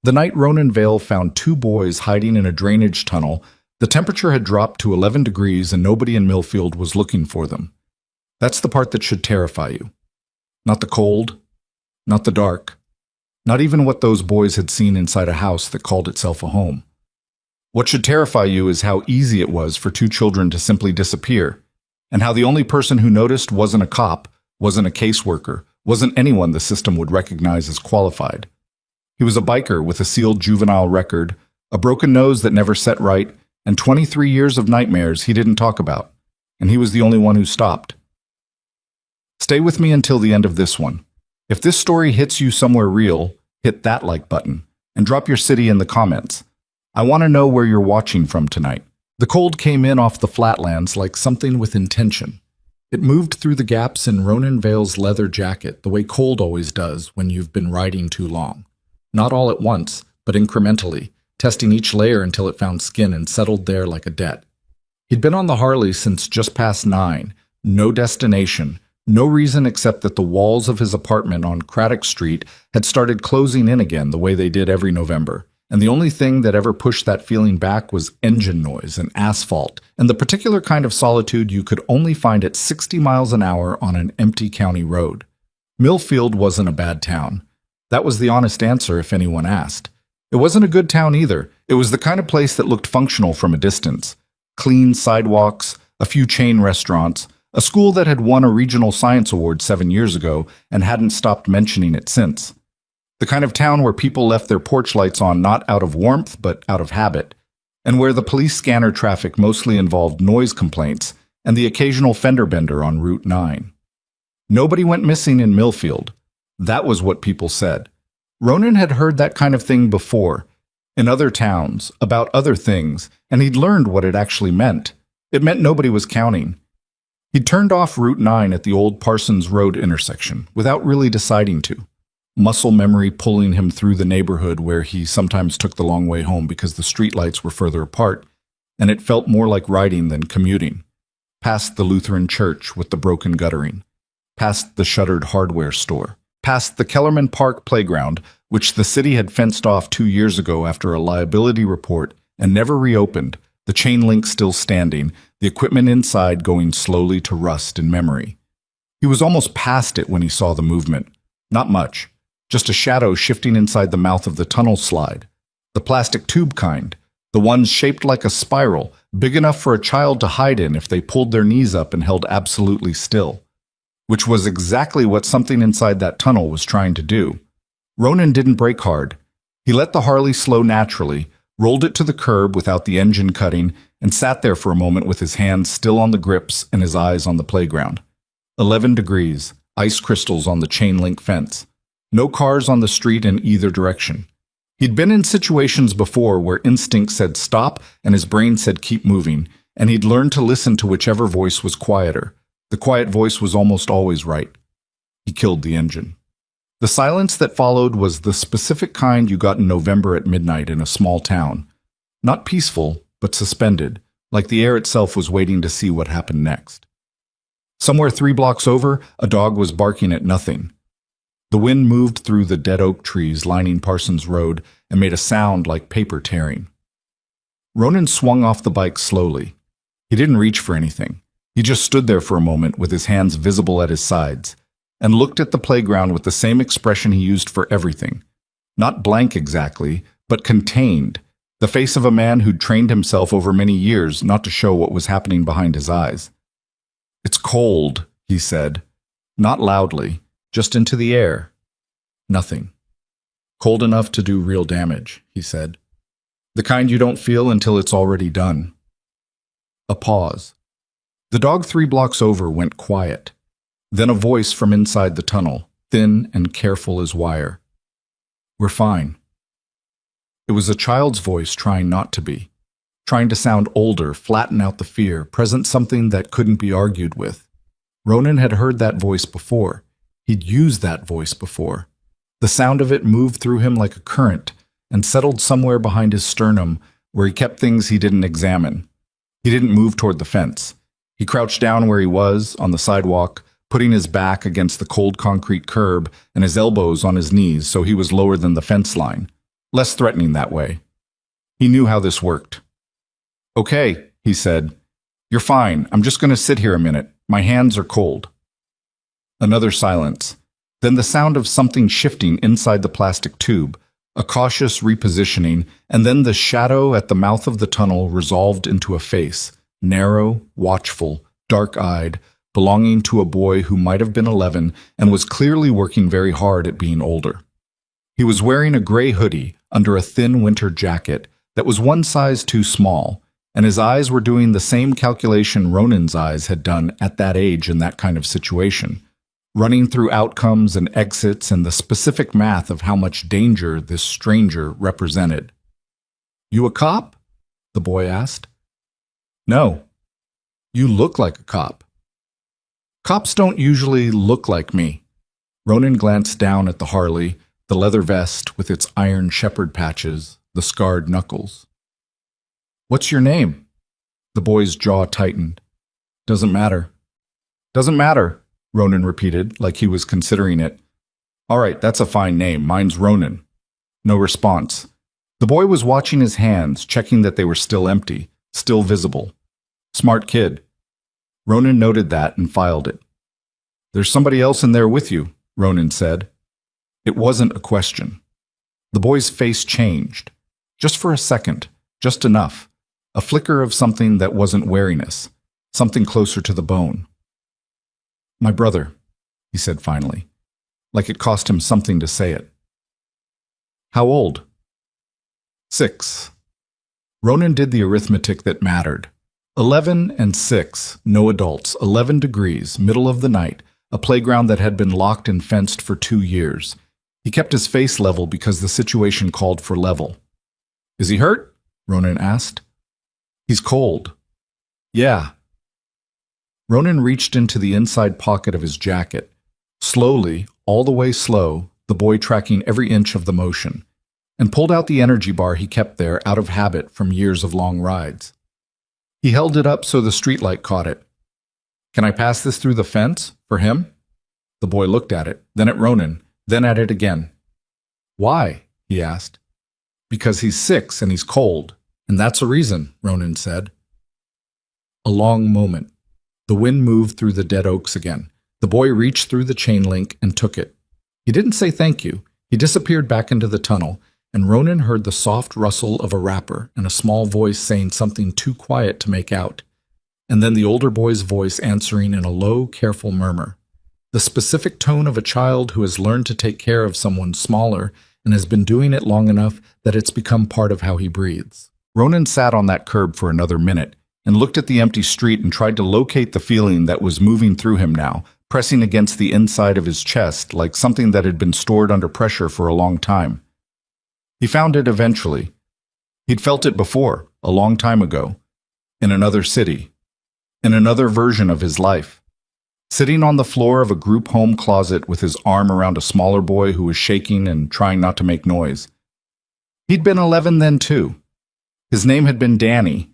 The night Ronan Vale found two boys hiding in a drainage tunnel, the temperature had dropped to 11 degrees and nobody in Millfield was looking for them. That's the part that should terrify you. Not the cold, not the dark, not even what those boys had seen inside a house that called itself a home. What should terrify you is how easy it was for two children to simply disappear, and how the only person who noticed wasn't a cop, wasn't a caseworker, wasn't anyone the system would recognize as qualified. He was a biker with a sealed juvenile record, a broken nose that never set right, and 23 years of nightmares he didn't talk about, and he was the only one who stopped. Stay with me until the end of this one. If this story hits you somewhere real, hit that like button, and drop your city in the comments. I want to know where you're watching from tonight. The cold came in off the flatlands like something with intention. It moved through the gaps in Ronan Vale's leather jacket the way cold always does when you've been riding too long. Not all at once, but incrementally, testing each layer until it found skin and settled there like a debt. He'd been on the Harley since just past 9, no destination, no reason except that the walls of his apartment on Craddock Street had started closing in again the way they did every November. And the only thing that ever pushed that feeling back was engine noise and asphalt, and the particular kind of solitude you could only find at 60 miles an hour on an empty county road. Millfield wasn't a bad town. That was the honest answer if anyone asked. It wasn't a good town either. It was the kind of place that looked functional from a distance. Clean sidewalks, a few chain restaurants, a school that had won a regional science award 7 years ago and hadn't stopped mentioning it since. The kind of town where people left their porch lights on not out of warmth but out of habit, and where the police scanner traffic mostly involved noise complaints and the occasional fender bender on Route 9. Nobody went missing in Millfield. That was what people said. Ronan had heard that kind of thing before, in other towns, about other things, and he'd learned what it actually meant. It meant nobody was counting. He'd turned off Route 9 at the old Parsons Road intersection without really deciding to. Muscle memory pulling him through the neighborhood where he sometimes took the long way home because the streetlights were further apart, and it felt more like riding than commuting. Past the Lutheran church with the broken guttering, past the shuttered hardware store, past the Kellerman Park playground, which the city had fenced off 2 years ago after a liability report and never reopened, the chain link still standing, the equipment inside going slowly to rust in memory. He was almost past it when he saw the movement. Not much. Just a shadow shifting inside the mouth of the tunnel slide. The plastic tube kind, the ones shaped like a spiral, big enough for a child to hide in if they pulled their knees up and held absolutely still. Which was exactly what something inside that tunnel was trying to do. Ronan didn't brake hard. He let the Harley slow naturally, rolled it to the curb without the engine cutting, and sat there for a moment with his hands still on the grips and his eyes on the playground. 11 degrees, ice crystals on the chain link fence. No cars on the street in either direction. He'd been in situations before where instinct said stop and his brain said keep moving, and he'd learned to listen to whichever voice was quieter. The quiet voice was almost always right. He killed the engine. The silence that followed was the specific kind you got in November at midnight in a small town. Not peaceful, but suspended, like the air itself was waiting to see what happened next. Somewhere 3 blocks over, a dog was barking at nothing. The wind moved through the dead oak trees lining Parsons Road and made a sound like paper tearing. Ronan swung off the bike slowly. He didn't reach for anything. He just stood there for a moment with his hands visible at his sides and looked at the playground with the same expression he used for everything. Not blank exactly, but contained, the face of a man who'd trained himself over many years not to show what was happening behind his eyes. "It's cold," he said, not loudly. Just into the air. Nothing. "Cold enough to do real damage," he said. "The kind you don't feel until it's already done." A pause. The dog 3 blocks over went quiet. Then a voice from inside the tunnel, thin and careful as wire. "We're fine." It was a child's voice trying not to be. Trying to sound older, flatten out the fear, present something that couldn't be argued with. Ronan had heard that voice before. He'd used that voice before. The sound of it moved through him like a current and settled somewhere behind his sternum where he kept things he didn't examine. He didn't move toward the fence. He crouched down where he was, on the sidewalk, putting his back against the cold concrete curb and his elbows on his knees so he was lower than the fence line. less threatening that way. He knew how this worked. "Okay," he said. "You're fine. I'm just going to sit here a minute. My hands are cold." Another silence. Then the sound of something shifting inside the plastic tube, a cautious repositioning, and then the shadow at the mouth of the tunnel resolved into a face, narrow, watchful, dark-eyed, belonging to a boy who might have been 11 and was clearly working very hard at being older. He was wearing a gray hoodie under a thin winter jacket that was one size too small, and his eyes were doing the same calculation Ronan's eyes had done at that age in that kind of situation, running through outcomes and exits and the specific math of how much danger this stranger represented. "You a cop?" the boy asked. "No. You look like a cop." "Cops don't usually look like me." Ronan glanced down at the Harley, the leather vest with its iron shepherd patches, the scarred knuckles. "What's your name?" The boy's jaw tightened. "Doesn't matter." "Doesn't matter," Ronan repeated, like he was considering it. "All right, that's a fine name. Mine's Ronan." No response. The boy was watching his hands, checking that they were still empty, still visible. "Smart kid." Ronan noted that and filed it. "There's somebody else in there with you," Ronan said. It wasn't a question. The boy's face changed. Just for a second, just enough. A flicker of something that wasn't wariness, something closer to the bone. "My brother," he said finally, like it cost him something to say it. "How old?" 6. Ronan did the arithmetic that mattered. 11 and 6, no adults, 11 degrees, middle of the night, a playground that had been locked and fenced for 2 years. He kept his face level because the situation called for level. "Is he hurt?" Ronan asked. "He's cold." "Yeah." Ronan reached into the inside pocket of his jacket. Slowly, all the way slow, the boy tracking every inch of the motion, and pulled out the energy bar he kept there out of habit from years of long rides. He held it up so the streetlight caught it. "Can I pass this through the fence? For him?" The boy looked at it, then at Ronan, then at it again. "Why?" he asked. "Because he's 6 and he's cold, and that's a reason," Ronan said. A long moment. The wind moved through the dead oaks again. The boy reached through the chain link and took it. He didn't say thank you. He disappeared back into the tunnel, and Ronan heard the soft rustle of a wrapper and a small voice saying something too quiet to make out, and then the older boy's voice answering in a low, careful murmur, the specific tone of a child who has learned to take care of someone smaller and has been doing it long enough that it's become part of how he breathes. Ronan sat on that curb for another minute and looked at the empty street and tried to locate the feeling that was moving through him now, pressing against the inside of his chest like something that had been stored under pressure for a long time. He found it eventually. He'd felt it before, a long time ago, in another city, in another version of his life. Sitting on the floor of a group home closet with his arm around a smaller boy who was shaking and trying not to make noise. He'd been 11 then too. His name had been Danny.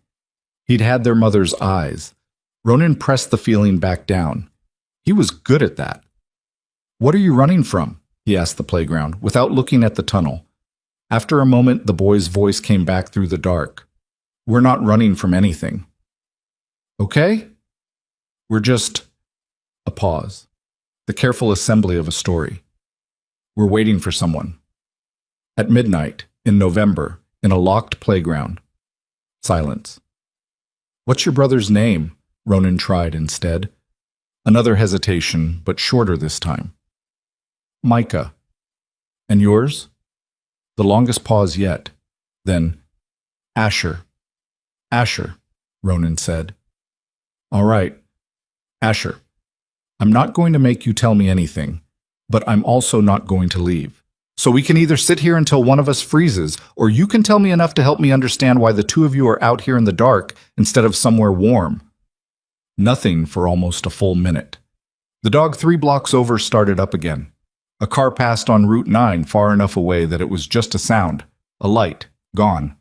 He'd had their mother's eyes. Ronan pressed the feeling back down. He was good at that. "What are you running from?" he asked the playground, without looking at the tunnel. After a moment, the boy's voice came back through the dark. "We're not running from anything." "Okay? We're just—" A pause. The careful assembly of a story. "We're waiting for someone." At midnight, in November, in a locked playground. Silence. "What's your brother's name?" Ronan tried instead. Another hesitation, but shorter this time. "Micah." "And yours?" The longest pause yet. Then, "Asher." "Asher," Ronan said. "All right. Asher, I'm not going to make you tell me anything, but I'm also not going to leave. So we can either sit here until one of us freezes, or you can tell me enough to help me understand why the two of you are out here in the dark instead of somewhere warm." Nothing for almost a full minute. The dog 3 blocks over started up again. A car passed on Route 9 far enough away that it was just a sound, a light, gone.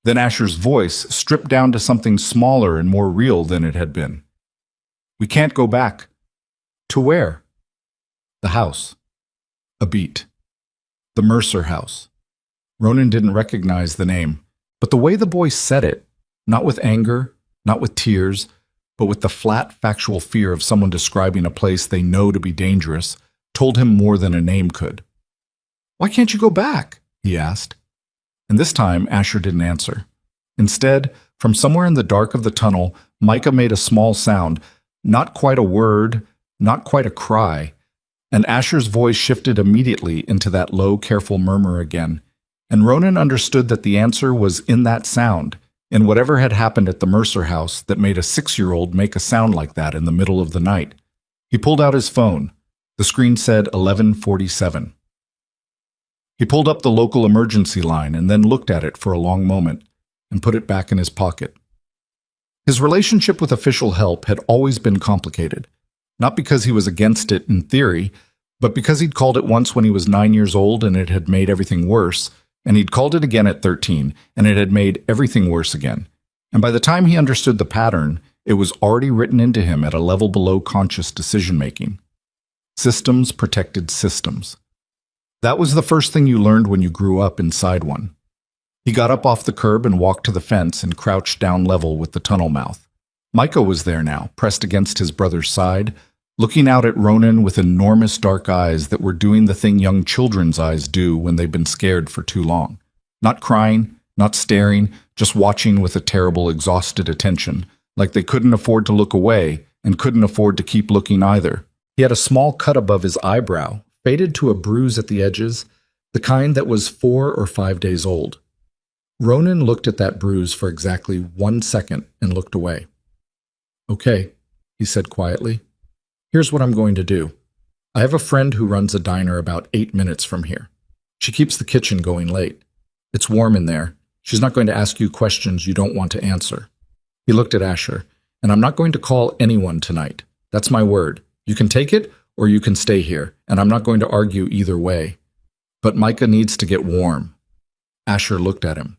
Then Asher's voice stripped down to something smaller and more real than it had been. "We can't go back." "To where?" "The house." A beat. "The Mercer house." Ronan didn't recognize the name, but the way the boy said it, not with anger, not with tears, but with the flat, factual fear of someone describing a place they know to be dangerous, told him more than a name could. "Why can't you go back?" he asked. And this time, Asher didn't answer. Instead, from somewhere in the dark of the tunnel, Micah made a small sound, not quite a word, not quite a cry, and Asher's voice shifted immediately into that low, careful murmur again. And Ronan understood that the answer was in that sound, in whatever had happened at the Mercer house that made a 6-year-old make a sound like that in the middle of the night. He pulled out his phone. The screen said 11:47. He pulled up the local emergency line and then looked at it for a long moment and put it back in his pocket. His relationship with official help had always been complicated, not because he was against it in theory, but because he'd called it once when he was 9 years old and it had made everything worse, and he'd called it again at 13, and it had made everything worse again. And by the time he understood the pattern, it was already written into him at a level below conscious decision-making. Systems protected systems. That was the first thing you learned when you grew up inside one. He got up off the curb and walked to the fence and crouched down level with the tunnel mouth. Micah was there now, pressed against his brother's side, looking out at Ronan with enormous dark eyes that were doing the thing young children's eyes do when they've been scared for too long. Not crying, not staring, just watching with a terrible, exhausted attention, like they couldn't afford to look away and couldn't afford to keep looking either. He had a small cut above his eyebrow, faded to a bruise at the edges, the kind that was 4 or 5 days old. Ronan looked at that bruise for exactly 1 second and looked away. "Okay," he said quietly. "Here's what I'm going to do. I have a friend who runs a diner about 8 minutes from here. She keeps the kitchen going late. It's warm in there. She's not going to ask you questions you don't want to answer." He looked at Asher. "And I'm not going to call anyone tonight. That's my word. You can take it or you can stay here, and I'm not going to argue either way. But Micah needs to get warm." Asher looked at him.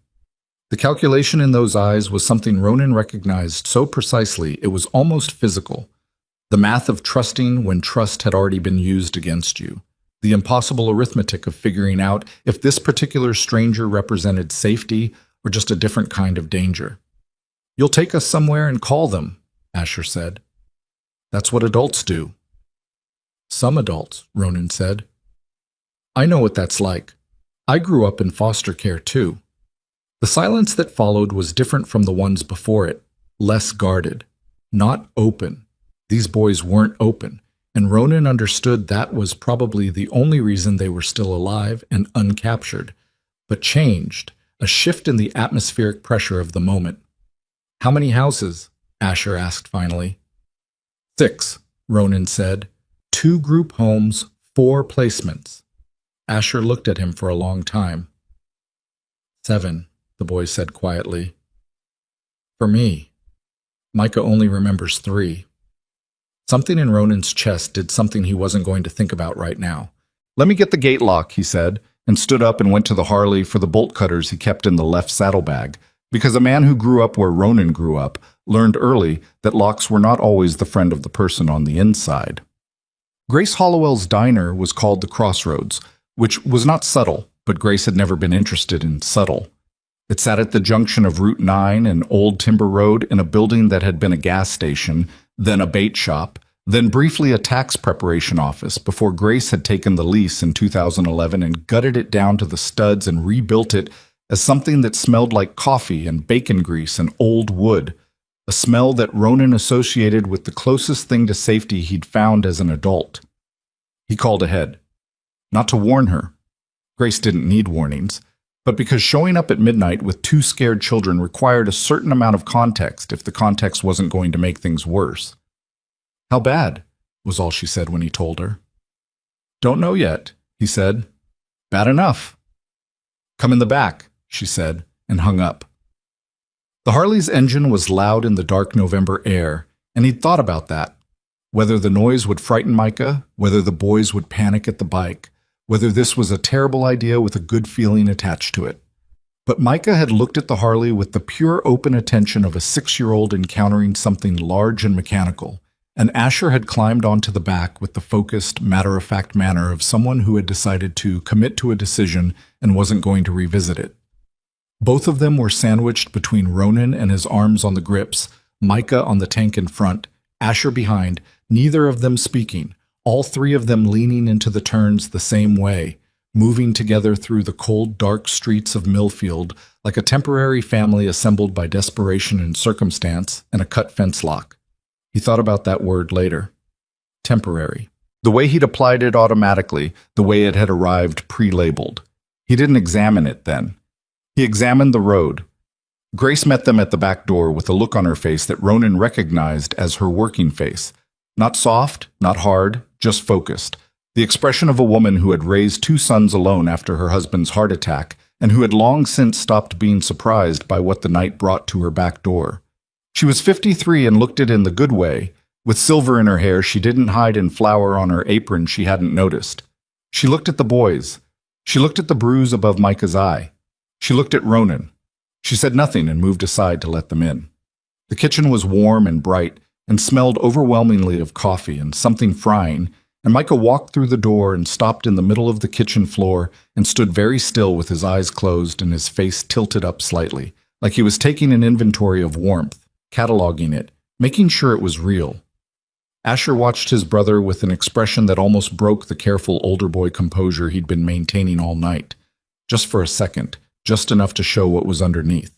The calculation in those eyes was something Ronan recognized so precisely it was almost physical. The math of trusting when trust had already been used against you. The impossible arithmetic of figuring out if this particular stranger represented safety or just a different kind of danger. "You'll take us somewhere and call them," Asher said. "That's what adults do." "Some adults," Ronan said. "I know what that's like. I grew up in foster care too." The silence that followed was different from the ones before it, less guarded, not open. These boys weren't open, and Ronan understood that was probably the only reason they were still alive and uncaptured, but changed, a shift in the atmospheric pressure of the moment. "How many houses?" Asher asked finally. 6, Ronan said. 2 group homes, 4 placements. Asher looked at him for a long time. 7, the boy said quietly. "For me." Micah only remembers 3. Something in Ronan's chest did something he wasn't going to think about right now. "Let me get the gate lock," he said, and stood up and went to the Harley for the bolt cutters he kept in the left saddlebag, because a man who grew up where Ronan grew up learned early that locks were not always the friend of the person on the inside. Grace Hollowell's diner was called the Crossroads, which was not subtle, but Grace had never been interested in subtle. It sat at the junction of Route 9 and Old Timber Road in a building that had been a gas station, then a bait shop, then briefly a tax preparation office before Grace had taken the lease in 2011 and gutted it down to the studs and rebuilt it as something that smelled like coffee and bacon grease and old wood, a smell that Ronan associated with the closest thing to safety he'd found as an adult. He called ahead. Not to warn her. Grace didn't need warnings, but because showing up at midnight with 2 scared children required a certain amount of context if the context wasn't going to make things worse. "How bad?" was all she said when he told her. "Don't know yet," he said. "Bad enough." "Come in the back," she said, and hung up. The Harley's engine was loud in the dark November air, and he'd thought about that. Whether the noise would frighten Micah, whether the boys would panic at the bike, whether this was a terrible idea with a good feeling attached to it. But Micah had looked at the Harley with the pure open attention of a 6-year-old encountering something large and mechanical, and Asher had climbed onto the back with the focused, matter-of-fact manner of someone who had decided to commit to a decision and wasn't going to revisit it. Both of them were sandwiched between Ronan and his arms on the grips, Micah on the tank in front, Asher behind, neither of them speaking, all three of them leaning into the turns the same way, moving together through the cold, dark streets of Millfield like a temporary family assembled by desperation and circumstance and a cut fence lock. He thought about that word later. Temporary. The way he'd applied it automatically, the way it had arrived pre-labeled. He didn't examine it then. He examined the road. Grace met them at the back door with a look on her face that Ronan recognized as her working face. Not soft, not hard, just focused. The expression of a woman who had raised two sons alone after her husband's heart attack and who had long since stopped being surprised by what the night brought to her back door. She was 53 and looked it in the good way. With silver in her hair she didn't hide in flour on her apron she hadn't noticed. She looked at the boys. She looked at the bruise above Micah's eye. She looked at Ronan. She said nothing and moved aside to let them in. The kitchen was warm and bright and smelled overwhelmingly of coffee and something frying, and Micah walked through the door and stopped in the middle of the kitchen floor and stood very still with his eyes closed and his face tilted up slightly, like he was taking an inventory of warmth, cataloging it, making sure it was real. Asher watched his brother with an expression that almost broke the careful older boy composure he'd been maintaining all night. Just for a second, just enough to show what was underneath.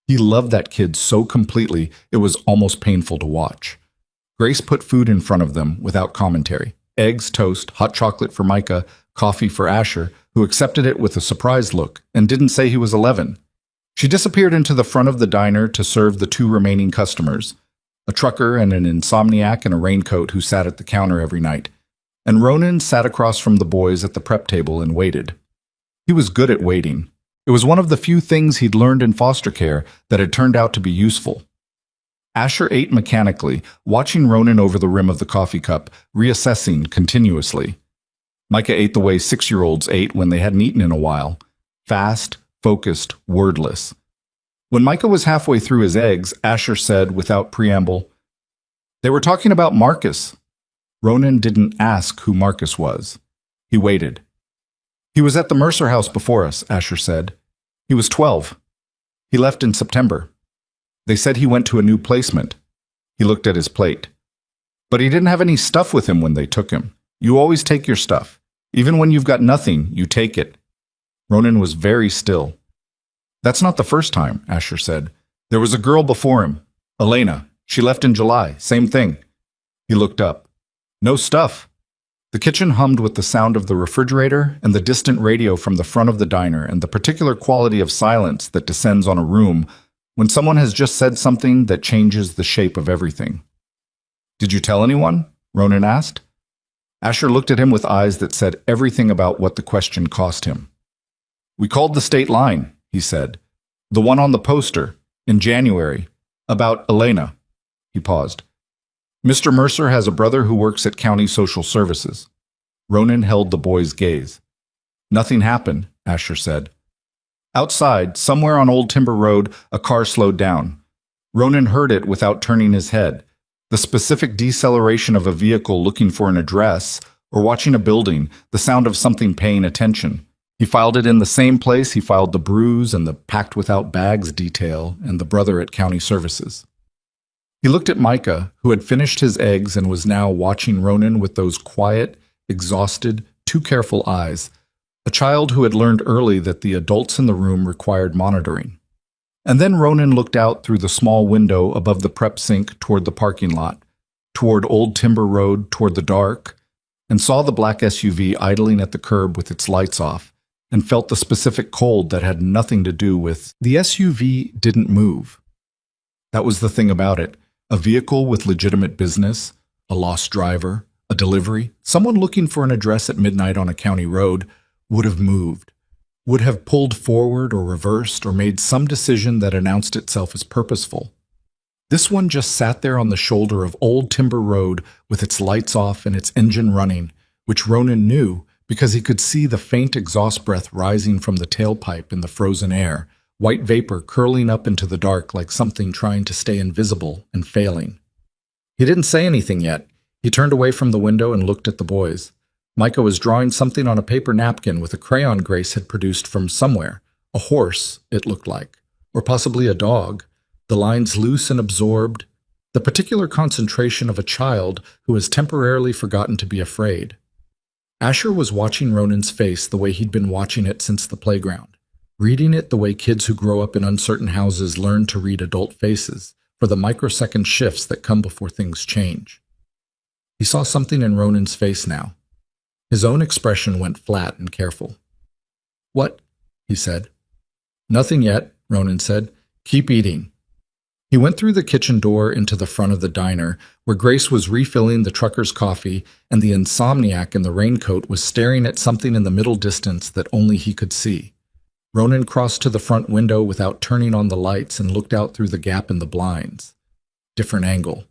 He loved that kid so completely it was almost painful to watch. Grace put food in front of them without commentary. Eggs, toast, hot chocolate for Micah, coffee for Asher, who accepted it with a surprised look and didn't say he was 11. She disappeared into the front of the diner to serve the two remaining customers, a trucker and an insomniac in a raincoat who sat at the counter every night. And Ronan sat across from the boys at the prep table and waited. He was good at waiting. It was one of the few things he'd learned in foster care that had turned out to be useful. Asher ate mechanically, watching Ronan over the rim of the coffee cup, reassessing continuously. Micah ate the way 6-year-olds ate when they hadn't eaten in a while. Fast, focused, wordless. When Micah was halfway through his eggs, Asher said, without preamble, "They were talking about Marcus." Ronan didn't ask who Marcus was. He waited. "He was at the Mercer house before us," Asher said. "He was 12. He left in September. They said he went to a new placement." He looked at his plate. "But he didn't have any stuff with him when they took him. You always take your stuff. Even when you've got nothing, you take it." Ronan was very still. "That's not the first time," Asher said. "There was a girl before him, Elena. She left in July. Same thing." He looked up. "No stuff." The kitchen hummed with the sound of the refrigerator and the distant radio from the front of the diner and the particular quality of silence that descends on a room when someone has just said something that changes the shape of everything. "Did you tell anyone?" Ronan asked. Asher looked at him with eyes that said everything about what the question cost him. "We called the state line," he said. "The one on the poster, in January, about Elena." He paused. "Mr. Mercer has a brother who works at County Social Services." Ronan held the boy's gaze. "Nothing happened," Asher said. Outside, somewhere on Old Timber Road, a car slowed down. Ronan heard it without turning his head. The specific deceleration of a vehicle looking for an address, or watching a building, the sound of something paying attention. He filed it in the same place he filed the bruise and the packed without bags detail and the brother at County Services. He looked at Micah, who had finished his eggs and was now watching Ronan with those quiet, exhausted, too careful eyes, a child who had learned early that the adults in the room required monitoring. And then Ronan looked out through the small window above the prep sink toward the parking lot, toward Old Timber Road, toward the dark, and saw the black SUV idling at the curb with its lights off, and felt the specific cold that had nothing to do with the SUV didn't move. That was the thing about it. A vehicle with legitimate business, a lost driver, a delivery, someone looking for an address at midnight on a county road would have moved, would have pulled forward or reversed or made some decision that announced itself as purposeful. This one just sat there on the shoulder of Old Timber Road with its lights off and its engine running, which Ronan knew because he could see the faint exhaust breath rising from the tailpipe in the frozen air, white vapor curling up into the dark like something trying to stay invisible and failing. He didn't say anything yet. He turned away from the window and looked at the boys. Micah was drawing something on a paper napkin with a crayon Grace had produced from somewhere. A horse, it looked like, or possibly a dog. The lines loose and absorbed. The particular concentration of a child who has temporarily forgotten to be afraid. Asher was watching Ronan's face the way he'd been watching it since the playground, reading it the way kids who grow up in uncertain houses learn to read adult faces, for the microsecond shifts that come before things change. He saw something in Ronan's face now. His own expression went flat and careful. "What?" he said. "Nothing yet," Ronan said. "Keep eating." He went through the kitchen door into the front of the diner, where Grace was refilling the trucker's coffee, and the insomniac in the raincoat was staring at something in the middle distance that only he could see. Ronan crossed to the front window without turning on the lights and looked out through the gap in the blinds. Different angle.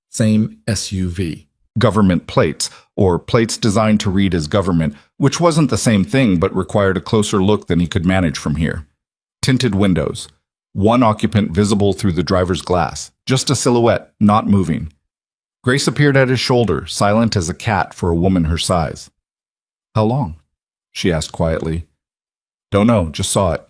Same SUV. Government plates, or plates designed to read as government, which wasn't the same thing but required a closer look than he could manage from here. Tinted windows. One occupant visible through the driver's glass. Just a silhouette, not moving. Grace appeared at his shoulder, silent as a cat for a woman her size. "How long?" she asked quietly. "Don't know, just saw it."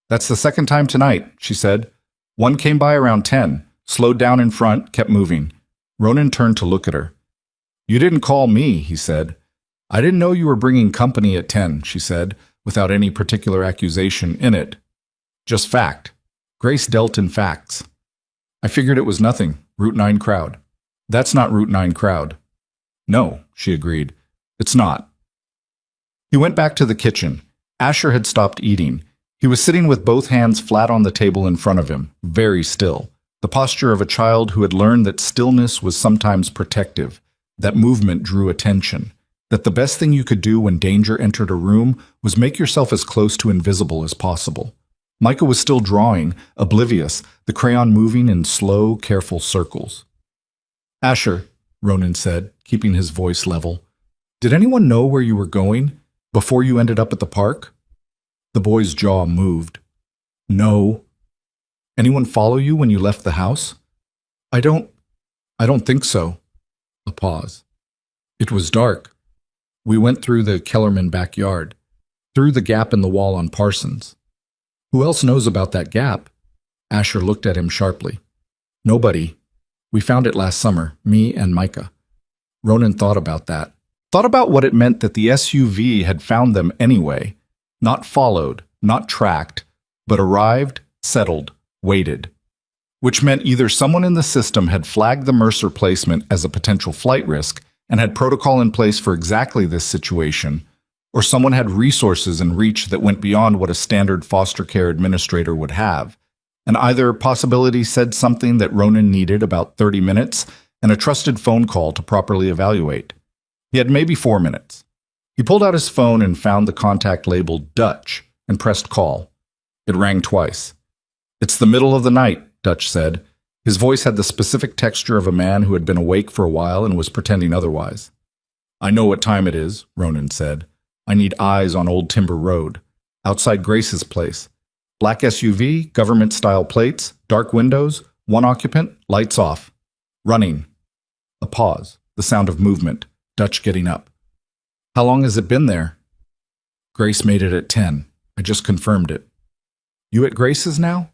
"That's the second time tonight," she said. "One came by around 10, slowed down in front, kept moving." Ronan turned to look at her. "You didn't call me," he said. "I didn't know you were bringing company at 10, she said, without any particular accusation in it. Just fact. Grace dealt in facts. "I figured it was nothing. Route 9 crowd." "That's not Route 9 crowd." "No," she agreed. "It's not." He went back to the kitchen. Asher had stopped eating. He was sitting with both hands flat on the table in front of him, very still, the posture of a child who had learned that stillness was sometimes protective, that movement drew attention, that the best thing you could do when danger entered a room was make yourself as close to invisible as possible. Micah was still drawing, oblivious, the crayon moving in slow, careful circles. "Asher," Ronan said, keeping his voice level, "did anyone know where you were going before you ended up at the park?" The boy's jaw moved. "No." "Anyone follow you when you left the house?" I don't think so." A pause. "It was dark. We went through the Kellerman backyard, through the gap in the wall on Parsons." "Who else knows about that gap?" Asher looked at him sharply. "Nobody. We found it last summer, me and Micah." Ronan thought about that. Thought about what it meant that the SUV had found them anyway. Not followed, not tracked, but arrived, settled, waited. Which meant either someone in the system had flagged the Mercer placement as a potential flight risk and had protocol in place for exactly this situation, or someone had resources and reach that went beyond what a standard foster care administrator would have, and either possibility said something that Ronan needed about 30 minutes and a trusted phone call to properly evaluate. He had maybe 4 minutes. He pulled out his phone and found the contact labeled Dutch and pressed call. It rang twice. "It's the middle of the night," Dutch said. His voice had the specific texture of a man who had been awake for a while and was pretending otherwise. "I know what time it is," Ronan said. "I need eyes on Old Timber Road, outside Grace's place. Black SUV, government-style plates, dark windows, one occupant, lights off. Running." A pause, the sound of movement, Dutch getting up. "How long has it been there?" "Grace made it at 10. I just confirmed it." "You at Grace's now?"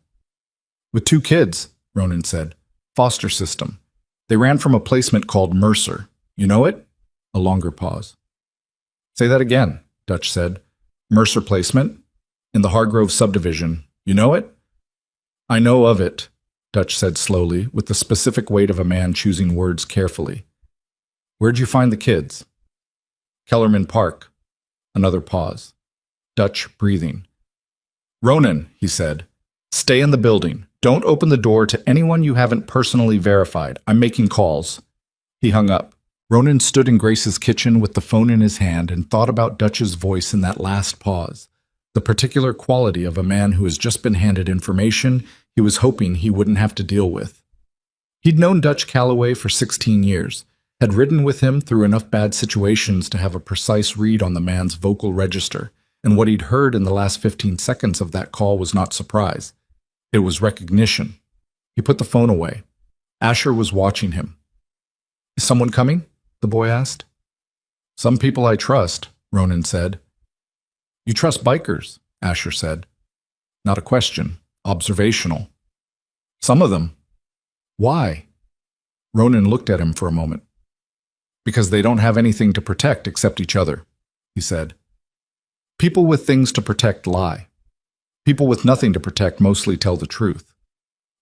"With 2 kids," Ronan said. "Foster system. They ran from a placement called Mercer. You know it?" A longer pause. "Say that again," Dutch said. "Mercer placement? In the Hargrove subdivision. You know it?" "I know of it," Dutch said slowly, with the specific weight of a man choosing words carefully. "Where'd you find the kids?" "Kellerman Park." Another pause. Dutch breathing. "Ronan," he said, "stay in the building. Don't open the door to anyone you haven't personally verified. I'm making calls." He hung up. Ronan stood in Grace's kitchen with the phone in his hand and thought about Dutch's voice in that last pause, the particular quality of a man who has just been handed information he was hoping he wouldn't have to deal with. He'd known Dutch Calloway for 16 years, had ridden with him through enough bad situations to have a precise read on the man's vocal register, and what he'd heard in the last 15 seconds of that call was not surprise. It was recognition. He put the phone away. Asher was watching him. Is someone coming? The boy asked. Some people I trust, Ronan said. You trust bikers, Asher said. Not a question. Observational. Some of them. Why? Ronan looked at him for a moment. Because they don't have anything to protect except each other, he said. People with things to protect lie. People with nothing to protect mostly tell the truth.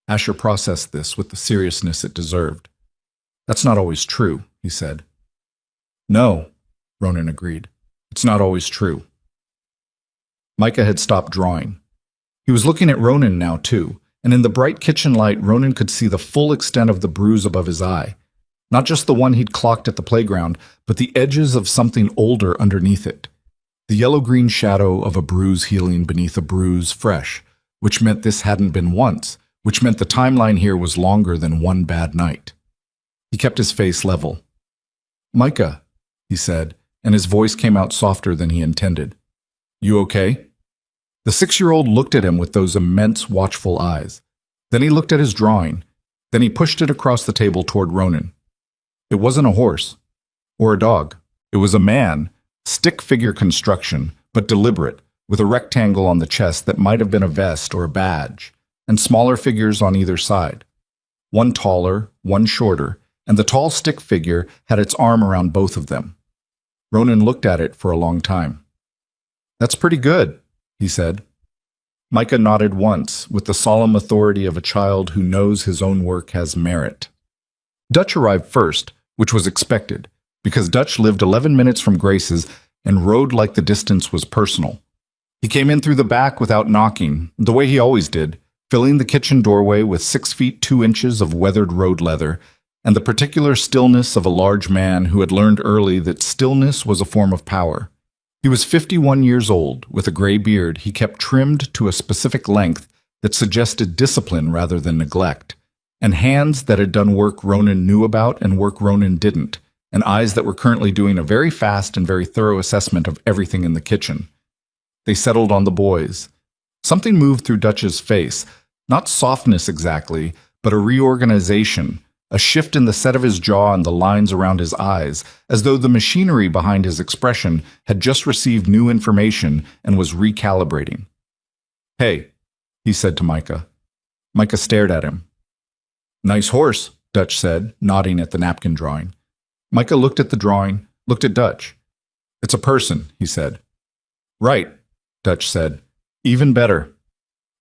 Asher processed this with the seriousness it deserved. That's not always true, he said. No, Ronan agreed. It's not always true. Micah had stopped drawing. He was looking at Ronan now, too, and in the bright kitchen light, Ronan could see the full extent of the bruise above his eye. Not just the one he'd clocked at the playground, but the edges of something older underneath it. The yellow-green shadow of a bruise healing beneath a bruise fresh, which meant this hadn't been once, which meant the timeline here was longer than one bad night. He kept his face level. Micah, he said, and his voice came out softer than he intended. You okay? The 6-year-old looked at him with those immense, watchful eyes. Then he looked at his drawing. Then he pushed it across the table toward Ronan. It wasn't a horse or a dog. It was a man, stick figure construction, but deliberate, with a rectangle on the chest that might have been a vest or a badge, and smaller figures on either side. One taller, one shorter, and the tall stick figure had its arm around both of them. Ronan looked at it for a long time. That's pretty good, he said. Micah nodded once, with the solemn authority of a child who knows his own work has merit. Dutch arrived first, which was expected, because Dutch lived 11 minutes from Grace's and rode like the distance was personal. He came in through the back without knocking, the way he always did, filling the kitchen doorway with 6 feet 2 inches of weathered road leather, and the particular stillness of a large man who had learned early that stillness was a form of power. He was 51 years old, with a gray beard he kept trimmed to a specific length that suggested discipline rather than neglect, and hands that had done work Ronan knew about and work Ronan didn't, and eyes that were currently doing a very fast and very thorough assessment of everything in the kitchen. They settled on the boys. Something moved through Dutch's face, not softness exactly, but a reorganization, a shift in the set of his jaw and the lines around his eyes, as though the machinery behind his expression had just received new information and was recalibrating. Hey, he said to Micah. Micah stared at him. Nice horse, Dutch said, nodding at the napkin drawing. Micah looked at the drawing, looked at Dutch. It's a person, he said. Right, Dutch said. Even better.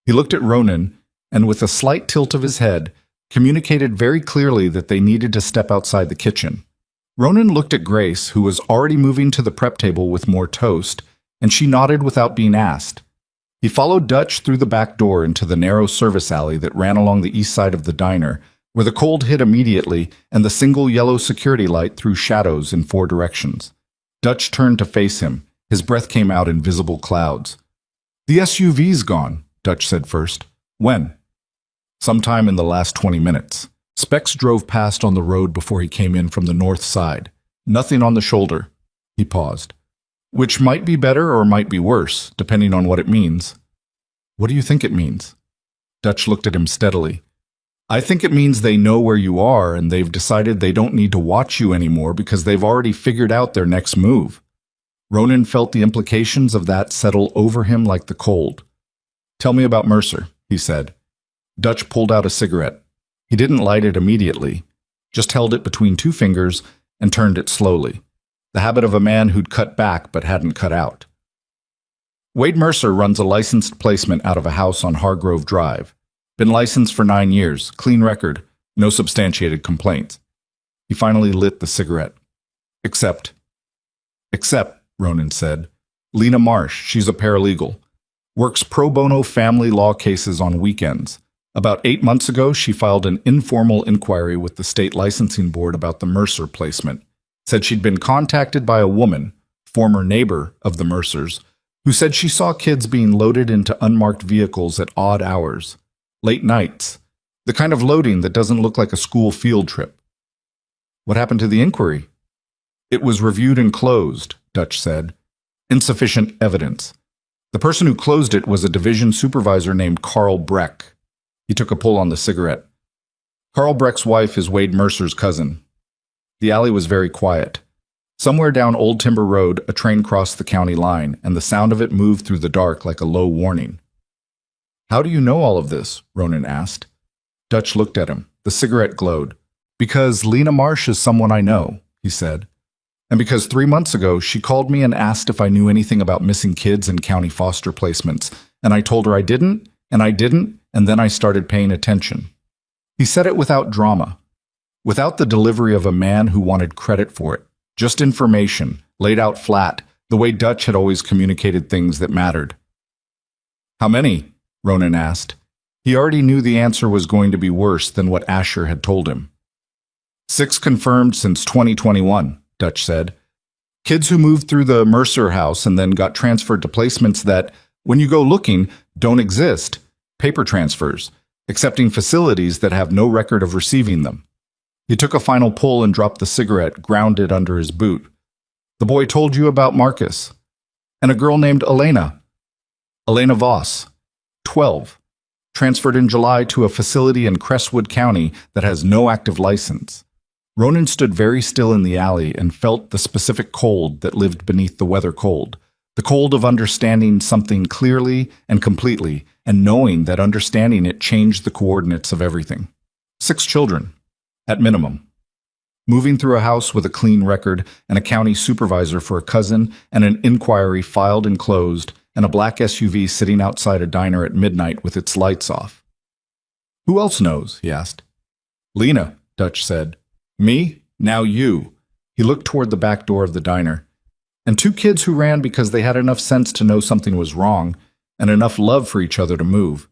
He looked at Ronan, and with a slight tilt of his head, communicated very clearly that they needed to step outside the kitchen. Ronan looked at Grace, who was already moving to the prep table with more toast, and she nodded without being asked. He followed Dutch through the back door into the narrow service alley that ran along the east side of the diner, where the cold hit immediately and the single yellow security light threw shadows in 4 directions. Dutch turned to face him. His breath came out in visible clouds. The SUV's gone, Dutch said first. When? Sometime in the last 20 minutes. Specs drove past on the road before he came in from the north side. Nothing on the shoulder. He paused. Which might be better or might be worse, depending on what it means. What do you think it means? Dutch looked at him steadily. I think it means they know where you are and they've decided they don't need to watch you anymore because they've already figured out their next move. Ronan felt the implications of that settle over him like the cold. Tell me about Mercer, he said. Dutch pulled out a cigarette. He didn't light it immediately, just held it between 2 fingers and turned it slowly, the habit of a man who'd cut back but hadn't cut out. Wade Mercer runs a licensed placement out of a house on Hargrove Drive. Been licensed for 9 years, clean record, no substantiated complaints. He finally lit the cigarette. Except, Ronan said. Lena Marsh, she's a paralegal. Works pro bono family law cases on weekends. About 8 months ago, she filed an informal inquiry with the state licensing board about the Mercer placement. Said she'd been contacted by a woman, former neighbor of the Mercers, who said she saw kids being loaded into unmarked vehicles at odd hours, late nights, the kind of loading that doesn't look like a school field trip. What happened to the inquiry? It was reviewed and closed, Dutch said. Insufficient evidence. The person who closed it was a division supervisor named Carl Breck. He took a pull on the cigarette. Carl Breck's wife is Wade Mercer's cousin. The alley was very quiet. Somewhere down Old Timber Road, a train crossed the county line, and the sound of it moved through the dark like a low warning. "How do you know all of this?" Ronan asked. Dutch looked at him. The cigarette glowed. "Because Lena Marsh is someone I know," he said. "And because 3 months ago she called me and asked if I knew anything about missing kids in county foster placements, and I told her I didn't, and then I started paying attention." He said it without drama, without the delivery of a man who wanted credit for it. Just information, laid out flat, the way Dutch had always communicated things that mattered. "How many?" Ronan asked. He already knew the answer was going to be worse than what Asher had told him. 6 confirmed since 2021, Dutch said. Kids who moved through the Mercer house and then got transferred to placements that, when you go looking, don't exist. Paper transfers, accepting facilities that have no record of receiving them. He took a final pull and dropped the cigarette, ground it under his boot. "The boy told you about Marcus. And a girl named Elena. Elena Voss. 12. Transferred in July to a facility in Crestwood County that has no active license." Ronan stood very still in the alley and felt the specific cold that lived beneath the weather cold. The cold of understanding something clearly and completely, and knowing that understanding it changed the coordinates of everything. 6 children, at minimum. Moving through a house with a clean record, and a county supervisor for a cousin, and an inquiry filed and closed, and a black SUV sitting outside a diner at midnight with its lights off. "Who else knows?" he asked. "Lena," Dutch said. "Me? Now you." He looked toward the back door of the diner. "And 2 kids who ran because they had enough sense to know something was wrong, and enough love for each other to move."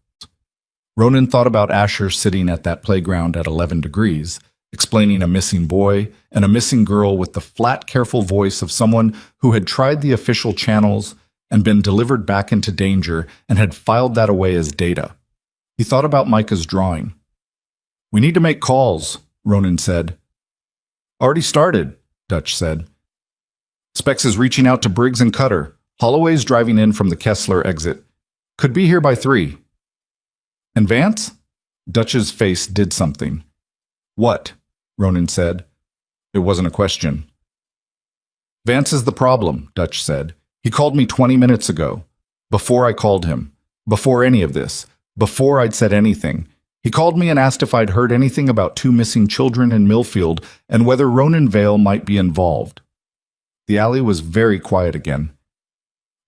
Ronan thought about Asher sitting at that playground at 11 degrees, explaining a missing boy and a missing girl with the flat, careful voice of someone who had tried the official channels and been delivered back into danger and had filed that away as data. He thought about Micah's drawing. "We need to make calls," Ronan said. "Already started," Dutch said. "Specs is reaching out to Briggs and Cutter. Holloway's driving in from the Kessler exit. Could be here by 3. "And Vance?" Dutch's face did something. "What?" Ronan said. It wasn't a question. "Vance is the problem," Dutch said. "He called me 20 minutes ago. Before I called him. Before any of this. Before I'd said anything. He called me and asked if I'd heard anything about 2 missing children in Millfield and whether Ronan Vale might be involved." The alley was very quiet again.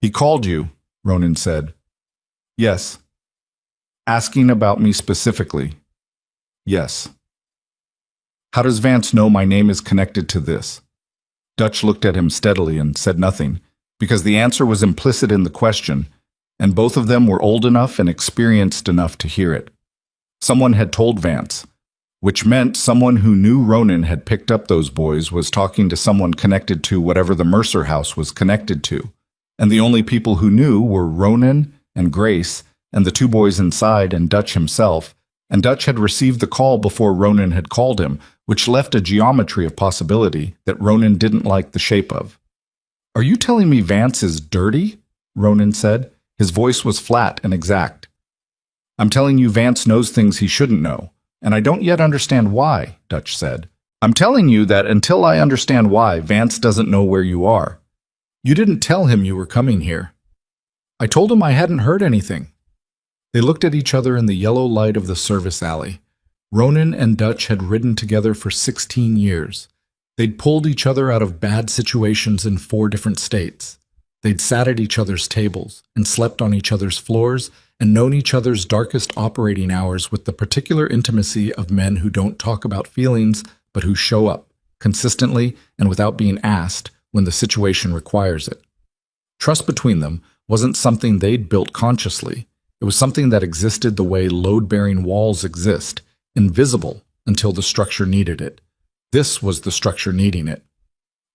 "He called you," Ronan said. "Yes." "Asking about me specifically?" "Yes." "How does Vance know my name is connected to this?" Dutch looked at him steadily and said nothing, because the answer was implicit in the question, and both of them were old enough and experienced enough to hear it. Someone had told Vance, which meant someone who knew Ronan had picked up those boys was talking to someone connected to whatever the Mercer house was connected to, and the only people who knew were Ronan and Grace and the 2 boys inside and Dutch himself, and Dutch had received the call before Ronan had called him, which left a geometry of possibility that Ronan didn't like the shape of. "Are you telling me Vance is dirty?" Ronan said. His voice was flat and exact. "I'm telling you Vance knows things he shouldn't know, and I don't yet understand why," Dutch said. "I'm telling you that until I understand why, Vance doesn't know where you are. You didn't tell him you were coming here." "I told him I hadn't heard anything." They looked at each other in the yellow light of the service alley. Ronan and Dutch had ridden together for 16 years. They'd pulled each other out of bad situations in 4 different states. They'd sat at each other's tables and slept on each other's floors and known each other's darkest operating hours with the particular intimacy of men who don't talk about feelings but who show up, consistently and without being asked, when the situation requires it. Trust between them wasn't something they'd built consciously. It was something that existed the way load-bearing walls exist, invisible until the structure needed it. This was the structure needing it.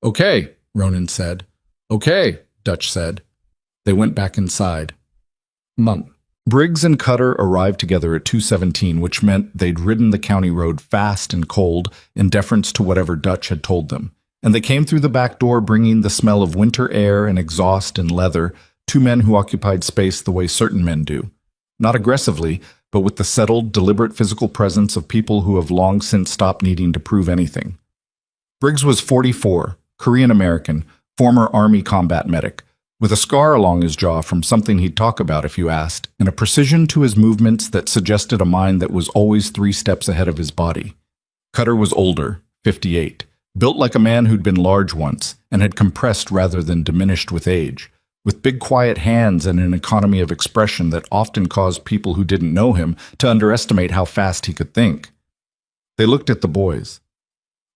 "Okay," Ronan said. "Okay," Dutch said. They went back inside. Briggs and Cutter arrived together at 2:17, which meant they'd ridden the county road fast and cold in deference to whatever Dutch had told them. And they came through the back door bringing the smell of winter air and exhaust and leather, 2 men who occupied space the way certain men do. Not aggressively, but with the settled, deliberate physical presence of people who have long since stopped needing to prove anything. Briggs was 44, Korean-American, former Army combat medic, with a scar along his jaw from something he'd talk about if you asked, and a precision to his movements that suggested a mind that was always 3 steps ahead of his body. Cutter was older, 58, built like a man who'd been large once, and had compressed rather than diminished with age, with big quiet hands and an economy of expression that often caused people who didn't know him to underestimate how fast he could think. They looked at the boys.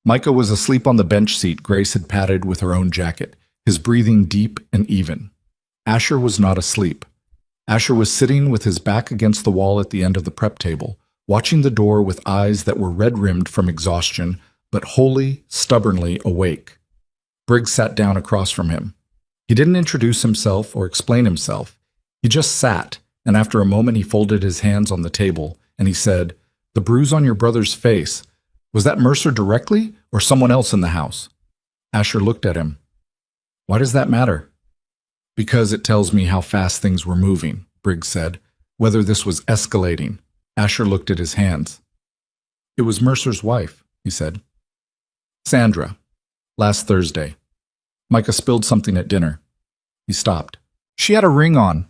Micah was asleep on the bench seat Grace had padded with her own jacket, his breathing deep and even. Asher was not asleep. Asher was sitting with his back against the wall at the end of the prep table, watching the door with eyes that were red-rimmed from exhaustion, but wholly, stubbornly awake. Briggs sat down across from him. He didn't introduce himself or explain himself. He just sat, and after a moment he folded his hands on the table, and he said, "The bruise on your brother's face, was that Mercer directly or someone else in the house?" Asher looked at him. "Why does that matter?" "Because it tells me how fast things were moving," Briggs said, "whether this was escalating." Asher looked at his hands. "It was Mercer's wife," he said. "Sandra. Last Thursday. Micah spilled something at dinner." He stopped. "She had a ring on."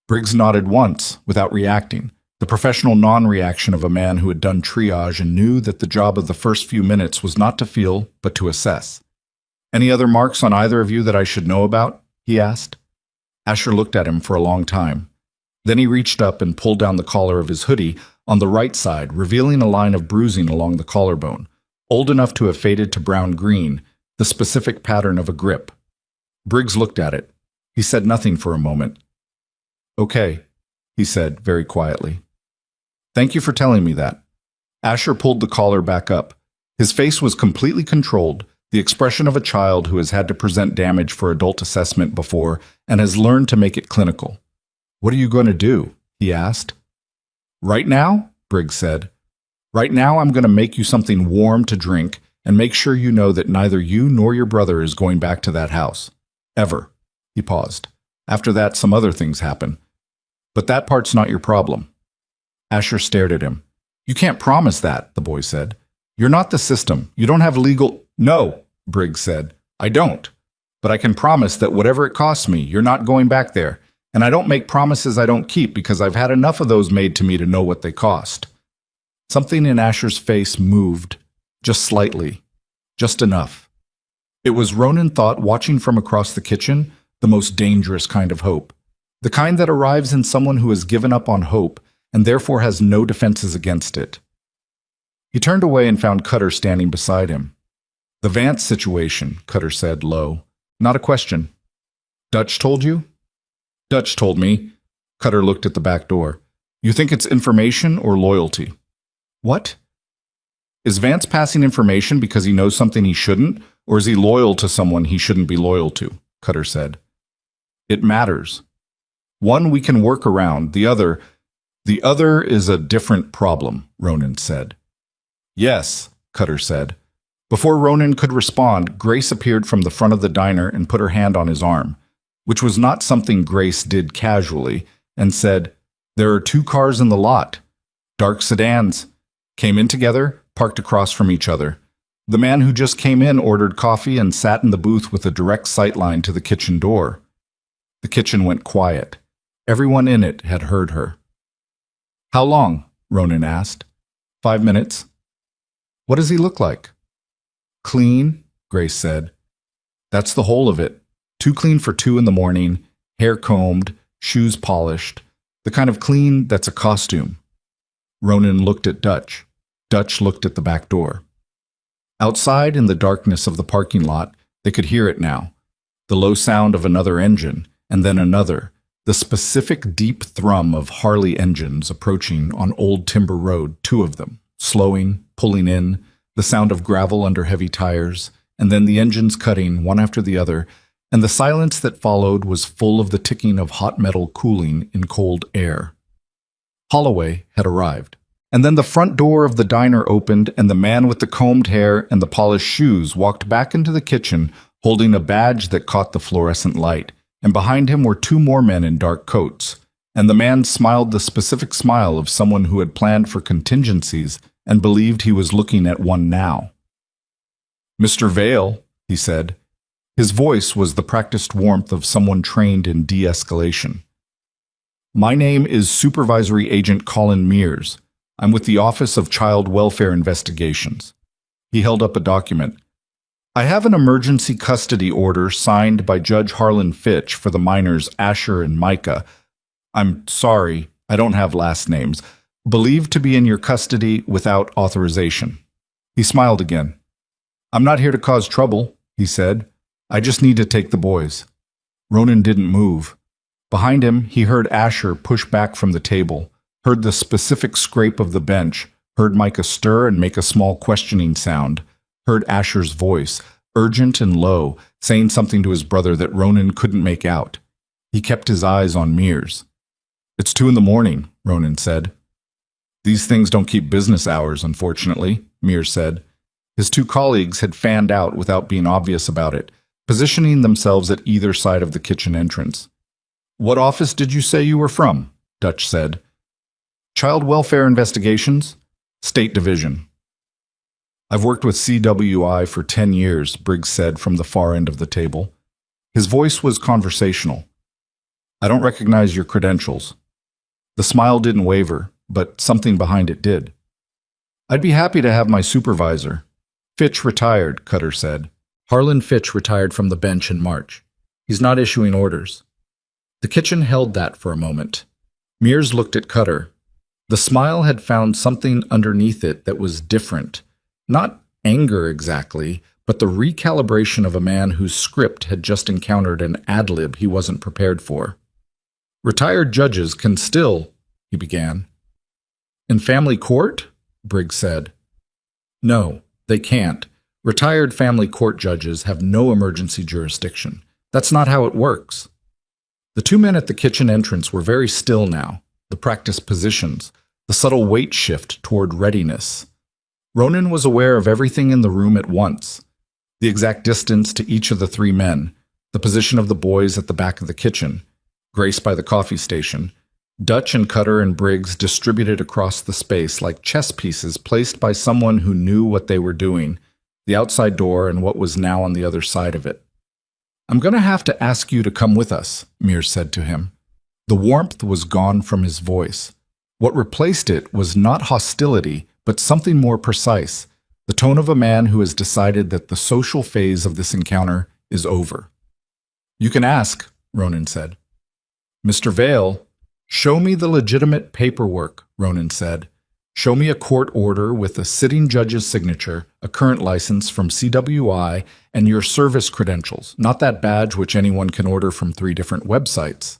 Briggs nodded once, without reacting, the professional non-reaction of a man who had done triage and knew that the job of the first few minutes was not to feel, but to assess. "Any other marks on either of you that I should know about?" he asked. Asher looked at him for a long time. Then he reached up and pulled down the collar of his hoodie on the right side, revealing a line of bruising along the collarbone, old enough to have faded to brown-green, the specific pattern of a grip. Briggs looked at it. He said nothing for a moment. "Okay," he said very quietly. "Thank you for telling me that." Asher pulled the collar back up. His face was completely controlled, the expression of a child who has had to present damage for adult assessment before and has learned to make it clinical. "What are you going to do?" he asked. "Right now," Briggs said. "Right now I'm going to make you something warm to drink and make sure you know that neither you nor your brother is going back to that house. Ever." He paused. "After that, some other things happen. But that part's not your problem." Asher stared at him. "You can't promise that," the boy said. "You're not the system. You don't have legal—" "No," Briggs said. "I don't. But I can promise that whatever it costs me, you're not going back there. And I don't make promises I don't keep because I've had enough of those made to me to know what they cost." Something in Asher's face moved, just slightly, just enough. It was, Ronan thought, watching from across the kitchen, the most dangerous kind of hope. The kind that arrives in someone who has given up on hope and therefore has no defenses against it. He turned away and found Cutter standing beside him. "The Vance situation," Cutter said, low. "Not a question." "Dutch told you?" "Dutch told me." Cutter looked at the back door. "You think it's information or loyalty?" "What?" "Is Vance passing information because he knows something he shouldn't, or is he loyal to someone he shouldn't be loyal to?" Cutter said. "It matters. One we can work around, the other is a different problem," Ronan said. "Yes," Cutter said. Before Ronan could respond, Grace appeared from the front of the diner and put her hand on his arm, which was not something Grace did casually, and said, "There are 2 cars in the lot. Dark sedans. Came in together, parked across from each other. The man who just came in ordered coffee and sat in the booth with a direct sightline to the kitchen door." The kitchen went quiet. Everyone in it had heard her. "How long?" Ronan asked. 5 minutes. "What does he look like?" "Clean," Grace said. "That's the whole of it. Too clean for 2 in the morning, hair combed, shoes polished. The kind of clean that's a costume." Ronan looked at Dutch. Dutch looked at the back door. Outside, in the darkness of the parking lot, they could hear it now. The low sound of another engine, and then another. The specific deep thrum of Harley engines approaching on Old Timber Road, 2 of them, slowing, pulling in, the sound of gravel under heavy tires, and then the engines cutting, one after the other, and the silence that followed was full of the ticking of hot metal cooling in cold air. Holloway had arrived. And then the front door of the diner opened, and the man with the combed hair and the polished shoes walked back into the kitchen, holding a badge that caught the fluorescent light, and behind him were 2 more men in dark coats. And the man smiled the specific smile of someone who had planned for contingencies and believed he was looking at one now. Mr. Vale, he said. His voice was the practiced warmth of someone trained in de-escalation. My name is Supervisory Agent Colin Mears. I'm with the Office of Child Welfare Investigations. He held up a document. I have an emergency custody order signed by Judge Harlan Fitch for the minors Asher and Micah. I'm sorry, I don't have last names. Believed to be in your custody without authorization. He smiled again. I'm not here to cause trouble, he said. I just need to take the boys. Ronan didn't move. Behind him, he heard Asher push back from the table, heard the specific scrape of the bench, heard Micah stir and make a small questioning sound, heard Asher's voice, urgent and low, saying something to his brother that Ronan couldn't make out. He kept his eyes on Mears. It's 2 a.m, Ronan said. These things don't keep business hours, unfortunately, Mears said. His 2 colleagues had fanned out without being obvious about it, positioning themselves at either side of the kitchen entrance. What office did you say you were from? Dutch said. Child Welfare Investigations, State Division. I've worked with CWI for 10 years, Briggs said from the far end of the table. His voice was conversational. I don't recognize your credentials. The smile didn't waver, but something behind it did. I'd be happy to have my supervisor. Fitch retired, Cutter said. Harlan Fitch retired from the bench in March. He's not issuing orders. The kitchen held that for a moment. Mears looked at Cutter. The smile had found something underneath it that was different. Not anger exactly, but the recalibration of a man whose script had just encountered an ad-lib he wasn't prepared for. Retired judges can still, he began. In family court? Briggs said. No, they can't. Retired family court judges have no emergency jurisdiction. That's not how it works. The 2 men at the kitchen entrance were very still now, the practiced positions, the subtle weight shift toward readiness. Ronan was aware of everything in the room at once, the exact distance to each of the 3 men, the position of the boys at the back of the kitchen, Grace by the coffee station, Dutch and Cutter and Briggs distributed across the space like chess pieces placed by someone who knew what they were doing, the outside door and what was now on the other side of it. I'm going to have to ask you to come with us, Mears said to him. The warmth was gone from his voice. What replaced it was not hostility, but something more precise, the tone of a man who has decided that the social phase of this encounter is over. You can ask, Ronan said. Mr. Vale, show me the legitimate paperwork, Ronan said. Show me a court order with a sitting judge's signature, a current license from CWI, and your service credentials, not that badge which anyone can order from 3 different websites.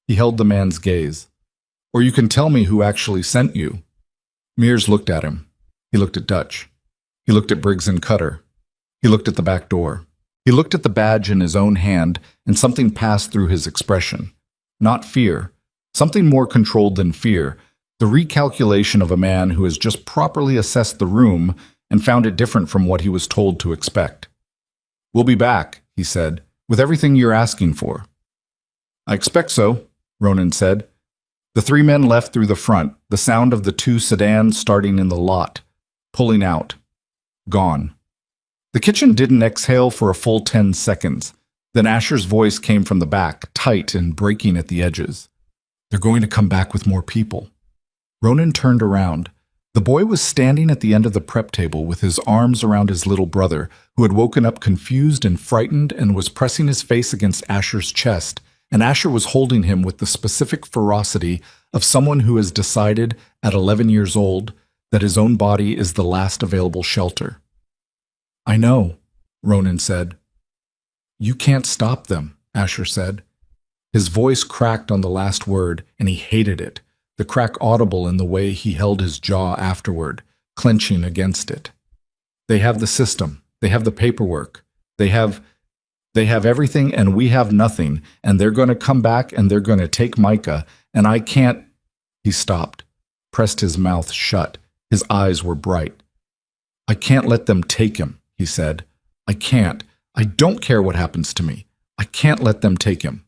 He held the man's gaze. Or you can tell me who actually sent you. Mears looked at him. He looked at Dutch. He looked at Briggs and Cutter. He looked at the back door. He looked at the badge in his own hand, and something passed through his expression. Not fear. Something more controlled than fear. The recalculation of a man who has just properly assessed the room and found it different from what he was told to expect. We'll be back, he said, with everything you're asking for. I expect so, Ronan said. The 3 men left through the front, the sound of the 2 sedans starting in the lot, pulling out. Gone. The kitchen didn't exhale for a full 10 seconds. Then Asher's voice came from the back, tight and breaking at the edges. They're going to come back with more people. Ronan turned around. The boy was standing at the end of the prep table with his arms around his little brother, who had woken up confused and frightened and was pressing his face against Asher's chest, and Asher was holding him with the specific ferocity of someone who has decided, at 11 years old, that his own body is the last available shelter. I know, Ronan said. You can't stop them, Asher said. His voice cracked on the last word, and he hated it. The crack audible in the way he held his jaw afterward, clenching against it. They have the system. They have the paperwork. They have everything and we have nothing, and they're going to come back and they're going to take Micah, and I can't. He stopped, pressed his mouth shut. His eyes were bright. I can't let them take him, he said. I can't. I don't care what happens to me. I can't let them take him.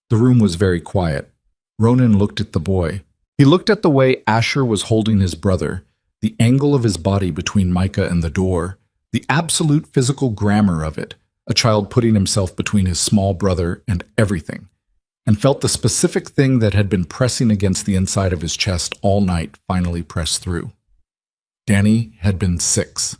The room was very quiet. Ronan looked at the boy. He looked at the way Asher was holding his brother, the angle of his body between Micah and the door, The absolute physical grammar of it, a child putting himself between his small brother and everything, and felt the specific thing that had been pressing against the inside of his chest all night finally press through. Danny had been 6.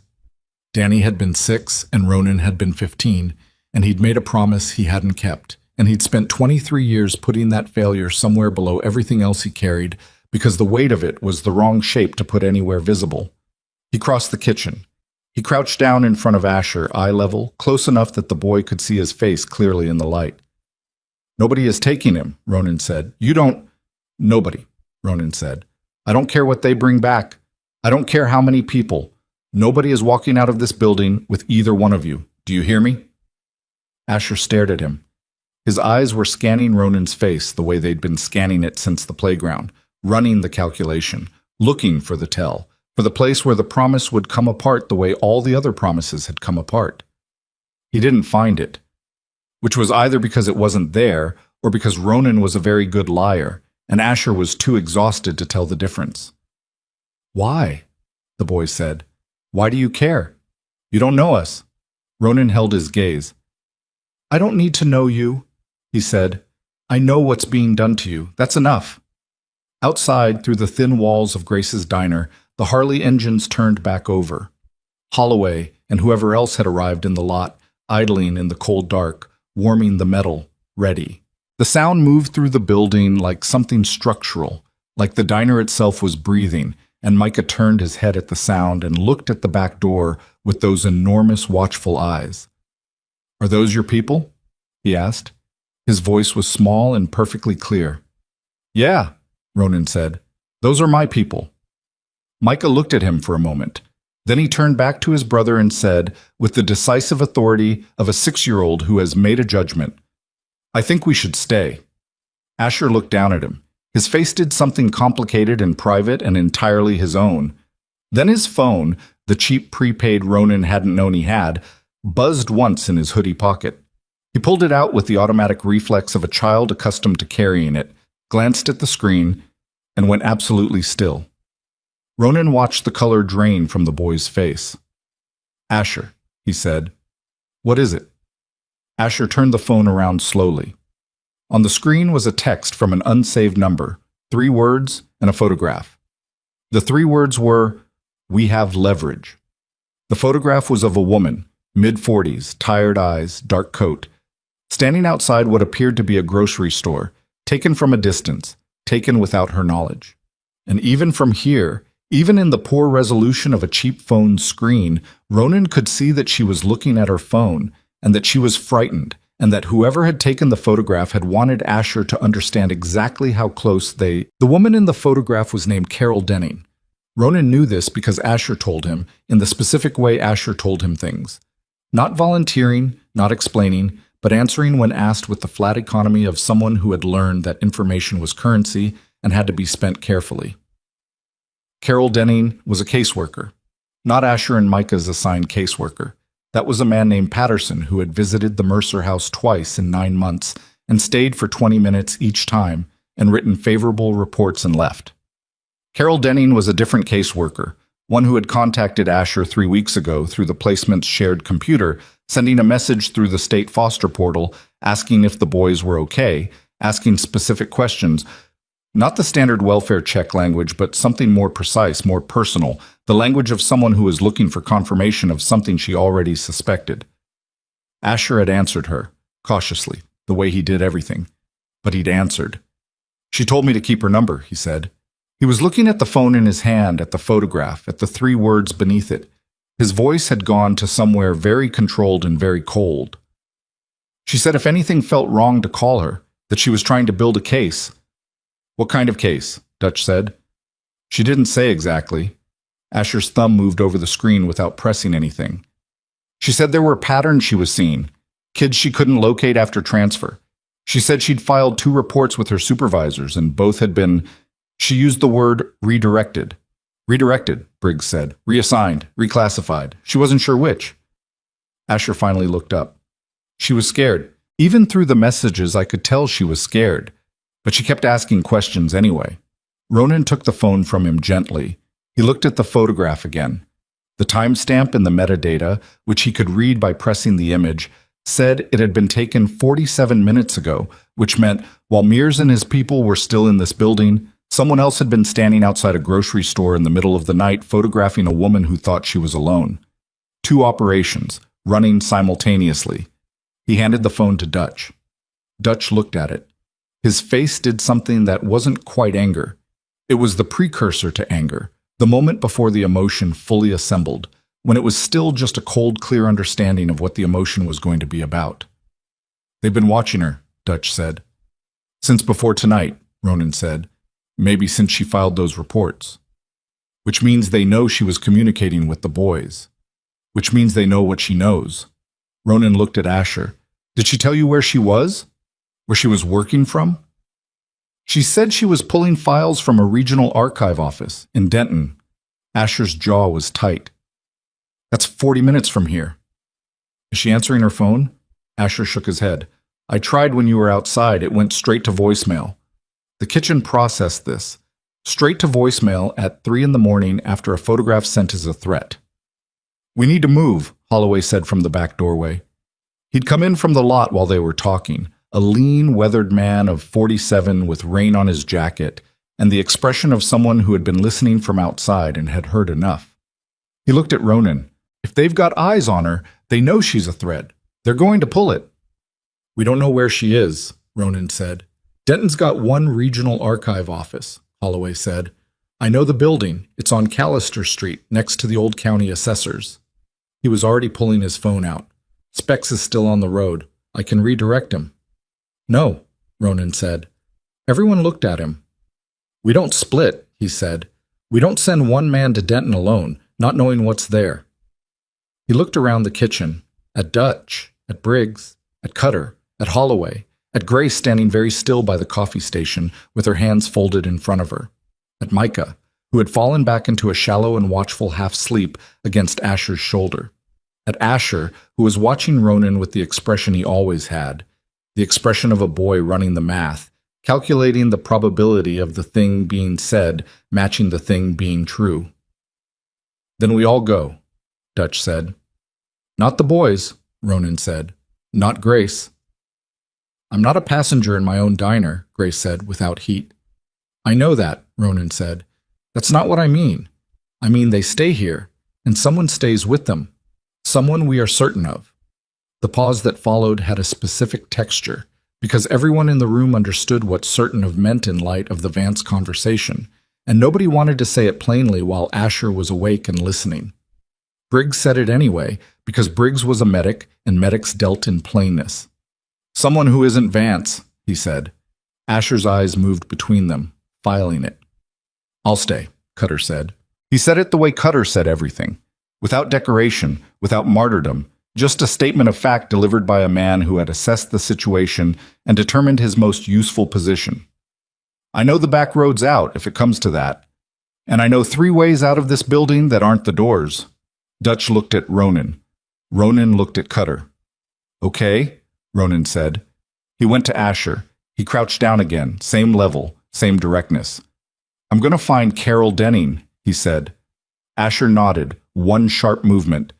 Danny had been 6 and Ronan had been 15, and he'd made a promise he hadn't kept, and he'd spent 23 years putting that failure somewhere below everything else he carried because the weight of it was the wrong shape to put anywhere visible. He crossed the kitchen. He crouched down in front of Asher, eye level, close enough that the boy could see his face clearly in the light. "Nobody is taking him," Ronan said. "You don't—" "Nobody," Ronan said. "I don't care what they bring back. I don't care how many people. Nobody is walking out of this building with either one of you. Do you hear me?" Asher stared at him. His eyes were scanning Ronan's face the way they'd been scanning it since the playground, running the calculation, looking for the tell, for the place where the promise would come apart the way all the other promises had come apart. He didn't find it, which was either because it wasn't there or because Ronan was a very good liar, and Asher was too exhausted to tell the difference. "Why?" the boy said. "Why do you care? You don't know us." Ronan held his gaze. "I don't need to know you," he said. "I know what's being done to you. That's enough." Outside, through the thin walls of Grace's diner, the Harley engines turned back over. Holloway and whoever else had arrived in the lot, idling in the cold dark, warming the metal, ready. The sound moved through the building like something structural, like the diner itself was breathing, and Micah turned his head at the sound and looked at the back door with those enormous watchful eyes. "Are those your people?" he asked. His voice was small and perfectly clear. "Yeah," Ronan said. "Those are my people." Micah looked at him for a moment. Then he turned back to his brother and said, with the decisive authority of a 6-year-old who has made a judgment, "I think we should stay." Asher looked down at him. His face did something complicated and private and entirely his own. Then his phone, the cheap prepaid Ronan hadn't known he had, buzzed once in his hoodie pocket. He pulled it out with the automatic reflex of a child accustomed to carrying it, glanced at the screen, and went absolutely still. Ronan watched the color drain from the boy's face. "Asher," he said. "What is it?" Asher turned the phone around slowly. On the screen was a text from an unsaved number, 3 words and a photograph. The 3 words were, "We have leverage." The photograph was of a woman, mid-40s, tired eyes, dark coat, standing outside what appeared to be a grocery store, taken from a distance, taken without her knowledge. And even from here, even in the poor resolution of a cheap phone screen, Ronan could see that she was looking at her phone, and that she was frightened, and that whoever had taken the photograph had wanted Asher to understand exactly how close they— The woman in the photograph was named Carol Denning. Ronan knew this because Asher told him, in the specific way Asher told him things. Not volunteering, not explaining, but answering when asked with the flat economy of someone who had learned that information was currency and had to be spent carefully. Carol Denning was a caseworker. Not Asher and Micah's assigned caseworker. That was a man named Patterson who had visited the Mercer house twice in 9 months and stayed for 20 minutes each time and written favorable reports and left. Carol Denning was a different caseworker, one who had contacted Asher 3 weeks ago through the placement's shared computer, sending a message through the state foster portal asking if the boys were okay, asking specific questions. Not the standard welfare check language, but something more precise, more personal, the language of someone who was looking for confirmation of something she already suspected. Asher had answered her, cautiously, the way he did everything. But he'd answered. "She told me to keep her number," he said. He was looking at the phone in his hand, at the photograph, at the 3 words beneath it. His voice had gone to somewhere very controlled and very cold. "She said if anything felt wrong to call her, that she was trying to build a case." "What kind of case?" Dutch said. "She didn't say exactly." Asher's thumb moved over the screen without pressing anything. "She said there were patterns she was seeing, kids she couldn't locate after transfer. She said she'd filed 2 reports with her supervisors and both had been— She used the word redirected." "Redirected," Briggs said. "Reassigned, reclassified. She wasn't sure which." Asher finally looked up. "She was scared. Even through the messages I could tell she was scared. But she kept asking questions anyway." Ronan took the phone from him gently. He looked at the photograph again. The timestamp in the metadata, which he could read by pressing the image, said it had been taken 47 minutes ago, which meant while Mears and his people were still in this building, someone else had been standing outside a grocery store in the middle of the night photographing a woman who thought she was alone. 2 operations, running simultaneously. He handed the phone to Dutch. Dutch looked at it. His face did something that wasn't quite anger. It was the precursor to anger, the moment before the emotion fully assembled, when it was still just a cold, clear understanding of what the emotion was going to be about. "They've been watching her," Dutch said. "Since before tonight," Ronan said. "Maybe since she filed those reports. Which means they know she was communicating with the boys. Which means they know what she knows." Ronan looked at Asher. "Did she tell you where she was? Where she was working from?" "She said she was pulling files from a regional archive office in Denton." Asher's jaw was tight. "That's 40 minutes from here." "Is she answering her phone?" Asher shook his head. "I tried when you were outside. It went straight to voicemail." The kitchen processed this. Straight to voicemail at 3 in the morning after a photograph sent as a threat. "We need to move," Holloway said from the back doorway. He'd come in from the lot while they were talking, a lean, weathered man of 47 with rain on his jacket, and the expression of someone who had been listening from outside and had heard enough. He looked at Ronan. "If they've got eyes on her, they know she's a threat. They're going to pull it." "We don't know where she is," Ronan said. "Denton's got one regional archive office," Holloway said. "I know the building. It's on Callister Street, next to the old county assessors." He was already pulling his phone out. "Specs is still on the road. I can redirect him." "No," Ronan said. Everyone looked at him. "We don't split," he said. "We don't send one man to Denton alone, not knowing what's there." He looked around the kitchen, at Dutch, at Briggs, at Cutter, at Holloway, at Grace standing very still by the coffee station with her hands folded in front of her, at Micah, who had fallen back into a shallow and watchful half-sleep against Asher's shoulder, at Asher, who was watching Ronan with the expression he always had, the expression of a boy running the math, calculating the probability of the thing being said matching the thing being true. "Then we all go," Dutch said. "Not the boys," Ronan said. "Not Grace." "I'm not a passenger in my own diner," Grace said without heat. "I know that," Ronan said. "That's not what I mean. I mean they stay here, and someone stays with them. Someone we are certain of." The pause that followed had a specific texture, because everyone in the room understood what certain of meant in light of the Vance conversation, and nobody wanted to say it plainly while Asher was awake and listening. Briggs said it anyway, because Briggs was a medic, and medics dealt in plainness. "Someone who isn't Vance," he said. Asher's eyes moved between them, filing it. "I'll stay," Cutter said. He said it the way Cutter said everything, without decoration, without martyrdom, just a statement of fact delivered by a man who had assessed the situation and determined his most useful position. "I know the back road's out, if it comes to that. And I know 3 ways out of this building that aren't the doors." Dutch looked at Ronan. Ronan looked at Cutter. "Okay," Ronan said. He went to Asher. He crouched down again, same level, same directness. "I'm going to find Carol Denning," he said. Asher nodded, one sharp movement.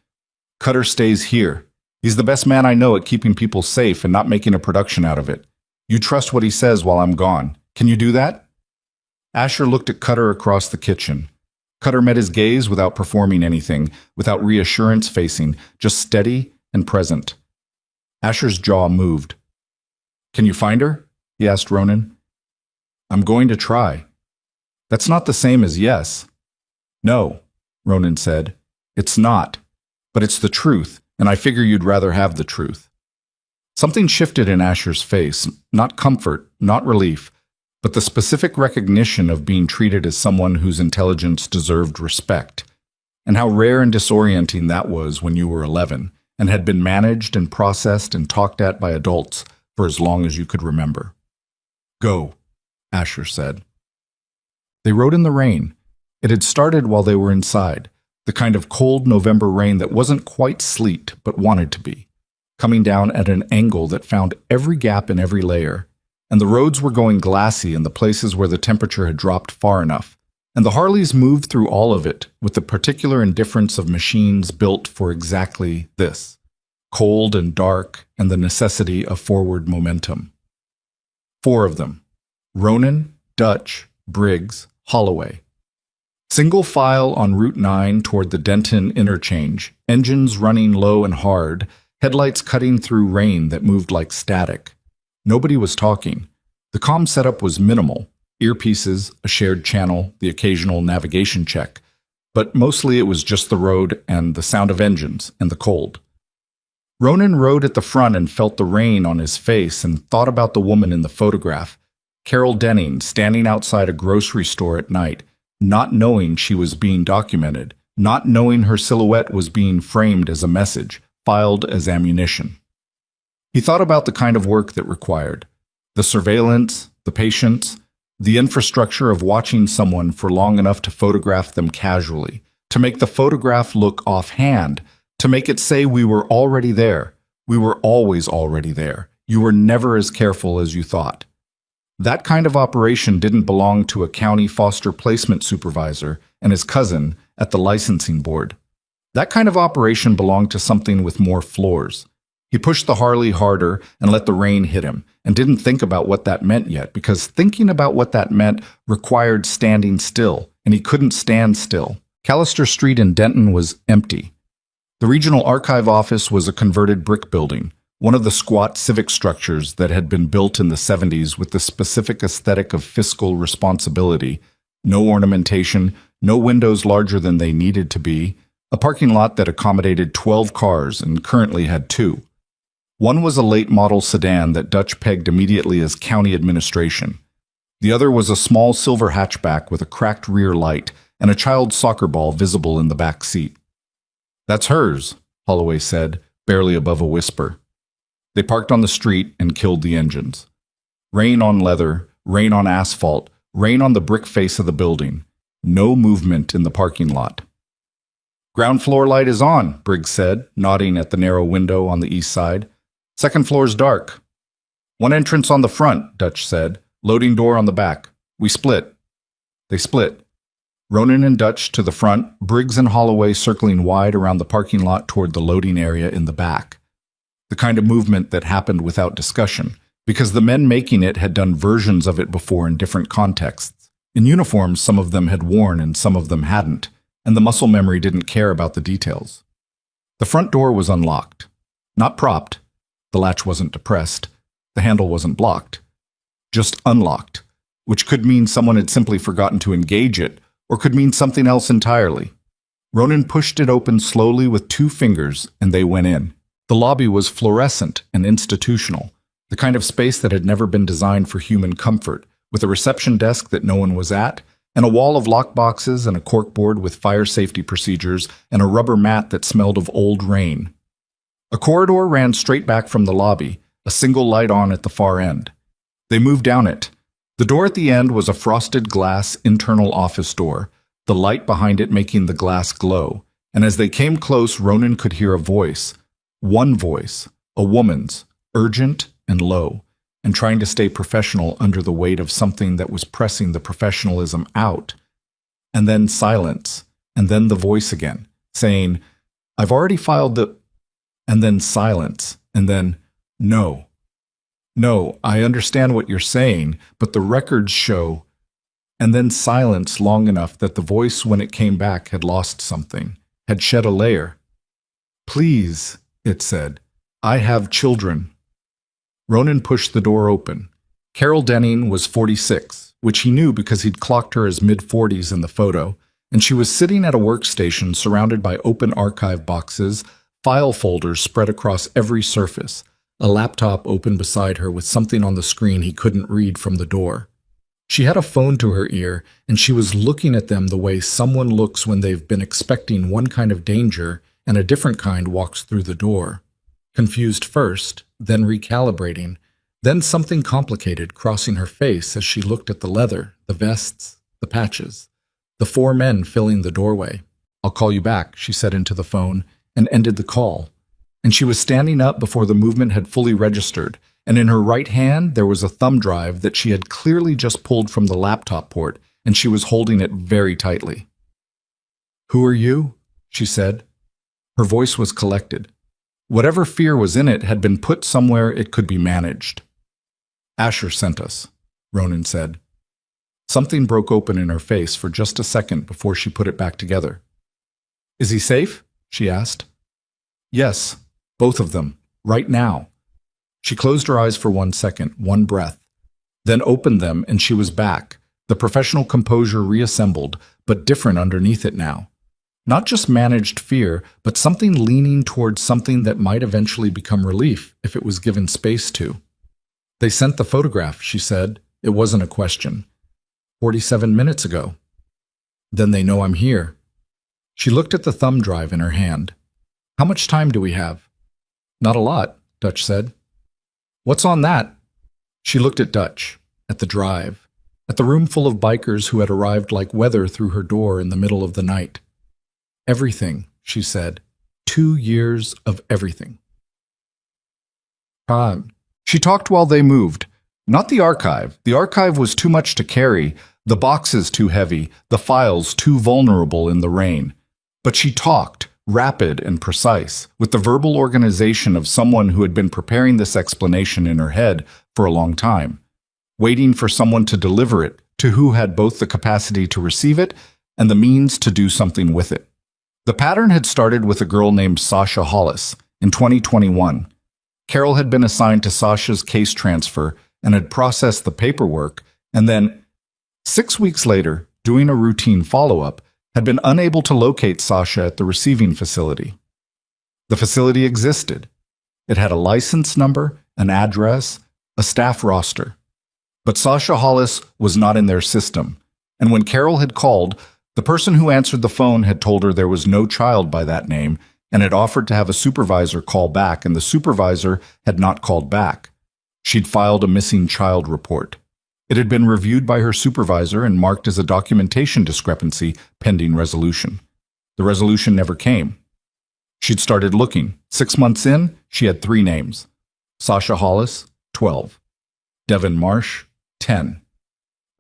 "Cutter stays here. He's the best man I know at keeping people safe and not making a production out of it. You trust what he says while I'm gone. Can you do that?" Asher looked at Cutter across the kitchen. Cutter met his gaze without performing anything, without reassurance facing, just steady and present. Asher's jaw moved. "Can you find her?" he asked Ronan. "I'm going to try." "That's not the same as yes." "No," Ronan said. "It's not. But it's the truth, and I figure you'd rather have the truth." Something shifted in Asher's face, not comfort, not relief, but the specific recognition of being treated as someone whose intelligence deserved respect, and how rare and disorienting that was when you were 11, and had been managed and processed and talked at by adults for as long as you could remember. "Go," Asher said. They rode in the rain. It had started while they were inside, the kind of cold November rain that wasn't quite sleet but wanted to be, coming down at an angle that found every gap in every layer, and the roads were going glassy in the places where the temperature had dropped far enough, And the Harleys moved through all of it with the particular indifference of machines built for exactly this: cold and dark and the necessity of forward momentum. 4 of them: Ronan, Dutch, Briggs, Holloway. Single file on Route 9 toward the Denton interchange, engines running low and hard, headlights cutting through rain that moved like static. Nobody was talking. The comm setup was minimal: earpieces, a shared channel, the occasional navigation check. But mostly it was just the road and the sound of engines and the cold. Ronan rode at the front and felt the rain on his face and thought about the woman in the photograph, Carol Denning, standing outside a grocery store at night, not knowing she was being documented, not knowing her silhouette was being framed as a message, filed as ammunition. He thought about the kind of work that required: the surveillance, the patience, the infrastructure of watching someone for long enough to photograph them casually, to make the photograph look offhand, to make it say we were already there, we were always already there, you were never as careful as you thought. That kind of operation didn't belong to a county foster placement supervisor and his cousin at the licensing board. That kind of operation belonged to something with more floors. He pushed the Harley harder and let the rain hit him, and didn't think about what that meant yet, because thinking about what that meant required standing still, and he couldn't stand still. Callister Street in Denton was empty. The regional archive office was a converted brick building, one of the squat civic structures that had been built in the 70s with the specific aesthetic of fiscal responsibility: no ornamentation, no windows larger than they needed to be, a parking lot that accommodated 12 cars and currently had 2. One was a late model sedan that Dutch pegged immediately as county administration. The other was a small silver hatchback with a cracked rear light and a child's soccer ball visible in the back seat. "That's hers," Holloway said, barely above a whisper. They parked on the street and killed the engines. Rain on leather, rain on asphalt, rain on the brick face of the building. No movement in the parking lot. "Ground floor light is on," Briggs said, nodding at the narrow window on the east side. "Second floor's dark." "One entrance on the front," Dutch said. "Loading door on the back. We split." They split. Ronan and Dutch to the front, Briggs and Holloway circling wide around the parking lot toward the loading area in the back. The kind of movement that happened without discussion, because the men making it had done versions of it before in different contexts. In uniforms some of them had worn and some of them hadn't, and the muscle memory didn't care about the details. The front door was unlocked. Not propped. The latch wasn't depressed. The handle wasn't blocked. Just unlocked, which could mean someone had simply forgotten to engage it, or could mean something else entirely. Ronan pushed it open slowly with 2 fingers, and they went in. The lobby was fluorescent and institutional, the kind of space that had never been designed for human comfort, with a reception desk that no one was at, and a wall of lockboxes and a corkboard with fire safety procedures and a rubber mat that smelled of old rain. A corridor ran straight back from the lobby, a single light on at the far end. They moved down it. The door at the end was a frosted glass internal office door, the light behind it making the glass glow, and as they came close, Ronan could hear a voice. One voice, a woman's, urgent and low, and trying to stay professional under the weight of something that was pressing the professionalism out. And then silence, and then the voice again, saying, "I've already filed the..." And then silence, and then, "No. No, I understand what you're saying, but the records show..." And then silence long enough that the voice, when it came back, had lost something, had shed a layer. "Please," it said, "I have children." Ronan pushed the door open. Carol Denning was 46, which he knew because he'd clocked her as mid-40s in the photo, and she was sitting at a workstation surrounded by open archive boxes, file folders spread across every surface, a laptop open beside her with something on the screen he couldn't read from the door. She had a phone to her ear, and she was looking at them the way someone looks when they've been expecting one kind of danger and a different kind walks through the door. Confused first, then recalibrating, then something complicated crossing her face as she looked at the leather, the vests, the patches, the 4 men filling the doorway. "I'll call you back," she said into the phone, and ended the call. And she was standing up before the movement had fully registered, and in her right hand there was a thumb drive that she had clearly just pulled from the laptop port and she was holding it very tightly. "Who are you?" she said. Her voice was collected. Whatever fear was in it had been put somewhere it could be managed. "Asher sent us," Ronan said. Something broke open in her face for just a second before she put it back together. "Is he safe?" she asked. "Yes, both of them, right now." She closed her eyes for 1 second, one breath, then opened them and she was back, the professional composure reassembled, but different underneath it now. Not just managed fear, but something leaning towards something that might eventually become relief if it was given space to. "They sent the photograph," she said. It wasn't a question. 47 minutes ago. "Then they know I'm here." She looked at the thumb drive in her hand. "How much time do we have?" "Not a lot," Dutch said. "What's on that?" She looked at Dutch, at the drive, at the room full of bikers who had arrived like weather through her door in the middle of the night. "Everything," she said. 2 years of everything. She talked while they moved. Not the archive. The archive was too much to carry, the boxes too heavy, the files too vulnerable in the rain. But she talked, rapid and precise, with the verbal organization of someone who had been preparing this explanation in her head for a long time, waiting for someone to deliver it, to who had both the capacity to receive it and the means to do something with it. The pattern had started with a girl named Sasha Hollis in 2021. Carol had been assigned to Sasha's case transfer and had processed the paperwork, and then, 6 weeks later, doing a routine follow-up, had been unable to locate Sasha at the receiving facility. The facility existed. It had a license number, an address, a staff roster. But Sasha Hollis was not in their system, and when Carol had called, the person who answered the phone had told her there was no child by that name and had offered to have a supervisor call back, and the supervisor had not called back. She'd filed a missing child report. It had been reviewed by her supervisor and marked as a documentation discrepancy pending resolution. The resolution never came. She'd started looking. 6 months in, she had 3 names. Sasha Hollis, 12. Devin Marsh, 10.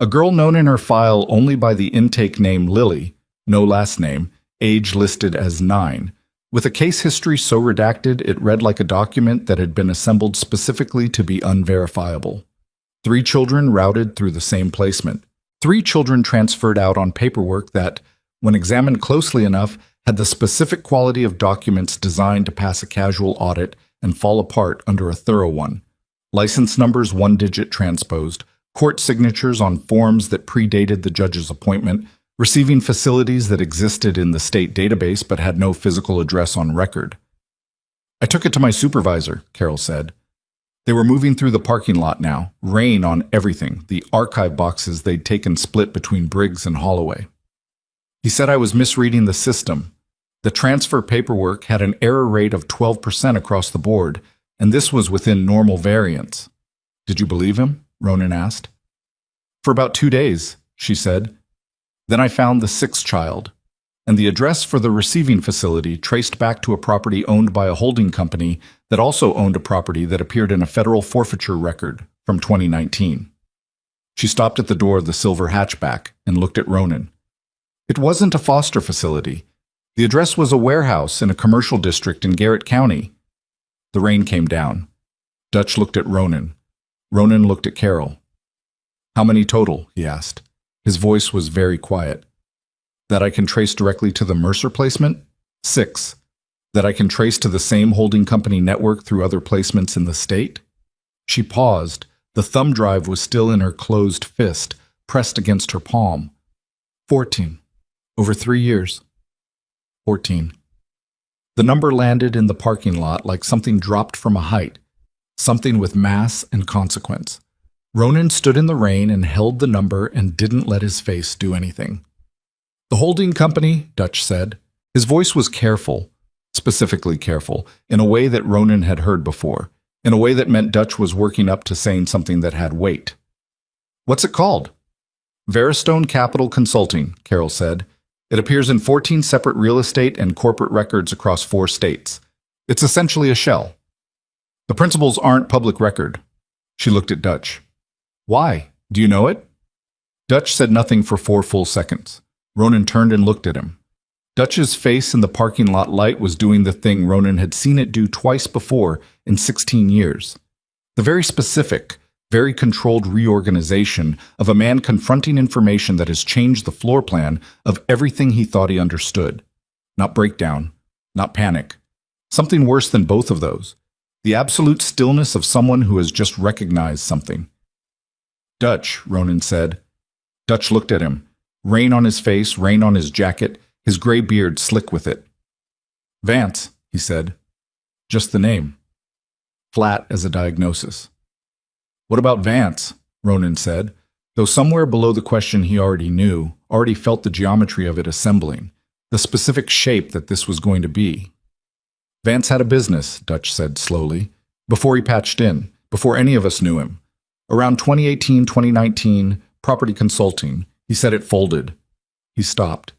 A girl known in her file only by the intake name Lily, no last name, age listed as 9. With a case history so redacted it read like a document that had been assembled specifically to be unverifiable. 3 children routed through the same placement. 3 children transferred out on paperwork that, when examined closely enough, had the specific quality of documents designed to pass a casual audit and fall apart under a thorough one. License numbers 1-digit transposed, court signatures on forms that predated the judge's appointment, receiving facilities that existed in the state database but had no physical address on record. "I took it to my supervisor," Carol said. They were moving through the parking lot now, rain on everything, the archive boxes they'd taken split between Briggs and Holloway. He said I was misreading the system. The transfer paperwork had an error rate of 12% across the board, and this was within normal variance. "Did you believe him?" Ronan asked. "For about 2 days," she said. "Then I found the 6th child, and the address for the receiving facility traced back to a property owned by a holding company that also owned a property that appeared in a federal forfeiture record from 2019. She stopped at the door of the silver hatchback and looked at Ronan. It wasn't a foster facility. The address was a warehouse in a commercial district in Garrett County. The rain came down. Dutch looked at Ronan. Ronan looked at Carol. "How many total?" he asked. His voice was very quiet. "That I can trace directly to the Mercer placement? 6. That I can trace to the same holding company network through other placements in the state?" She paused. The thumb drive was still in her closed fist, pressed against her palm. 14. Over 3 years. 14. The number landed in the parking lot like something dropped from a height, something with mass and consequence. Ronan stood in the rain and held the number and didn't let his face do anything. "The holding company," Dutch said. His voice was careful, specifically careful, in a way that Ronan had heard before, in a way that meant Dutch was working up to saying something that had weight. "What's it called?" "Veristone Capital Consulting," Carol said. "It appears in 14 separate real estate and corporate records across 4 states. It's essentially a shell. The principals aren't public record." She looked at Dutch. "Why? Do you know it?" Dutch said nothing for 4 full seconds. Ronan turned and looked at him. Dutch's face in the parking lot light was doing the thing Ronan had seen it do twice before in 16 years. The very specific, very controlled reorganization of a man confronting information that has changed the floor plan of everything he thought he understood. Not breakdown, not panic. Something worse than both of those. The absolute stillness of someone who has just recognized something. Dutch, Ronan said. Dutch looked at him. Rain on his face, rain on his jacket, his gray beard slick with it. Vance, he said. Just the name. Flat as a diagnosis. What about Vance? Ronan said, though somewhere below the question he already knew, already felt the geometry of it assembling, the specific shape that this was going to be. Vance had a business, Dutch said slowly, before he patched in, before any of us knew him. Around 2018, 2019, property consulting. He said it folded. He stopped.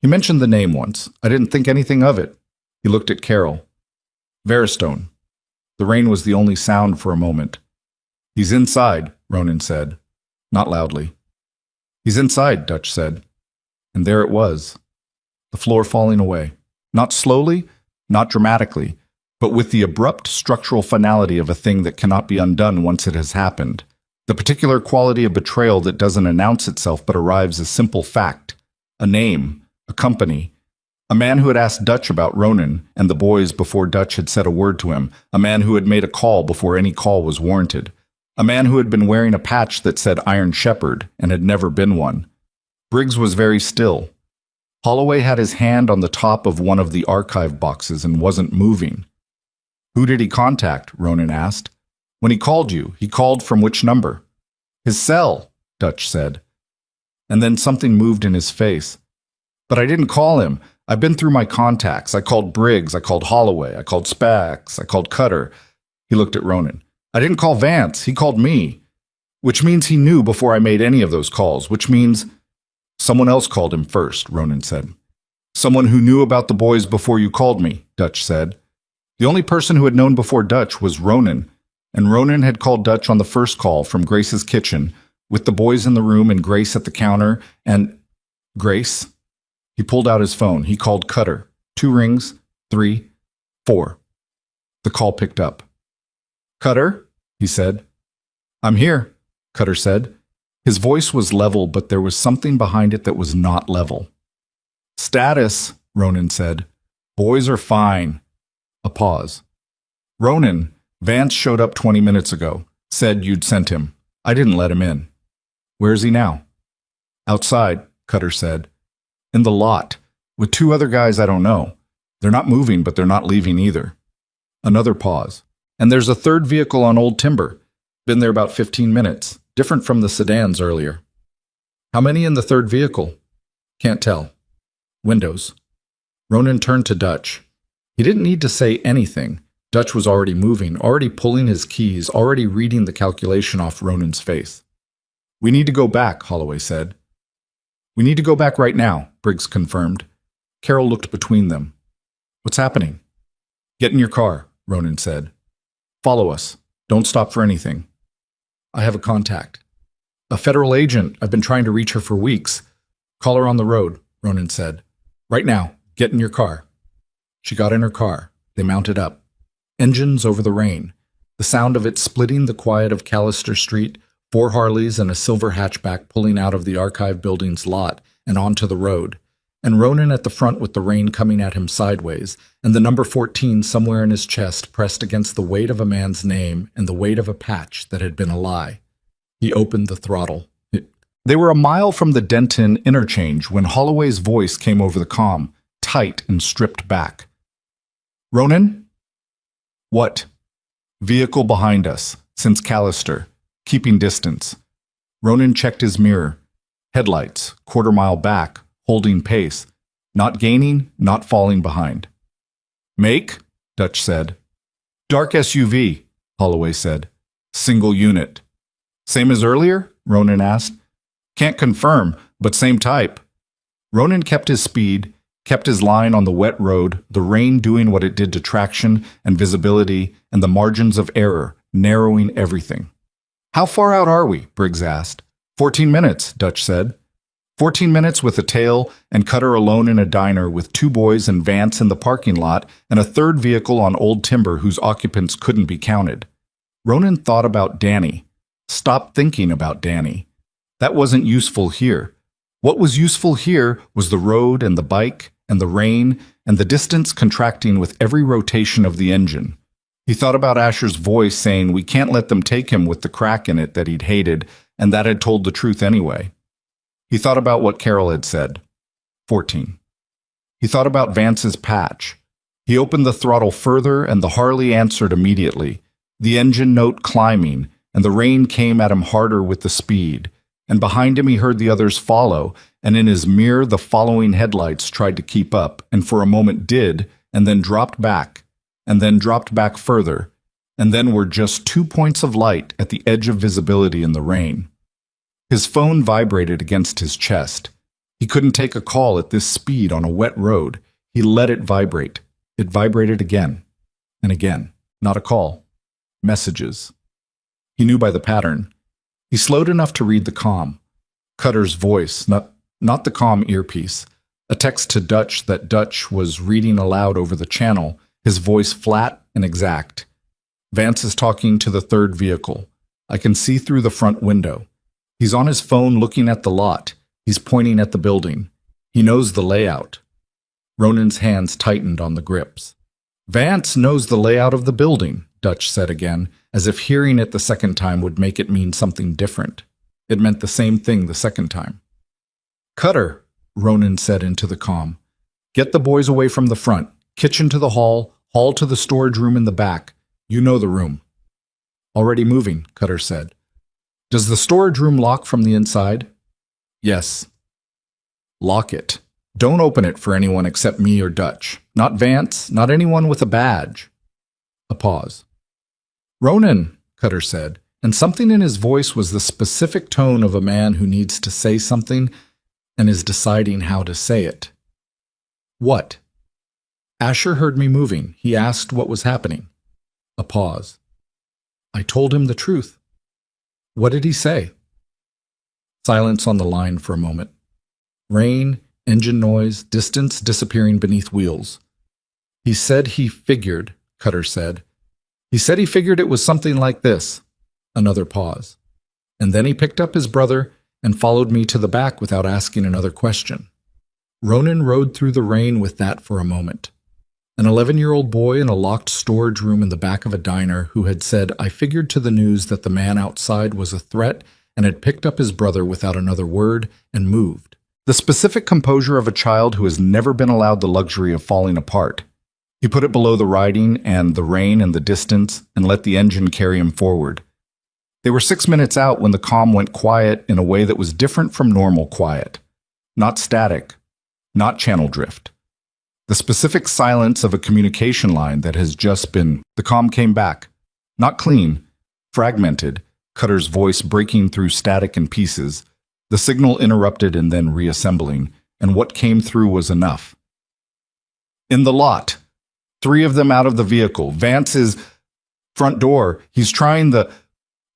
He mentioned the name once. I didn't think anything of it. He looked at Carol. Veristone. The rain was the only sound for a moment. He's inside, Ronan said. Not loudly. He's inside, Dutch said. And there it was. The floor falling away. Not slowly, not dramatically, but with the abrupt structural finality of a thing that cannot be undone once it has happened. The particular quality of betrayal that doesn't announce itself but arrives as simple fact. A name, a company. A man who had asked Dutch about Ronan and the boys before Dutch had said a word to him. A man who had made a call before any call was warranted. A man who had been wearing a patch that said Iron Shepherd and had never been one. Briggs was very still. Holloway had his hand on the top of one of the archive boxes and wasn't moving. Who did he contact? Ronan asked. When he called you, he called from which number? His cell, Dutch said. And then something moved in his face. But I didn't call him. I've been through my contacts. I called Briggs, I called Holloway, I called Spax, I called Cutter. He looked at Ronan. I didn't call Vance, he called me. Which means he knew before I made any of those calls, which means someone else called him first, Ronan said. Someone who knew about the boys before you called me, Dutch said. The only person who had known before Dutch was Ronan, and Ronan had called Dutch on the first call from Grace's kitchen, with the boys in the room and Grace at the counter, and Grace. He pulled out his phone. He called Cutter. 2 rings, 3, 4. The call picked up. Cutter, he said. I'm here, Cutter said. His voice was level, but there was something behind it that was not level. Status, Ronan said. Boys are fine. A pause. Ronan, Vance showed up 20 minutes ago. Said you'd sent him. I didn't let him in. Where is he now? Outside, Cutter said. In the lot, with 2 other guys I don't know. They're not moving, but they're not leaving either. Another pause. And there's a 3rd vehicle on Old Timber. Been there about 15 minutes. Different from the sedans earlier. How many in the 3rd vehicle? Can't tell. Windows. Ronan turned to Dutch. He didn't need to say anything. Dutch was already moving, already pulling his keys, already reading the calculation off Ronan's face. We need to go back, Holloway said. We need to go back right now, Briggs confirmed. Carol looked between them. What's happening? Get in your car, Ronan said. Follow us. Don't stop for anything. I have a contact. A federal agent. I've been trying to reach her for weeks. Call her on the road, Ronan said. Right now. Get in your car. She got in her car. They mounted up. Engines over the rain. The sound of it splitting the quiet of Callister Street, 4 Harleys and a silver hatchback pulling out of the archive building's lot and onto the road, and Ronan at the front with the rain coming at him sideways, and the number 14 somewhere in his chest pressed against the weight of a man's name and the weight of a patch that had been a lie. He opened the throttle. They were a mile from the Denton interchange when Holloway's voice came over the comm, tight and stripped back. Ronan? What? Vehicle behind us, since Callister. Keeping distance. Ronan checked his mirror. Headlights, 1/4 mile back, holding pace. Not gaining, not falling behind. Make? Dutch said. Dark SUV, Holloway said. Single unit. Same as earlier? Ronan asked. Can't confirm, but same type. Ronan kept his speed, kept his line on the wet road, the rain doing what it did to traction and visibility and the margins of error, narrowing everything. How far out are we? Briggs asked. 14 minutes, Dutch said. 14 minutes with a tail and Cutter alone in a diner with two boys and Vance in the parking lot and a third vehicle on old timber whose occupants couldn't be counted. Ronan thought about Danny. Stopped thinking about Danny. That wasn't useful here. What was useful here was the road and the bike and the rain and the distance contracting with every rotation of the engine. He thought about Asher's voice saying we can't let them take him with the crack in it that he'd hated and that had told the truth anyway. He thought about what Carol had said. 14. He thought about Vance's patch. He opened the throttle further and the Harley answered immediately, the engine note climbing, and the rain came at him harder with the speed. And behind him he heard the others follow, and in his mirror the following headlights tried to keep up, and for a moment did, and then dropped back further, and then were just 2 points of light at the edge of visibility in the rain. His phone vibrated against his chest. He couldn't take a call at this speed on a wet road. He let it vibrate. It vibrated again and again. Not a call. Messages. He knew by the pattern. He slowed enough to read the comm. Cutter's voice, not the comm earpiece. A text to Dutch that Dutch was reading aloud over the channel, his voice flat and exact. Vance is talking to the third vehicle. I can see through the front window. He's on his phone looking at the lot. He's pointing at the building. He knows the layout. Ronan's hands tightened on the grips. Vance knows the layout of the building, Dutch said again, as if hearing it the second time would make it mean something different. It meant the same thing the second time. Cutter, Ronan said into the comm. Get the boys away from the front. Kitchen to the hall to the storage room in the back. You know the room. Already moving, Cutter said. Does the storage room lock from the inside? Yes. Lock it. Don't open it for anyone except me or Dutch. Not Vance, not anyone with a badge. A pause. Ronan, Cutter said, and something in his voice was the specific tone of a man who needs to say something and is deciding how to say it. What? Asher heard me moving. He asked what was happening. A pause. I told him the truth. What did he say? Silence on the line for a moment. Rain, engine noise, distance disappearing beneath wheels. He said he figured, Cutter said. He said he figured it was something like this. Another pause. And then he picked up his brother and followed me to the back without asking another question. Ronan rode through the rain with that for a moment. An 11-year-old boy in a locked storage room in the back of a diner who had said, I figured to the news that the man outside was a threat and had picked up his brother without another word and moved. The specific composure of a child who has never been allowed the luxury of falling apart. He put it below the riding and the rain and the distance and let the engine carry him forward. They were 6 minutes out when the comm went quiet in a way that was different from normal quiet. Not static, not channel drift. The specific silence of a communication line that has just been. The comm came back. Not clean, fragmented, Cutter's voice breaking through static in pieces, the signal interrupted and then reassembling, and what came through was enough. In the lot. 3 of them out of the vehicle. Vance's front door. He's trying the.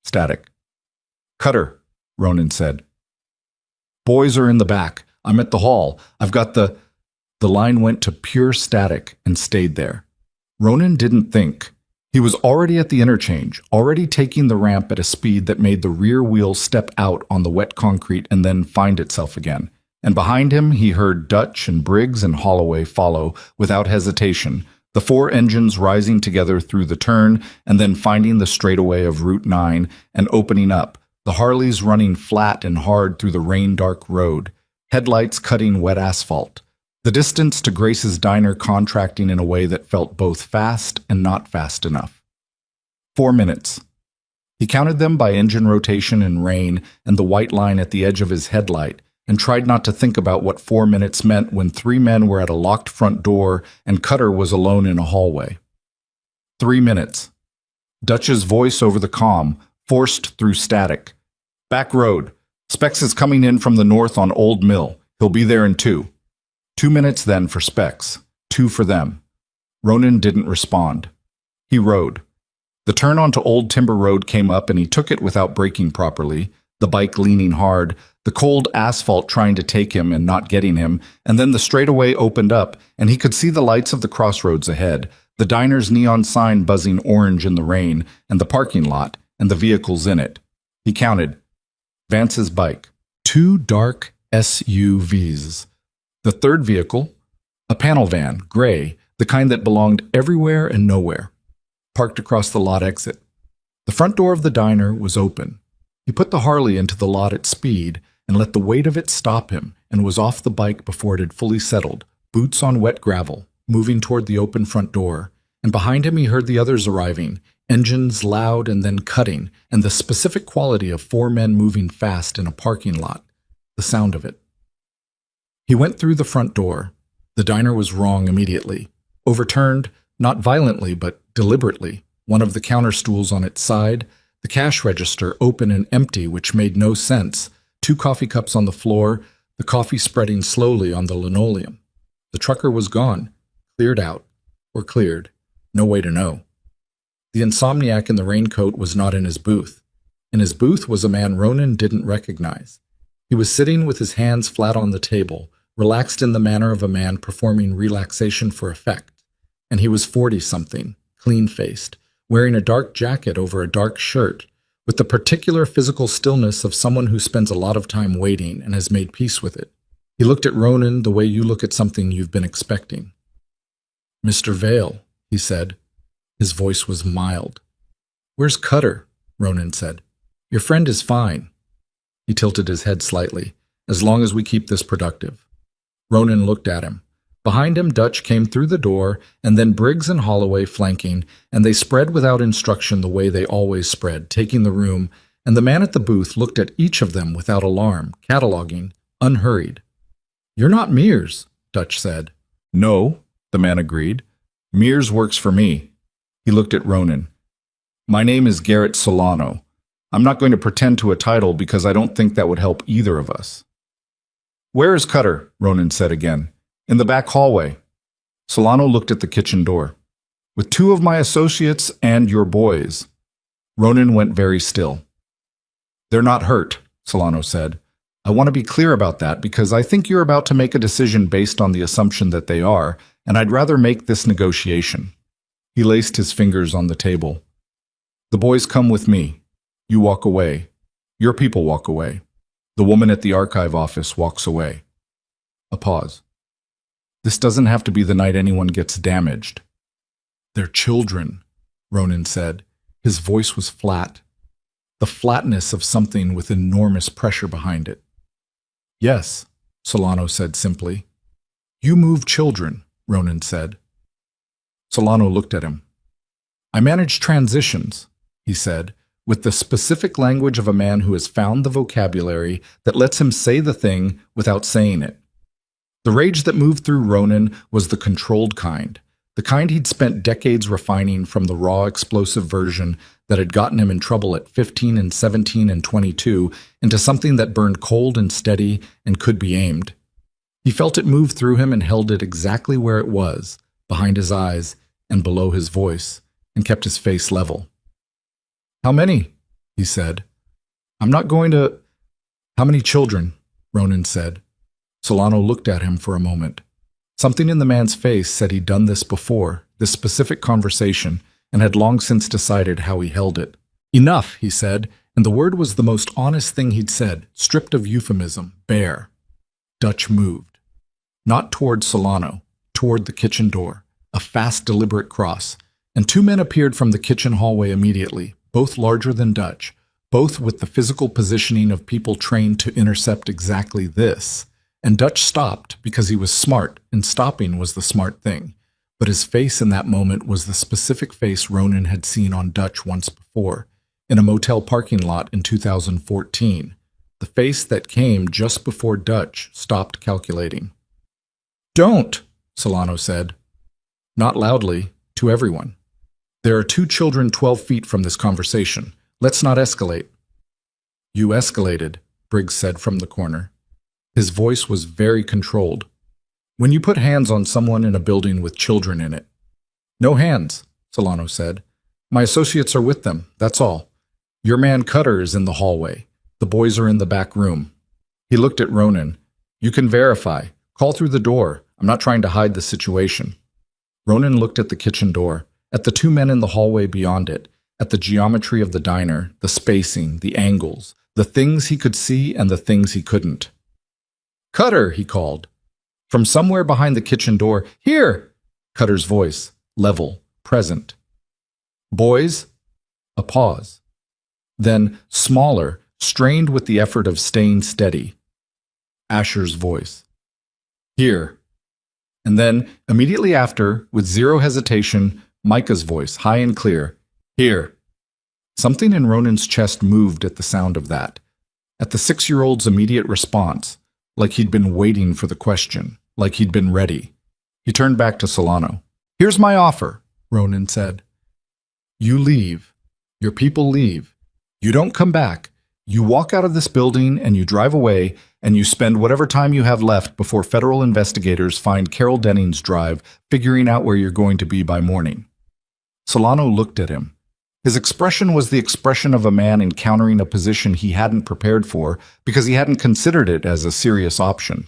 Static. Cutter, Ronan said. Boys are in the back. I'm at the hall. I've got the. The line went to pure static and stayed there. Ronan didn't think. He was already at the interchange, already taking the ramp at a speed that made the rear wheel step out on the wet concrete and then find itself again. And behind him, he heard Dutch and Briggs and Holloway follow without hesitation, the 4 engines rising together through the turn and then finding the straightaway of Route 9 and opening up, the Harleys running flat and hard through the rain-dark road, headlights cutting wet asphalt. The distance to Grace's diner contracting in a way that felt both fast and not fast enough. 4 minutes. He counted them by engine rotation and rain and the white line at the edge of his headlight and tried not to think about what 4 minutes meant when 3 men were at a locked front door and Cutter was alone in a hallway. 3 minutes. Dutch's voice over the comm, forced through static. Back road. Specs is coming in from the north on Old Mill. He'll be there in 2. 2 minutes then for Specs, 2 for them. Ronan didn't respond. He rode. The turn onto Old Timber Road came up and he took it without braking properly, The bike leaning hard, the cold asphalt trying to take him and not getting him, and then the straightaway opened up, and he could see the lights of the crossroads ahead, the diner's neon sign buzzing orange in the rain, and the parking lot, and the vehicles in it. He counted. Vance's bike. 2 dark SUVs. The third vehicle, a panel van, gray, the kind that belonged everywhere and nowhere, parked across the lot exit. The front door of the diner was open. He put the Harley into the lot at speed and let the weight of it stop him, and was off the bike before it had fully settled, boots on wet gravel, moving toward the open front door. And behind him he heard the others arriving, engines loud and then cutting, and the specific quality of 4 men moving fast in a parking lot, the sound of it. He went through the front door. The diner was wrong immediately. Overturned, not violently but deliberately, one of the counter stools on its side, the cash register open and empty, which made no sense, 2 coffee cups on the floor, the coffee spreading slowly on the linoleum. The trucker was gone, cleared out, or cleared, no way to know. The insomniac in the raincoat was not in his booth. In his booth was a man Ronan didn't recognize. He was sitting with his hands flat on the table, relaxed in the manner of a man performing relaxation for effect. And he was 40-something, clean-faced, wearing a dark jacket over a dark shirt, with the particular physical stillness of someone who spends a lot of time waiting and has made peace with it. He looked at Ronan the way you look at something you've been expecting. "Mr. Vale," he said. His voice was mild. "Where's Cutter?" Ronan said. "Your friend is fine." He tilted his head slightly. "As long as we keep this productive." Ronan looked at him. Behind him, Dutch came through the door, and then Briggs and Holloway flanking, and they spread without instruction the way they always spread, taking the room, and the man at the booth looked at each of them without alarm, cataloging, unhurried. "You're not Mears," Dutch said. "No," the man agreed. "Mears works for me." He looked at Ronan. "My name is Garrett Solano. I'm not going to pretend to a title because I don't think that would help either of us." "Where is Cutter?" Ronan said again. "In the back hallway." Solano looked at the kitchen door. "With 2 of my associates and your boys." Ronan went very still. "They're not hurt," Solano said. "I want to be clear about that because I think you're about to make a decision based on the assumption that they are, and I'd rather make this negotiation." He laced his fingers on the table. "The boys come with me. You walk away. Your people walk away. The woman at the archive office walks away." A pause. "This doesn't have to be the night anyone gets damaged." "They're children," Ronan said. His voice was flat, the flatness of something with enormous pressure behind it. "Yes," Solano said simply. "You move children," Ronan said. Solano looked at him. "I manage transitions," he said, with the specific language of a man who has found the vocabulary that lets him say the thing without saying it. The rage that moved through Ronan was the controlled kind, the kind he'd spent decades refining from the raw, explosive version that had gotten him in trouble at 15 and 17 and 22 into something that burned cold and steady and could be aimed. He felt it move through him and held it exactly where it was, behind his eyes and below his voice, and kept his face level. "How many?" he said. "I'm not going to—" "How many children?" Ronan said. Solano looked at him for a moment. Something in the man's face said he'd done this before, this specific conversation, and had long since decided how he held it. "Enough," he said, and the word was the most honest thing he'd said, stripped of euphemism, bare. Dutch moved. Not toward Solano, toward the kitchen door, a fast, deliberate cross, and 2 men appeared from the kitchen hallway immediately, both larger than Dutch, both with the physical positioning of people trained to intercept exactly this. And Dutch stopped because he was smart, and stopping was the smart thing. But his face in that moment was the specific face Ronan had seen on Dutch once before, in a motel parking lot in 2014. The face that came just before Dutch stopped calculating. "Don't," Solano said. Not loudly, to everyone. "There are 2 children 12 feet from this conversation. Let's not escalate." "You escalated," Briggs said from the corner. His voice was very controlled. "When you put hands on someone in a building with children in it." "No hands," Solano said. "My associates are with them, that's all. Your man Cutter is in the hallway. The boys are in the back room. He looked at Ronan. You can verify. Call through the door. I'm not trying to hide the situation. Ronan looked at the kitchen door, at the two men in the hallway beyond it, at the geometry of the diner, the spacing, the angles, the things he could see and the things he couldn't. Cutter, he called. From somewhere behind the kitchen door, here! Cutter's voice, level, present. Boys? A pause. Then, smaller, strained with the effort of staying steady. Asher's voice. Here. And then, immediately after, with zero hesitation, Micah's voice, high and clear. Here. Something in Ronan's chest moved at the sound of that. At the 6-year-old's immediate response, like he'd been waiting for the question, like he'd been ready. He turned back to Solano. Here's my offer, Ronan said. You leave. Your people leave. You don't come back. You walk out of this building and you drive away and you spend whatever time you have left before federal investigators find Carol Denning's drive, figuring out where you're going to be by morning. Solano looked at him. His expression was the expression of a man encountering a position he hadn't prepared for because he hadn't considered it as a serious option.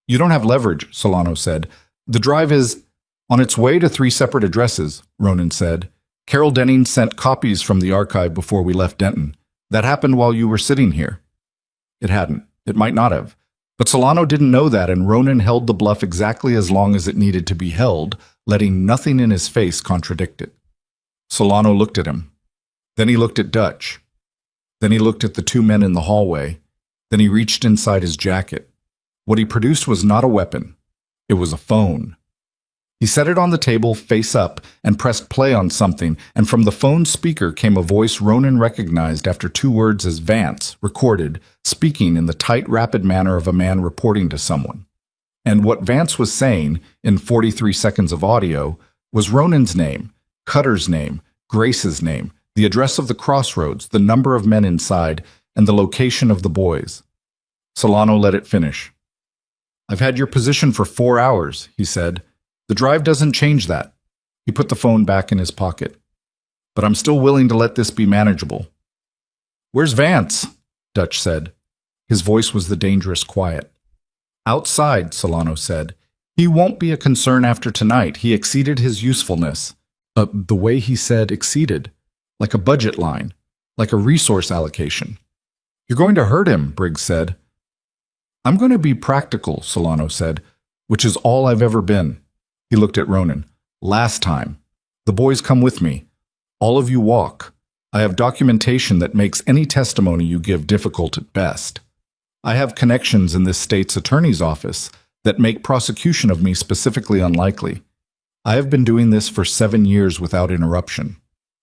You don't have leverage, Solano said. The drive is on its way to 3 separate addresses, Ronan said. Carol Denning sent copies from the archive before we left Denton. That happened while you were sitting here. It hadn't. It might not have. But Solano didn't know that, and Ronan held the bluff exactly as long as it needed to be held, letting nothing in his face contradict it. Solano looked at him. Then he looked at Dutch. Then he looked at the 2 men in the hallway. Then he reached inside his jacket. What he produced was not a weapon. It was a phone. He set it on the table, face up, and pressed play on something, and from the phone speaker came a voice Ronan recognized after 2 words as Vance, recorded, speaking in the tight, rapid manner of a man reporting to someone. And what Vance was saying, in 43 seconds of audio, was Ronan's name, Cutter's name, Grace's name, the address of the crossroads, the number of men inside, and the location of the boys. Solano let it finish. I've had your position for 4 hours, he said. The drive doesn't change that. He put the phone back in his pocket. But I'm still willing to let this be manageable. Where's Vance? Dutch said. His voice was the dangerous quiet. Outside, Solano said. He won't be a concern after tonight. He exceeded his usefulness. The way he said exceeded. Like a budget line. Like a resource allocation. You're going to hurt him, Briggs said. I'm going to be practical, Solano said, which is all I've ever been. He looked at Ronan. Last time. The boys come with me. All of you walk. I have documentation that makes any testimony you give difficult at best. I have connections in this state's attorney's office that make prosecution of me specifically unlikely. I have been doing this for 7 years without interruption.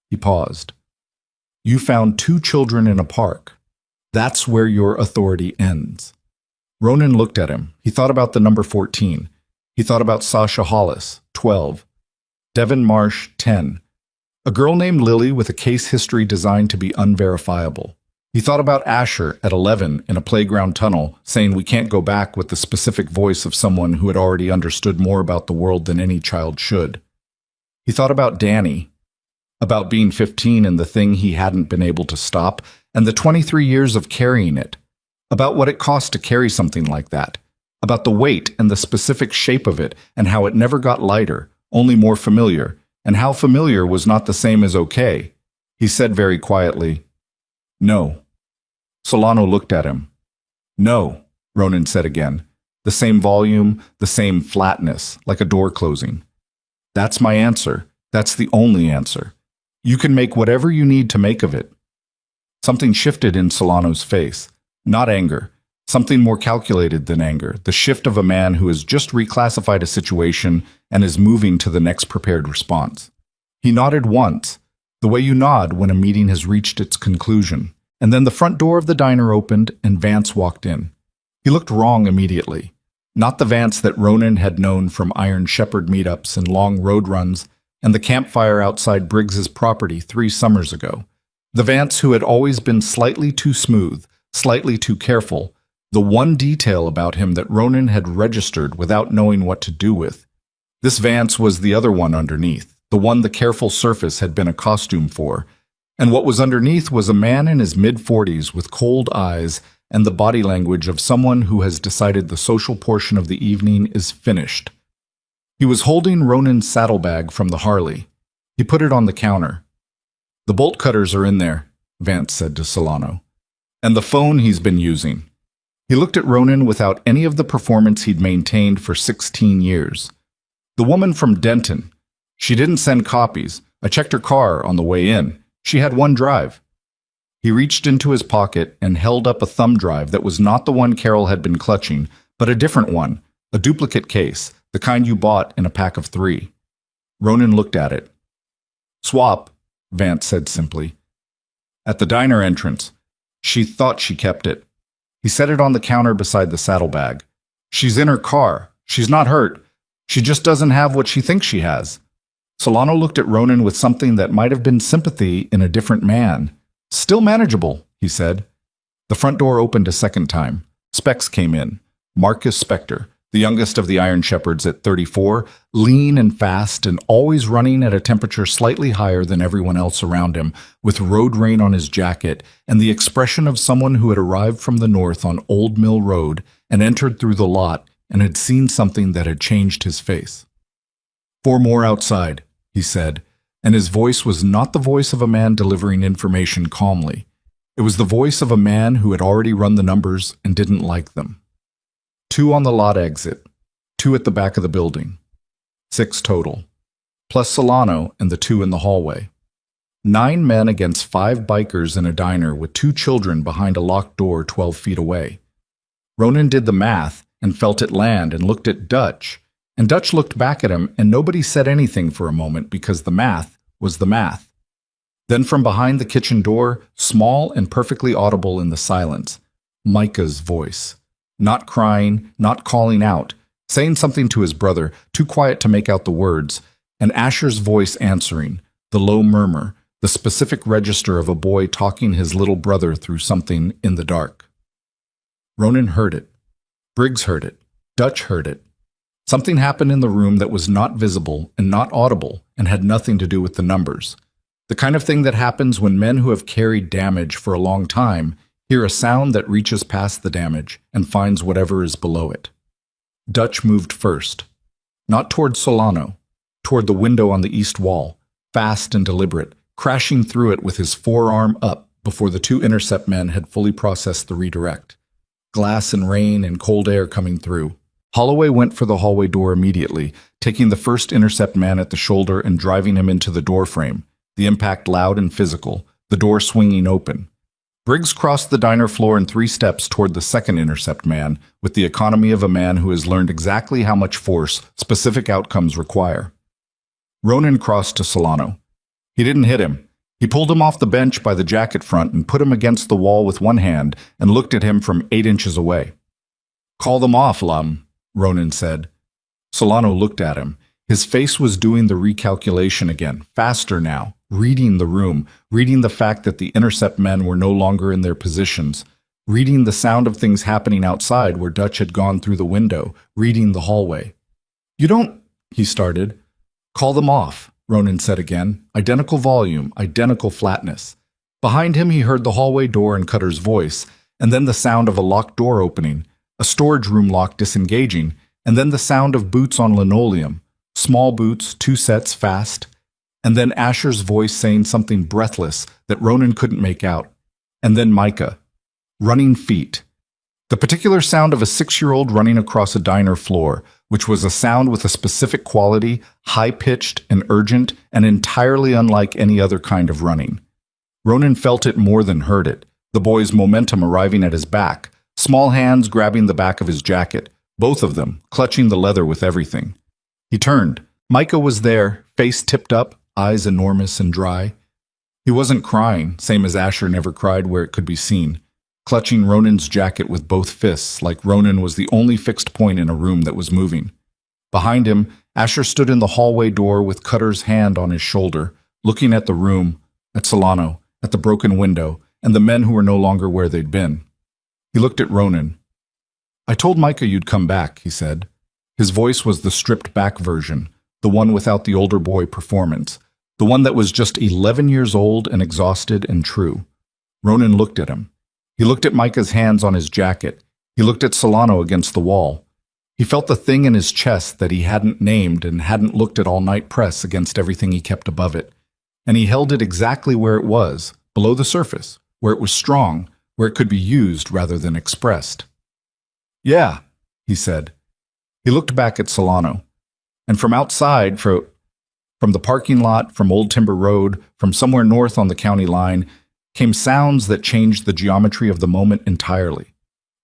He paused. You found 2 children in a park. That's where your authority ends. Ronan looked at him. He thought about the number 14. He thought about Sasha Hollis, 12. Devin Marsh, 10. A girl named Lily with a case history designed to be unverifiable. He thought about Asher at 11 in a playground tunnel, saying we can't go back with the specific voice of someone who had already understood more about the world than any child should. He thought about Danny, about being 15 and the thing he hadn't been able to stop, and the 23 years of carrying it, about what it cost to carry something like that, about the weight and the specific shape of it and how it never got lighter, only more familiar, and how familiar was not the same as okay. He said very quietly, No. Solano looked at him. No, Ronan said again. The same volume, the same flatness, like a door closing. That's my answer. That's the only answer. You can make whatever you need to make of it. Something shifted in Solano's face. Not anger. Something more calculated than anger, the shift of a man who has just reclassified a situation and is moving to the next prepared response. He nodded once, the way you nod when a meeting has reached its conclusion, and then the front door of the diner opened and Vance walked in. He looked wrong immediately. Not the Vance that Ronan had known from Iron Shepherd meetups and long road runs and the campfire outside Briggs's property 3 summers ago. The Vance who had always been slightly too smooth, slightly too careful, the one detail about him that Ronan had registered without knowing what to do with. This Vance was the other one underneath, the one the careful surface had been a costume for, And what was underneath was a man in his mid-40s with cold eyes and the body language of someone who has decided the social portion of the evening is finished. He was holding Ronan's saddlebag from the Harley. He put it on the counter. "The bolt cutters are in there," Vance said to Solano. "And the phone he's been using." He looked at Ronan without any of the performance he'd maintained for 16 years. "The woman from Denton. She didn't send copies. I checked her car on the way in. She had one drive." He reached into his pocket and held up a thumb drive that was not the one Carol had been clutching, but a different one, a duplicate case, the kind you bought in a pack of 3. Ronan looked at it. "Swap," Vance said simply. "At the diner entrance. She thought she kept it." He set it on the counter beside the saddlebag. "She's in her car. She's not hurt. She just doesn't have what she thinks she has." Solano looked at Ronan with something that might have been sympathy in a different man. "Still manageable," he said. The front door opened a second time. Specs came in. Marcus Spector, the youngest of the Iron Shepherds at 34, lean and fast and always running at a temperature slightly higher than everyone else around him, with road rain on his jacket and the expression of someone who had arrived from the north on Old Mill Road and entered through the lot and had seen something that had changed his face. "4 more outside," he said, and his voice was not the voice of a man delivering information calmly. It was the voice of a man who had already run the numbers and didn't like them. 2 on the lot exit, 2 at the back of the building. 6 total, plus Solano and the 2 in the hallway. 9 men against 5 bikers in a diner with 2 children behind a locked door 12 feet away. Ronan did the math and felt it land and looked at Dutch. And Dutch looked back at him, and nobody said anything for a moment because the math was the math. Then from behind the kitchen door, small and perfectly audible in the silence, Micah's voice. Not crying, not calling out, saying something to his brother, too quiet to make out the words, and Asher's voice answering, the low murmur, the specific register of a boy talking his little brother through something in the dark. Ronan heard it. Briggs heard it. Dutch heard it. Something happened in the room that was not visible and not audible and had nothing to do with the numbers. The kind of thing that happens when men who have carried damage for a long time hear a sound that reaches past the damage and finds whatever is below it. Dutch moved first. Not toward Solano, toward the window on the east wall, fast and deliberate, crashing through it with his forearm up before the 2 intercept men had fully processed the redirect. Glass and rain and cold air coming through. Holloway went for the hallway door immediately, taking the first intercept man at the shoulder and driving him into the doorframe, the impact loud and physical, the door swinging open. Briggs crossed the diner floor in 3 steps toward the second intercept man, with the economy of a man who has learned exactly how much force specific outcomes require. Ronan crossed to Solano. He didn't hit him. He pulled him off the bench by the jacket front and put him against the wall with one hand and looked at him from 8 inches away. "Call them off, Lum," Ronan said. Solano looked at him. His face was doing the recalculation again, faster now, reading the room, reading the fact that the intercept men were no longer in their positions, reading the sound of things happening outside where Dutch had gone through the window, reading the hallway. "You don't," he started. "Call them off," Ronan said again. Identical volume, identical flatness. Behind him he heard the hallway door and Cutter's voice, and then the sound of a locked door opening, a storage room lock disengaging, and then the sound of boots on linoleum, small boots, 2 sets fast, and then Asher's voice saying something breathless that Ronan couldn't make out, and then Micah. Running feet. The particular sound of a 6-year-old running across a diner floor, which was a sound with a specific quality, high-pitched and urgent, and entirely unlike any other kind of running. Ronan felt it more than heard it, the boy's momentum arriving at his back, small hands grabbing the back of his jacket, both of them clutching the leather with everything. He turned. Micah was there, face tipped up, eyes enormous and dry. He wasn't crying, same as Asher never cried where it could be seen, clutching Ronan's jacket with both fists like Ronan was the only fixed point in a room that was moving. Behind him, Asher stood in the hallway door with Cutter's hand on his shoulder, looking at the room, at Solano, at the broken window, and the men who were no longer where they'd been. He looked at Ronan. "I told Micah you'd come back," he said. His voice was the stripped-back version, the one without the older boy performance, The one that was just 11 years old and exhausted and true. Ronan looked at him. He looked at Micah's hands on his jacket. He looked at Solano against the wall. He felt the thing in his chest that he hadn't named and hadn't looked at all night press against everything he kept above it. And he held it exactly where it was, below the surface, where it was strong, where it could be used rather than expressed. "Yeah," he said. He looked back at Solano. And from outside, from the parking lot, from Old Timber Road, from somewhere north on the county line, came sounds that changed the geometry of the moment entirely.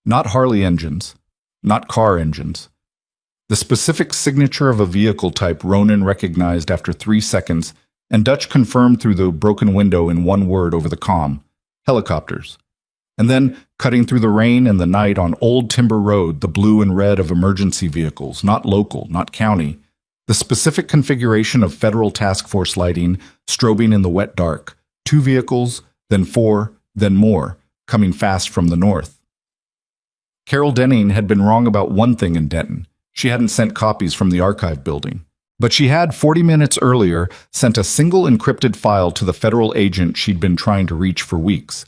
Not Harley engines, not car engines. The specific signature of a vehicle type Ronan recognized after 3 seconds, and Dutch confirmed through the broken window in one word over the comm: helicopters. And then, cutting through the rain and the night on Old Timber Road, the blue and red of emergency vehicles, not local, not county, the specific configuration of federal task force lighting, strobing in the wet dark, 2 vehicles, then 4, then more, coming fast from the north. Carol Denning had been wrong about one thing in Denton. She hadn't sent copies from the archive building. But she had, 40 minutes earlier, sent a single encrypted file to the federal agent she'd been trying to reach for weeks.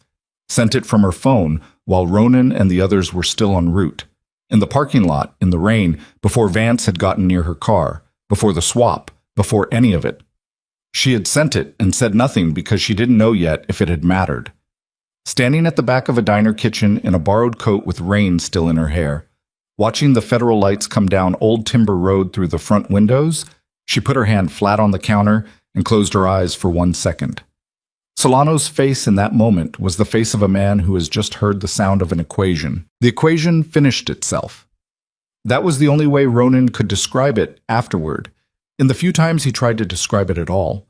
Sent it from her phone while Ronan and the others were still en route. In the parking lot, in the rain, before Vance had gotten near her car, before the swap, before any of it. She had sent it and said nothing because she didn't know yet if it had mattered. Standing at the back of a diner kitchen in a borrowed coat with rain still in her hair, watching the federal lights come down Old Timber Road through the front windows, she put her hand flat on the counter and closed her eyes for 1 second. Solano's face in that moment was the face of a man who has just heard the sound of an equation. The equation finished itself. That was the only way Ronan could describe it afterward, in the few times he tried to describe it at all.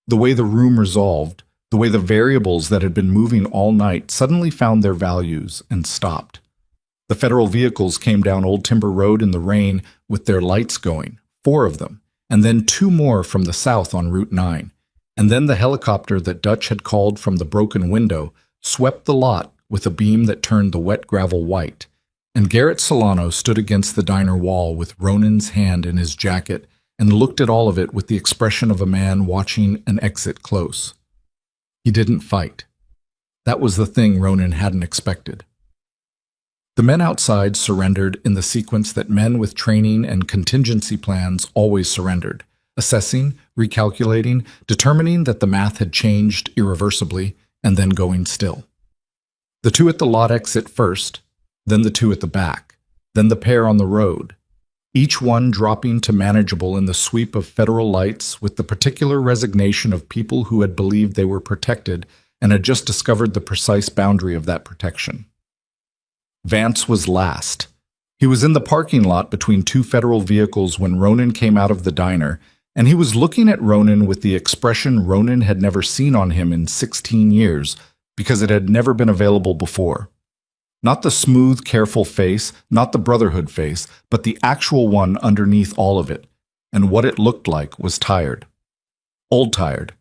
The way the room resolved, the way the variables that had been moving all night suddenly found their values and stopped. The federal vehicles came down Old Timber Road in the rain with their lights going, 4 of them, and then 2 more from the south on Route 9. And then the helicopter that Dutch had called from the broken window swept the lot with a beam that turned the wet gravel white. And Garrett Solano stood against the diner wall with Ronan's hand in his jacket and looked at all of it with the expression of a man watching an exit close. He didn't fight. That was the thing Ronan hadn't expected. The men outside surrendered in the sequence that men with training and contingency plans always surrendered. Assessing, recalculating, determining that the math had changed irreversibly, and then going still. The 2 at the lot exit first, then the 2 at the back, then the pair on the road, each one dropping to manageable in the sweep of federal lights with the particular resignation of people who had believed they were protected and had just discovered the precise boundary of that protection. Vance was last. He was in the parking lot between 2 federal vehicles when Ronan came out of the diner, and he was looking at Ronan with the expression Ronan had never seen on him in 16 years because it had never been available before. Not the smooth, careful face, not the Brotherhood face, but the actual one underneath all of it, and what it looked like was tired. Old tired.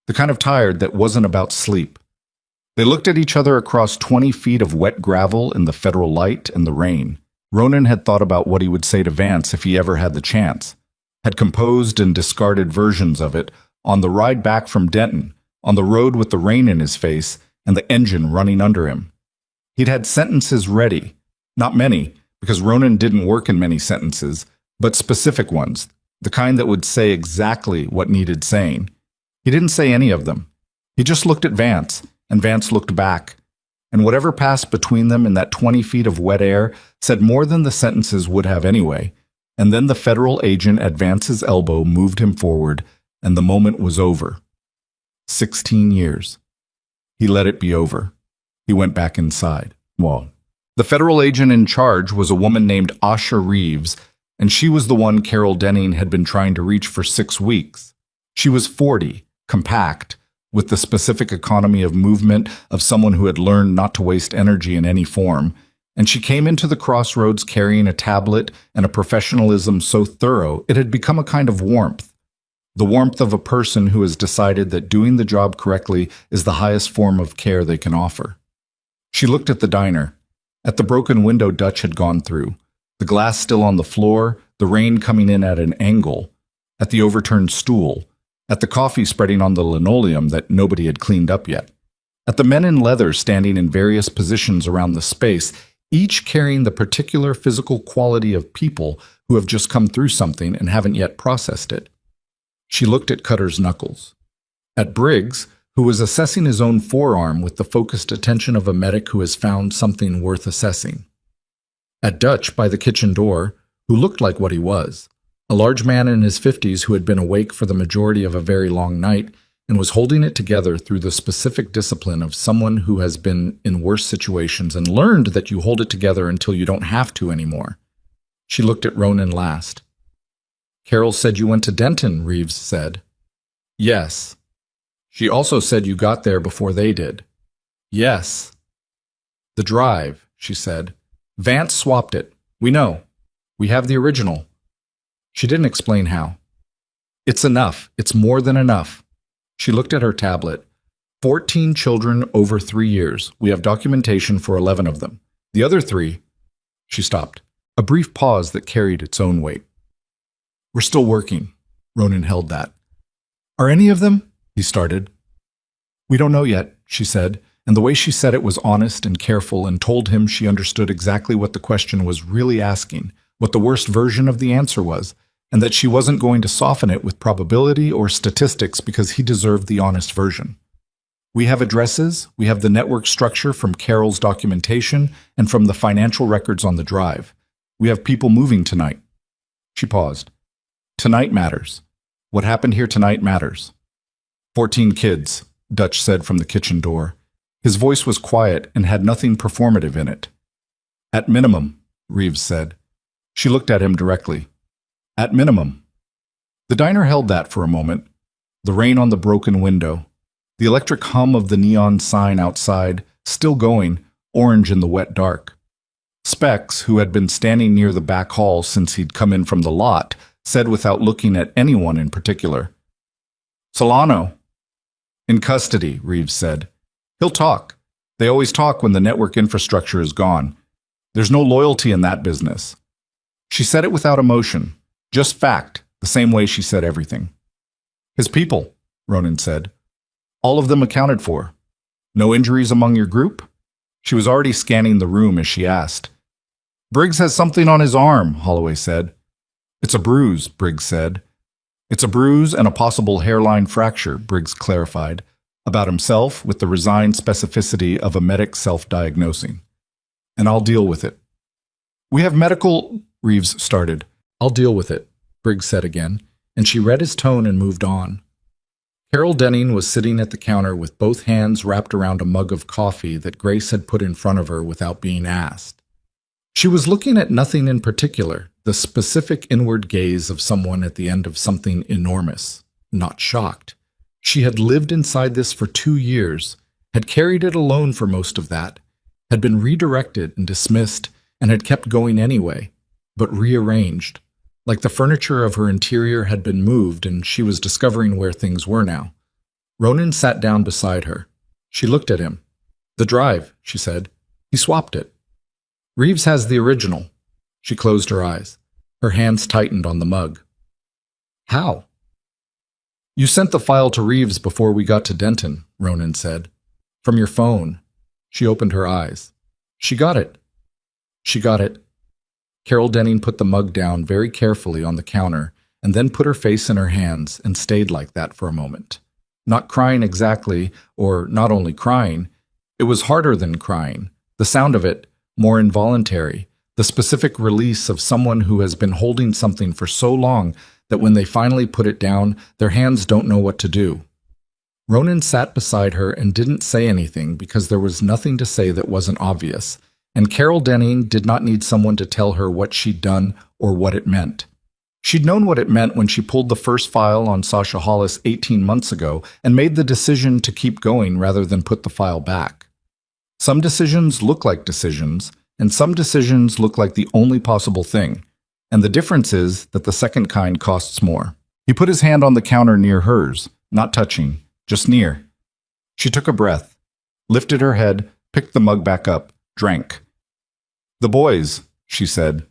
The kind of tired that wasn't about sleep. They looked at each other across 20 feet of wet gravel in the federal light and the rain. Ronan had thought about what he would say to Vance if he ever had the chance. Had composed and discarded versions of it on the ride back from Denton, on the road with the rain in his face and the engine running under him. He'd had sentences ready, not many, because Ronan didn't work in many sentences, but specific ones, the kind that would say exactly what needed saying. He didn't say any of them. He just looked at Vance, and Vance looked back, and whatever passed between them in that 20 feet of wet air said more than the sentences would have anyway. And then the federal agent at Vance's elbow moved him forward, and the moment was over. 16 years. He let it be over. He went back inside. Well, the federal agent in charge was a woman named Asha Reeves, and she was the one Carol Denning had been trying to reach for 6 weeks. She was 40, compact, with the specific economy of movement of someone who had learned not to waste energy in any form, and she came into the crossroads carrying a tablet and a professionalism so thorough it had become a kind of warmth. The warmth of a person who has decided that doing the job correctly is the highest form of care they can offer. She looked at the diner, at the broken window Dutch had gone through, the glass still on the floor, the rain coming in at an angle, at the overturned stool, at the coffee spreading on the linoleum that nobody had cleaned up yet, at the men in leather standing in various positions around the space, each carrying the particular physical quality of people who have just come through something and haven't yet processed it. She looked at Cutter's knuckles, at Briggs, who was assessing his own forearm with the focused attention of a medic who has found something worth assessing, at Dutch by the kitchen door, who looked like what he was, a large man in his 50s who had been awake for the majority of a very long night and was holding it together through the specific discipline of someone who has been in worse situations and learned that you hold it together until you don't have to anymore. She looked at Ronan last. Carol said you went to Denton, Reeves said. Yes. She also said you got there before they did. Yes. The drive, she said. Vance swapped it. We know. We have the original. She didn't explain how. It's enough. It's more than enough. She looked at her tablet. 14 children over 3 years. We have documentation for 11 of them. The other 3... She stopped. A brief pause that carried its own weight. We're still working. Ronan held that. Are any of them? He started. We don't know yet, she said, and the way she said it was honest and careful and told him she understood exactly what the question was really asking, what the worst version of the answer was, and that she wasn't going to soften it with probability or statistics because he deserved the honest version. We have addresses, we have the network structure from Carol's documentation and from the financial records on the drive. We have people moving tonight. She paused. Tonight matters. What happened here tonight matters. 14 kids, Dutch said from the kitchen door. His voice was quiet and had nothing performative in it. At minimum, Reeves said. She looked at him directly. At minimum. The diner held that for a moment. The rain on the broken window. The electric hum of the neon sign outside, still going, orange in the wet dark. Specs, who had been standing near the back hall since he'd come in from the lot, said without looking at anyone in particular. Solano. In custody, Reeves said. He'll talk. They always talk when the network infrastructure is gone. There's no loyalty in that business. She said it without emotion, just fact, the same way she said everything. His people, Ronan said. All of them accounted for. No injuries among your group? She was already scanning the room as she asked. Briggs has something on his arm, Holloway said. It's a bruise, Briggs said. It's a bruise and a possible hairline fracture, Briggs clarified, about himself with the resigned specificity of a medic self-diagnosing. And I'll deal with it. We have medical, Reeves started. I'll deal with it, Briggs said again, and she read his tone and moved on. Carol Denning was sitting at the counter with both hands wrapped around a mug of coffee that Grace had put in front of her without being asked. She was looking at nothing in particular, the specific inward gaze of someone at the end of something enormous, not shocked. She had lived inside this for 2 years, had carried it alone for most of that, had been redirected and dismissed, and had kept going anyway, but rearranged, like the furniture of her interior had been moved and she was discovering where things were now. Ronan sat down beside her. She looked at him. The drive, she said. He swapped it. Reeves has the original. She closed her eyes. Her hands tightened on the mug. How? You sent the file to Reeves before we got to Denton, Ronan said. From your phone. She opened her eyes. She got it. She got it. Carol Denning put the mug down very carefully on the counter and then put her face in her hands and stayed like that for a moment. Not crying exactly, or not only crying. It was harder than crying. The sound of it, more involuntary. The specific release of someone who has been holding something for so long that when they finally put it down, their hands don't know what to do. Ronan sat beside her and didn't say anything because there was nothing to say that wasn't obvious, and Carol Denning did not need someone to tell her what she'd done or what it meant. She'd known what it meant when she pulled the first file on Sasha Hollis 18 months ago and made the decision to keep going rather than put the file back. Some decisions look like decisions, and some decisions look like the only possible thing, and the difference is that the second kind costs more. He put his hand on the counter near hers, not touching, just near. She took a breath, lifted her head, picked the mug back up, drank. The boys, she said.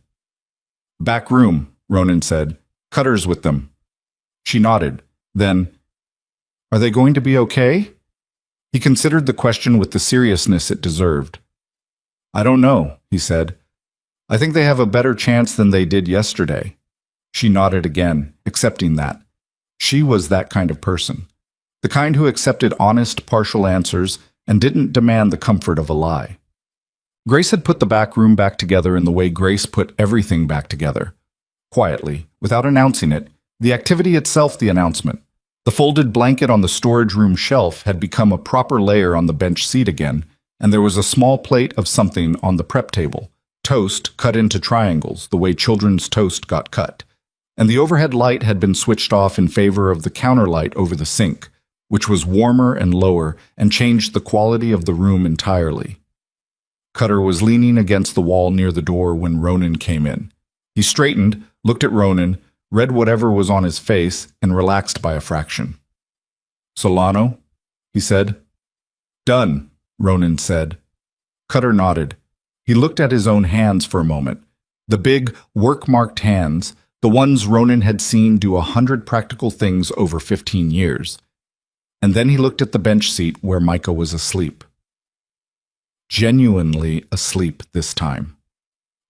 Back room, Ronan said. Cutter's with them. She nodded. Then, Are they going to be okay? He considered the question with the seriousness it deserved. I don't know, he said. I think they have a better chance than they did yesterday. She nodded again, accepting that. She was that kind of person. The kind who accepted honest, partial answers and didn't demand the comfort of a lie. Grace had put the back room back together in the way Grace put everything back together. Quietly, without announcing it, the activity itself the announcement. The folded blanket on the storage room shelf had become a proper layer on the bench seat again, and there was a small plate of something on the prep table, toast cut into triangles, the way children's toast got cut. And the overhead light had been switched off in favor of the counter light over the sink, which was warmer and lower and changed the quality of the room entirely. Cutter was leaning against the wall near the door when Ronan came in. He straightened, looked at Ronan, read whatever was on his face, and relaxed by a fraction. Solano? He said. Done, Ronan said. Cutter nodded. He looked at his own hands for a moment. The big, work-marked hands, the ones Ronan had seen do 100 practical things over 15 years. And then he looked at the bench seat where Micah was asleep. Genuinely asleep this time.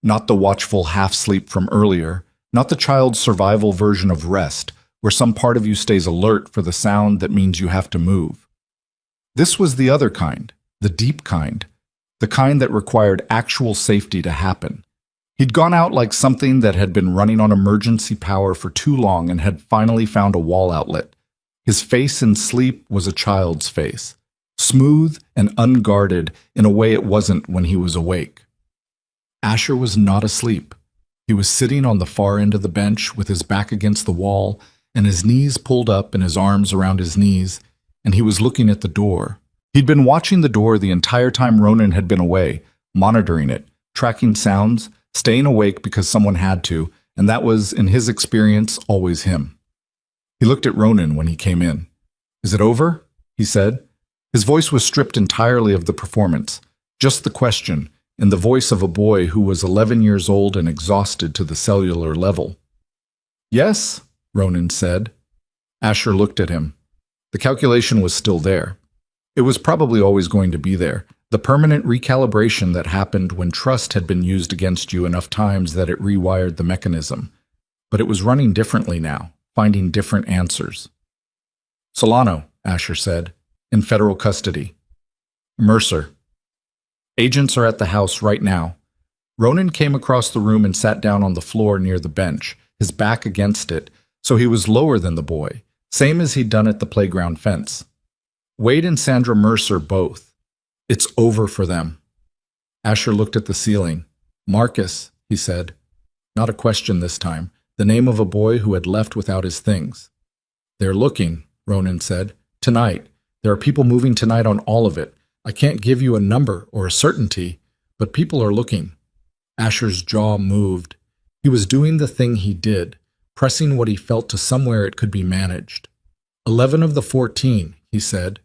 Not the watchful half-sleep from earlier, not the child's survival version of rest, where some part of you stays alert for the sound that means you have to move. This was the other kind, the deep kind, the kind that required actual safety to happen. He'd gone out like something that had been running on emergency power for too long and had finally found a wall outlet. His face in sleep was a child's face, smooth and unguarded in a way it wasn't when he was awake. Asher was not asleep. He was sitting on the far end of the bench with his back against the wall and his knees pulled up and his arms around his knees, and he was looking at the door. He'd been watching the door the entire time Ronan had been away, monitoring it, tracking sounds, staying awake because someone had to, and that was, in his experience, always him. He looked at Ronan when he came in. Is it over? He said. His voice was stripped entirely of the performance, just the question, in the voice of a boy who was 11 years old and exhausted to the cellular level. Yes, Ronan said. Asher looked at him. The calculation was still there. It was probably always going to be there, the permanent recalibration that happened when trust had been used against you enough times that it rewired the mechanism. But it was running differently now, finding different answers. Solano, Asher said, in federal custody. Mercer. Agents are at the house right now. Ronan came across the room and sat down on the floor near the bench, his back against it, so he was lower than the boy, same as he'd done at the playground fence. Wade and Sandra Mercer both. It's over for them. Asher looked at the ceiling. Marcus, he said. Not a question this time. The name of a boy who had left without his things. They're looking, Ronan said. Tonight. There are people moving tonight on all of it. I can't give you a number or a certainty, but people are looking. Asher's jaw moved. He was doing the thing he did, pressing what he felt to somewhere it could be managed. 11 of the 14, he said.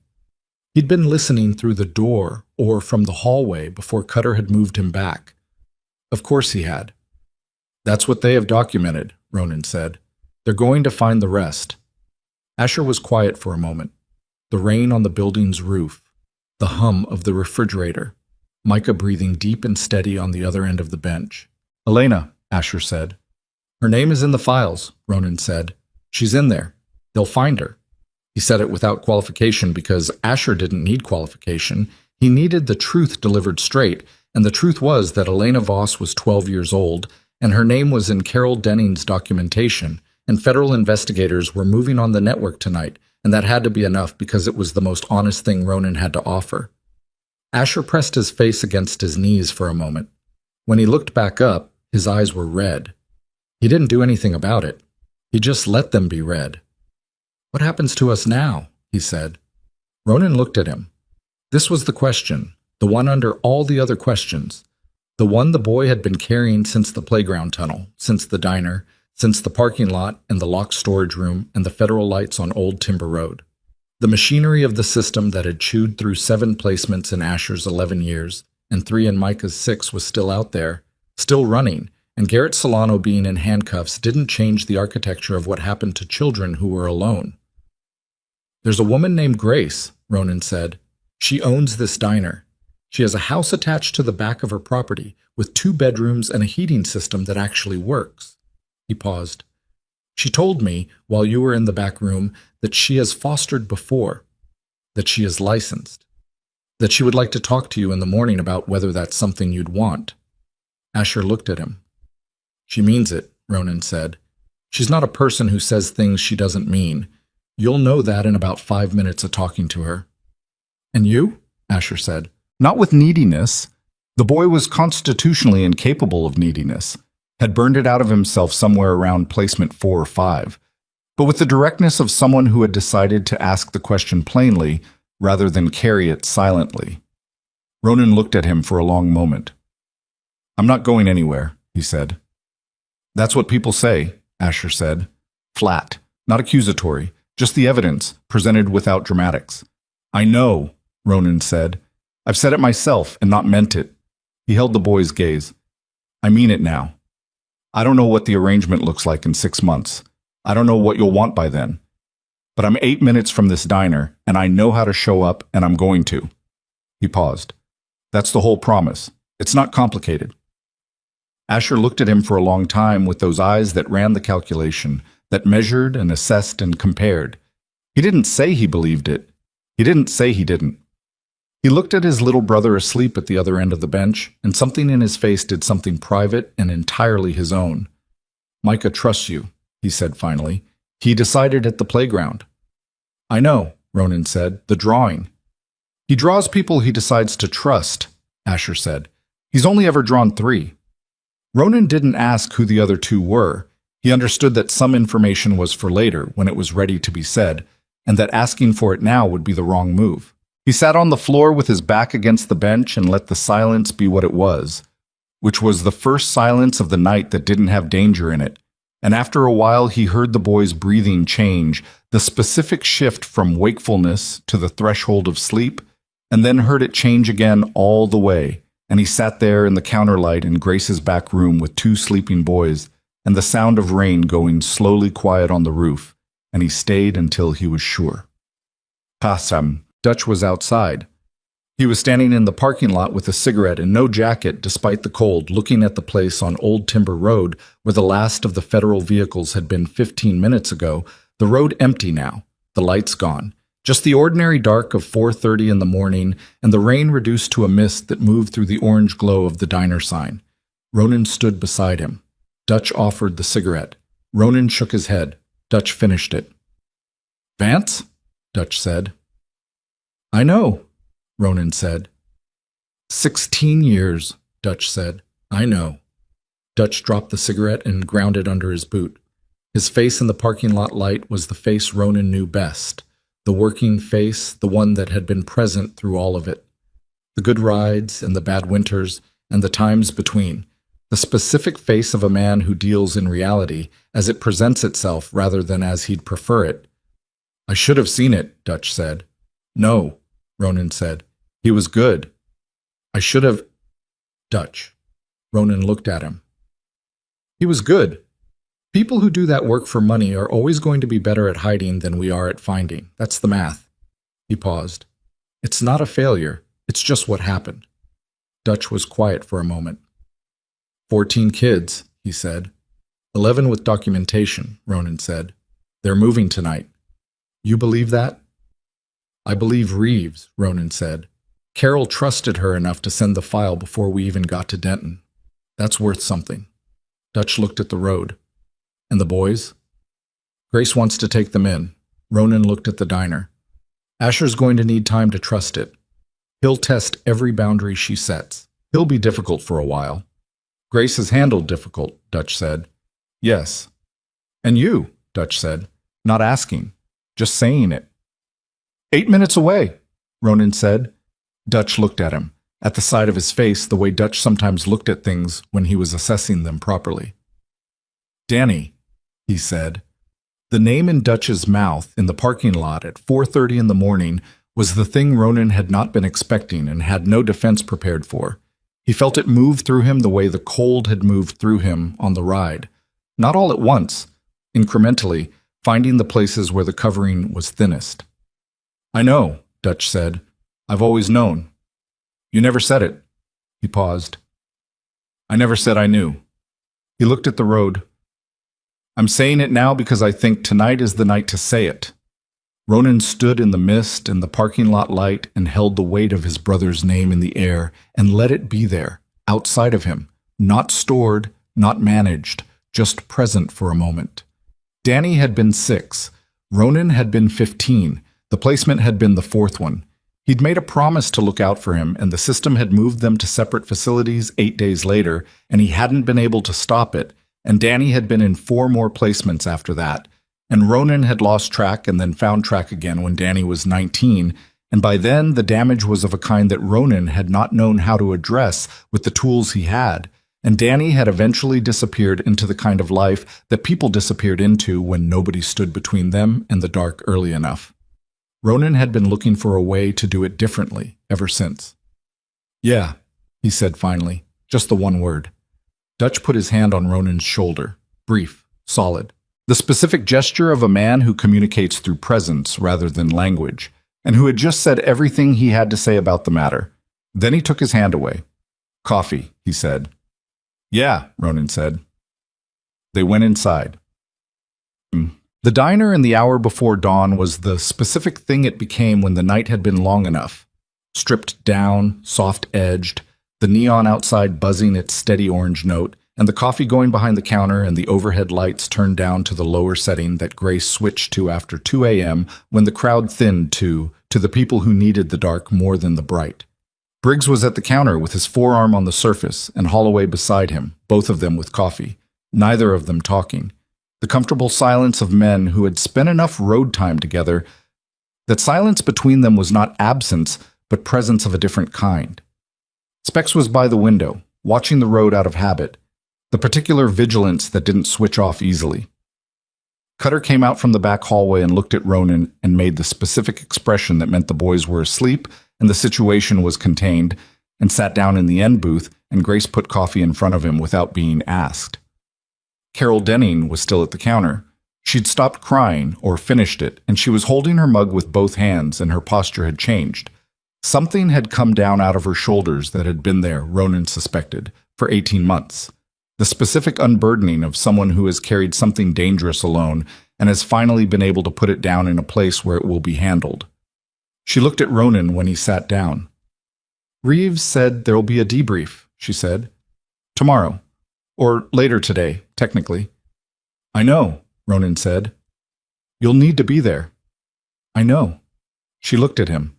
He'd been listening through the door or from the hallway before Cutter had moved him back. Of course he had. That's what they have documented, Ronan said. They're going to find the rest. Asher was quiet for a moment. The rain on the building's roof, the hum of the refrigerator, Micah breathing deep and steady on the other end of the bench. Elena, Asher said. Her name is in the files, Ronan said. She's in there. They'll find her. He said it without qualification because Asher didn't need qualification. He needed the truth delivered straight, and the truth was that Elena Voss was 12 years old, and her name was in Carol Denning's documentation, and federal investigators were moving on the network tonight, and that had to be enough because it was the most honest thing Ronan had to offer. Asher pressed his face against his knees for a moment. When he looked back up, his eyes were red. He didn't do anything about it. He just let them be red. What happens to us now? He said. Ronan looked at him. This was the question, the one under all the other questions, the one the boy had been carrying since the playground tunnel, since the diner, since the parking lot and the locked storage room and the federal lights on Old Timber Road. The machinery of the system that had chewed through 7 placements in Asher's 11 years and 3 in Micah's 6 was still out there, still running, and Garrett Solano being in handcuffs didn't change the architecture of what happened to children who were alone. There's a woman named Grace, Ronan said. She owns this diner. She has a house attached to the back of her property with 2 bedrooms and a heating system that actually works. He paused. She told me, while you were in the back room, that she has fostered before, that she is licensed, that she would like to talk to you in the morning about whether that's something you'd want. Asher looked at him. She means it, Ronan said. She's not a person who says things she doesn't mean. You'll know that in about 5 minutes of talking to her. And you? Asher said. Not with neediness. The boy was constitutionally incapable of neediness, had burned it out of himself somewhere around placement 4 or 5, but with the directness of someone who had decided to ask the question plainly rather than carry it silently. Ronan looked at him for a long moment. I'm not going anywhere, he said. That's what people say, Asher said. Flat, not accusatory, just the evidence, presented without dramatics. I know, Ronan said. I've said it myself and not meant it. He held the boy's gaze. I mean it now. I don't know what the arrangement looks like in 6 months. I don't know what you'll want by then. But I'm 8 minutes from this diner, and I know how to show up, and I'm going to. He paused. That's the whole promise. It's not complicated. Asher looked at him for a long time with those eyes that ran the calculation, that measured and assessed and compared. He didn't say he believed it. He didn't say he didn't. He looked at his little brother asleep at the other end of the bench, and something in his face did something private and entirely his own. Micah trusts you, he said finally. He decided at the playground. I know, Ronan said, the drawing. He draws people he decides to trust, Asher said. He's only ever drawn 3. Ronan didn't ask who the other 2 were. He understood that some information was for later, when it was ready to be said, and that asking for it now would be the wrong move. He sat on the floor with his back against the bench and let the silence be what it was, which was the first silence of the night that didn't have danger in it. And after a while he heard the boy's breathing change, the specific shift from wakefulness to the threshold of sleep, and then heard it change again all the way, and he sat there in the counterlight in Grace's back room with 2 sleeping boys, and the sound of rain going slowly quiet on the roof, and he stayed until he was sure. Passam. Dutch was outside. He was standing in the parking lot with a cigarette and no jacket despite the cold, looking at the place on Old Timber Road where the last of the federal vehicles had been 15 minutes ago, the road empty now, the lights gone, just the ordinary dark of 4:30 in the morning and the rain reduced to a mist that moved through the orange glow of the diner sign. Ronan stood beside him. Dutch offered the cigarette. Ronan shook his head. Dutch finished it. Vance? Dutch said. I know, Ronan said. 16 years, Dutch said. I know. Dutch dropped the cigarette and ground it under his boot. His face in the parking lot light was the face Ronan knew best, the working face, the one that had been present through all of it. The good rides and the bad winters and the times between. The specific face of a man who deals in reality as it presents itself rather than as he'd prefer it. I should have seen it, Dutch said. No, Ronan said. He was good. I should have... Dutch. Ronan looked at him. He was good. People who do that work for money are always going to be better at hiding than we are at finding. That's the math. He paused. It's not a failure. It's just what happened. Dutch was quiet for a moment. 14 kids, he said. 11 with documentation, Ronan said. They're moving tonight. You believe that? I believe Reeves, Ronan said. Carol trusted her enough to send the file before we even got to Denton. That's worth something. Dutch looked at the road. And the boys? Grace wants to take them in. Ronan looked at the diner. Asher's going to need time to trust it. He'll test every boundary she sets. He'll be difficult for a while. Grace has handled difficult, Dutch said. Yes. And you, Dutch said. Not asking. Just saying it. 8 minutes away, Ronan said. Dutch looked at him, at the side of his face the way Dutch sometimes looked at things when he was assessing them properly. Danny, he said. The name in Dutch's mouth in the parking lot at 4:30 in the morning was the thing Ronan had not been expecting and had no defense prepared for. He felt it move through him the way the cold had moved through him on the ride. Not all at once, incrementally, finding the places where the covering was thinnest. I know, Dutch said. I've always known. You never said it. He paused. I never said I knew. He looked at the road. I'm saying it now because I think tonight is the night to say it. Ronan stood in the mist and the parking lot light and held the weight of his brother's name in the air and let it be there, outside of him, not stored, not managed, just present for a moment. Danny had been 6. Ronan had been 15. The placement had been the 4th one. He'd made a promise to look out for him, and the system had moved them to separate facilities 8 days later, and he hadn't been able to stop it, and Danny had been in 4 more placements after that, and Ronan had lost track and then found track again when Danny was 19, and by then the damage was of a kind that Ronan had not known how to address with the tools he had, and Danny had eventually disappeared into the kind of life that people disappeared into when nobody stood between them and the dark early enough. Ronan had been looking for a way to do it differently ever since. Yeah, he said finally, just the one word. Dutch put his hand on Ronan's shoulder, brief, solid. The specific gesture of a man who communicates through presence rather than language, and who had just said everything he had to say about the matter. Then he took his hand away. Coffee, he said. Yeah, Ronan said. They went inside. The diner in the hour before dawn was the specific thing it became when the night had been long enough. Stripped down, soft-edged, the neon outside buzzing its steady orange note, and the coffee going behind the counter and the overhead lights turned down to the lower setting that Grace switched to after 2 a.m. when the crowd thinned to the people who needed the dark more than the bright. Briggs was at the counter with his forearm on the surface and Holloway beside him, both of them with coffee, neither of them talking. The comfortable silence of men who had spent enough road time together that silence between them was not absence, but presence of a different kind. Specs was by the window, watching the road out of habit, the particular vigilance that didn't switch off easily. Cutter came out from the back hallway and looked at Ronan and made the specific expression that meant the boys were asleep and the situation was contained, and sat down in the end booth, and Grace put coffee in front of him without being asked. Carol Denning was still at the counter. She'd stopped crying, or finished it, and she was holding her mug with both hands, and her posture had changed. Something had come down out of her shoulders that had been there, Ronan suspected, for 18 months. The specific unburdening of someone who has carried something dangerous alone and has finally been able to put it down in a place where it will be handled. She looked at Ronan when he sat down. Reeves said there'll be a debrief, she said. Tomorrow. Or later today, technically. I know, Ronan said. You'll need to be there. I know. She looked at him.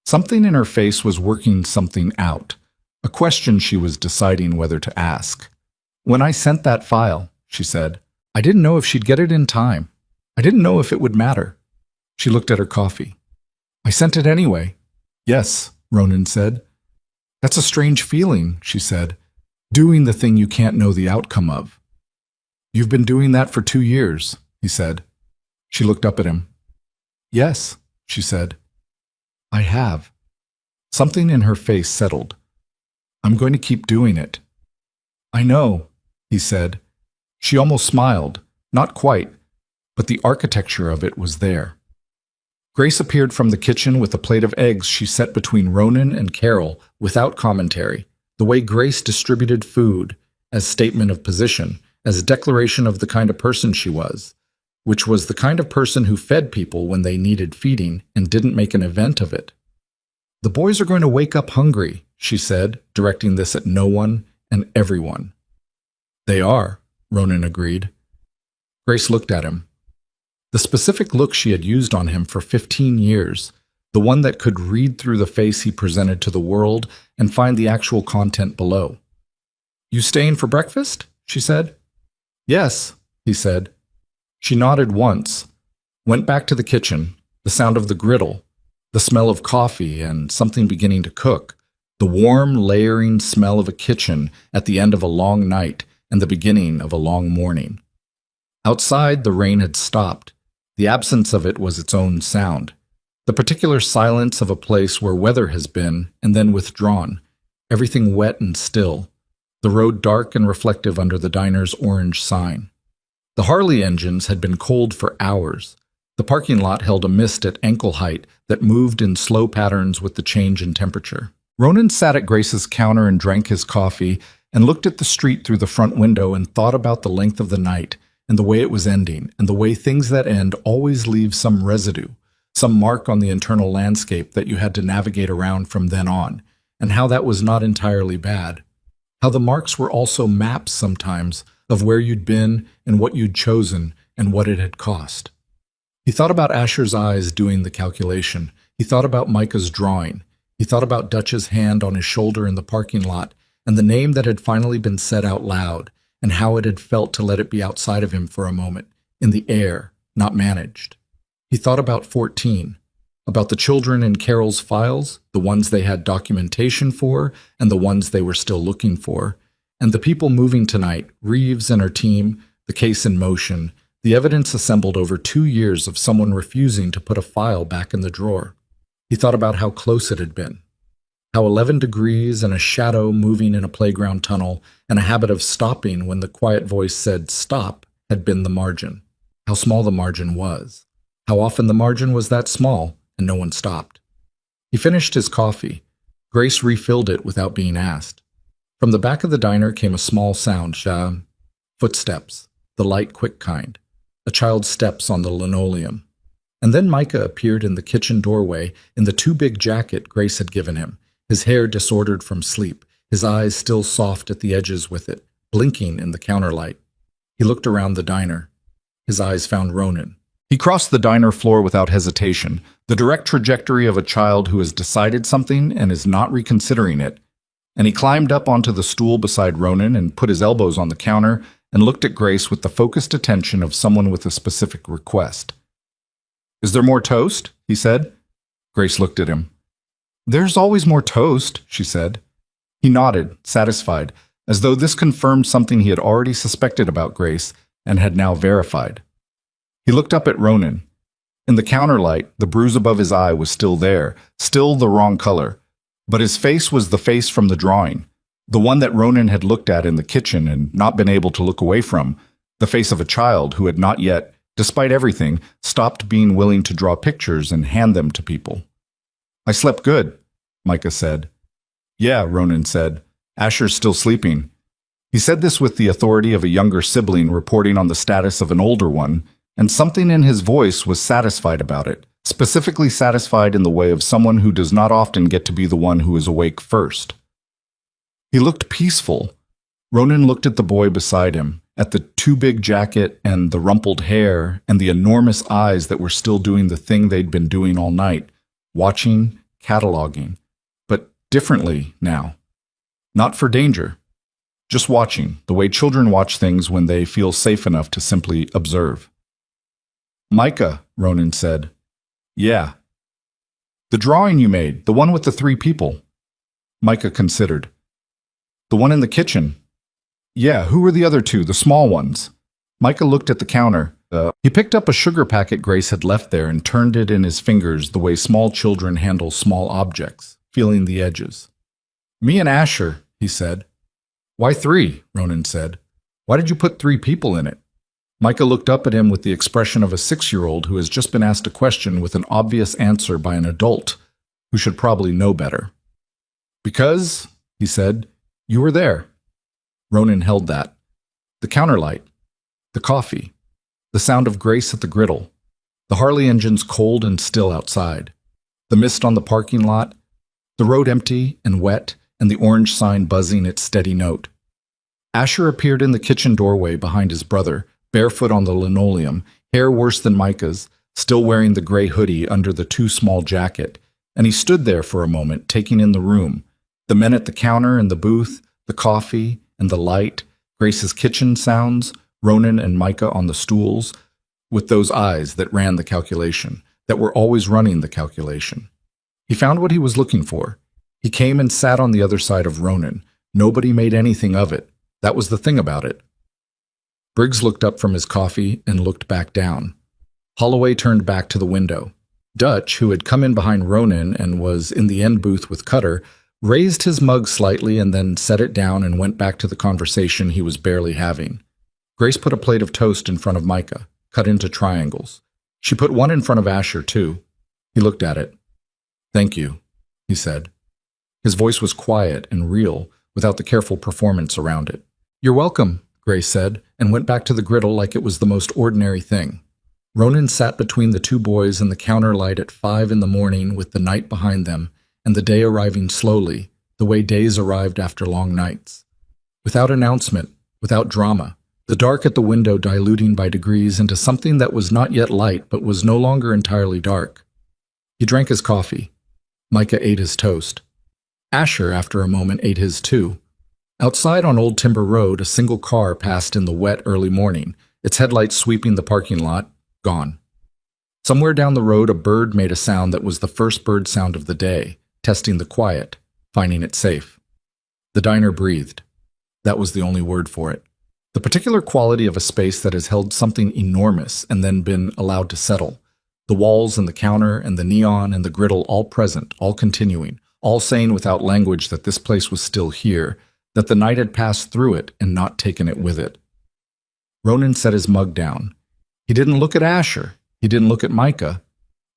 Something in her face was working something out, a question she was deciding whether to ask. When I sent that file, she said, I didn't know if she'd get it in time. I didn't know if it would matter. She looked at her coffee. I sent it anyway. Yes, Ronan said. That's a strange feeling, she said. Doing the thing you can't know the outcome of. You've been doing that for 2 years, he said. She looked up at him. Yes, she said. I have. Something in her face settled. I'm going to keep doing it. I know, he said. She almost smiled, not quite, but the architecture of it was there. Grace appeared from the kitchen with a plate of eggs she set between Ronan and Carol without commentary, the way Grace distributed food, as statement of position, as a declaration of the kind of person she was, which was the kind of person who fed people when they needed feeding and didn't make an event of it. The boys are going to wake up hungry, she said, directing this at no one and everyone. They are, Ronan agreed. Grace looked at him. The specific look she had used on him for 15 years, the one that could read through the face he presented to the world and find the actual content below. You staying for breakfast? She said. Yes, he said. She nodded once, went back to the kitchen, the sound of the griddle, the smell of coffee and something beginning to cook, the warm, layering smell of a kitchen at the end of a long night and the beginning of a long morning. Outside, the rain had stopped. The absence of it was its own sound, the particular silence of a place where weather has been and then withdrawn, everything wet and still, the road dark and reflective under the diner's orange sign. The Harley engines had been cold for hours. The parking lot held a mist at ankle height that moved in slow patterns with the change in temperature. Ronan sat at Grace's counter and drank his coffee and looked at the street through the front window and thought about the length of the night and the way it was ending and the way things that end always leave some residue, some mark on the internal landscape that you had to navigate around from then on, and how that was not entirely bad. How the marks were also maps sometimes of where you'd been and what you'd chosen and what it had cost. He thought about Asher's eyes doing the calculation. He thought about Micah's drawing. He thought about Dutch's hand on his shoulder in the parking lot and the name that had finally been said out loud and how it had felt to let it be outside of him for a moment, in the air, not managed. He thought about 14, about the children in Carol's files, the ones they had documentation for and the ones they were still looking for, and the people moving tonight, Reeves and her team, the case in motion, the evidence assembled over 2 years of someone refusing to put a file back in the drawer. He thought about how close it had been. How 11 degrees and a shadow moving in a playground tunnel and a habit of stopping when the quiet voice said stop had been the margin. How small the margin was. How often the margin was that small and no one stopped. He finished his coffee. Grace refilled it without being asked. From the back of the diner came a small sound, footsteps, the light, quick kind. A child's steps on the linoleum. And then Micah appeared in the kitchen doorway in the too big jacket Grace had given him, his hair disordered from sleep, his eyes still soft at the edges with it, blinking in the counterlight. He looked around the diner. His eyes found Ronan. He crossed the diner floor without hesitation, the direct trajectory of a child who has decided something and is not reconsidering it. And he climbed up onto the stool beside Ronan and put his elbows on the counter and looked at Grace with the focused attention of someone with a specific request. "Is there more toast?" he said. Grace looked at him. "There's always more toast," she said. He nodded, satisfied, as though this confirmed something he had already suspected about Grace and had now verified. He looked up at Ronan. In the counterlight, the bruise above his eye was still there, still the wrong color, but his face was the face from the drawing, the one that Ronan had looked at in the kitchen and not been able to look away from, the face of a child who had not yet, despite everything, stopped being willing to draw pictures and hand them to people. "I slept good," Micah said. "Yeah," Ronan said. "Asher's still sleeping." He said this with the authority of a younger sibling reporting on the status of an older one, and something in his voice was satisfied about it, specifically satisfied in the way of someone who does not often get to be the one who is awake first. He looked peaceful. Ronan looked at the boy beside him, at the too big jacket and the rumpled hair and the enormous eyes that were still doing the thing they'd been doing all night, watching, cataloging, but differently now. Not for danger, just watching, the way children watch things when they feel safe enough to simply observe. "Micah," Ronan said. "Yeah." "The drawing you made, the one with the 3 people." Micah considered. "The one in the kitchen." "Yeah, who were the other 2, the small ones?" Micah looked at the counter. He picked up a sugar packet Grace had left there and turned it in his fingers the way small children handle small objects, feeling the edges. "Me and Asher," he said. "Why 3?" Ronan said. "Why did you put 3 people in it?" Micah looked up at him with the expression of a 6-year-old who has just been asked a question with an obvious answer by an adult who should probably know better. "Because," he said, "you were there." Ronan held that. The counterlight, the coffee, the sound of Grace at the griddle, the Harley engines cold and still outside, the mist on the parking lot, the road empty and wet, and the orange sign buzzing its steady note. Asher appeared in the kitchen doorway behind his brother, barefoot on the linoleum, hair worse than Micah's, still wearing the gray hoodie under the too small jacket, and he stood there for a moment, taking in the room, the men at the counter and the booth, the coffee and the light, Grace's kitchen sounds, Ronan and Micah on the stools, with those eyes that ran the calculation, that were always running the calculation. He found what he was looking for. He came and sat on the other side of Ronan. Nobody made anything of it. That was the thing about it. Briggs looked up from his coffee and looked back down. Holloway turned back to the window. Dutch, who had come in behind Ronan and was in the end booth with Cutter, raised his mug slightly and then set it down and went back to the conversation he was barely having. Grace put a plate of toast in front of Micah, cut into triangles. She put one in front of Asher, too. He looked at it. "Thank you," he said. His voice was quiet and real, without the careful performance around it. "You're welcome," Grace said, and went back to the griddle like it was the most ordinary thing. Ronan sat between the two boys and the counter light at 5 in the morning with the night behind them and the day arriving slowly, the way days arrived after long nights. Without announcement, without drama, the dark at the window diluting by degrees into something that was not yet light but was no longer entirely dark. He drank his coffee. Micah ate his toast. Asher, after a moment, ate his too. Outside on Old Timber Road, a single car passed in the wet early morning, its headlights sweeping the parking lot, gone. Somewhere down the road, a bird made a sound that was the first bird sound of the day, testing the quiet, finding it safe. The diner breathed. That was the only word for it. The particular quality of a space that has held something enormous and then been allowed to settle. The walls and the counter and the neon and the griddle all present, all continuing, all saying without language that this place was still here, that the night had passed through it and not taken it with it. Ronan set his mug down. He didn't look at Asher. He didn't look at Micah.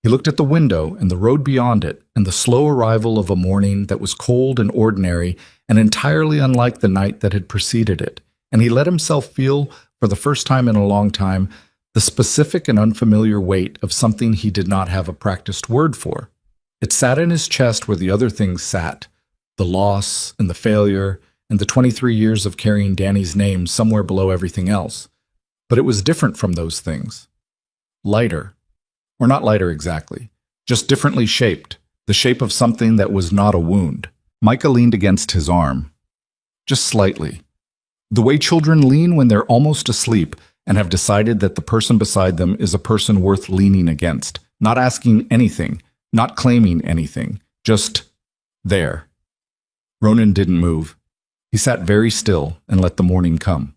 He looked at the window and the road beyond it and the slow arrival of a morning that was cold and ordinary and entirely unlike the night that had preceded it, and he let himself feel, for the first time in a long time, the specific and unfamiliar weight of something he did not have a practiced word for. It sat in his chest where the other things sat, the loss and the failure and the 23 years of carrying Danny's name somewhere below everything else. But it was different from those things. Lighter. Or not lighter exactly, just differently shaped, the shape of something that was not a wound. Micah leaned against his arm. Just slightly. The way children lean when they're almost asleep and have decided that the person beside them is a person worth leaning against, not asking anything, not claiming anything, just there. Ronan didn't move. He sat very still and let the morning come.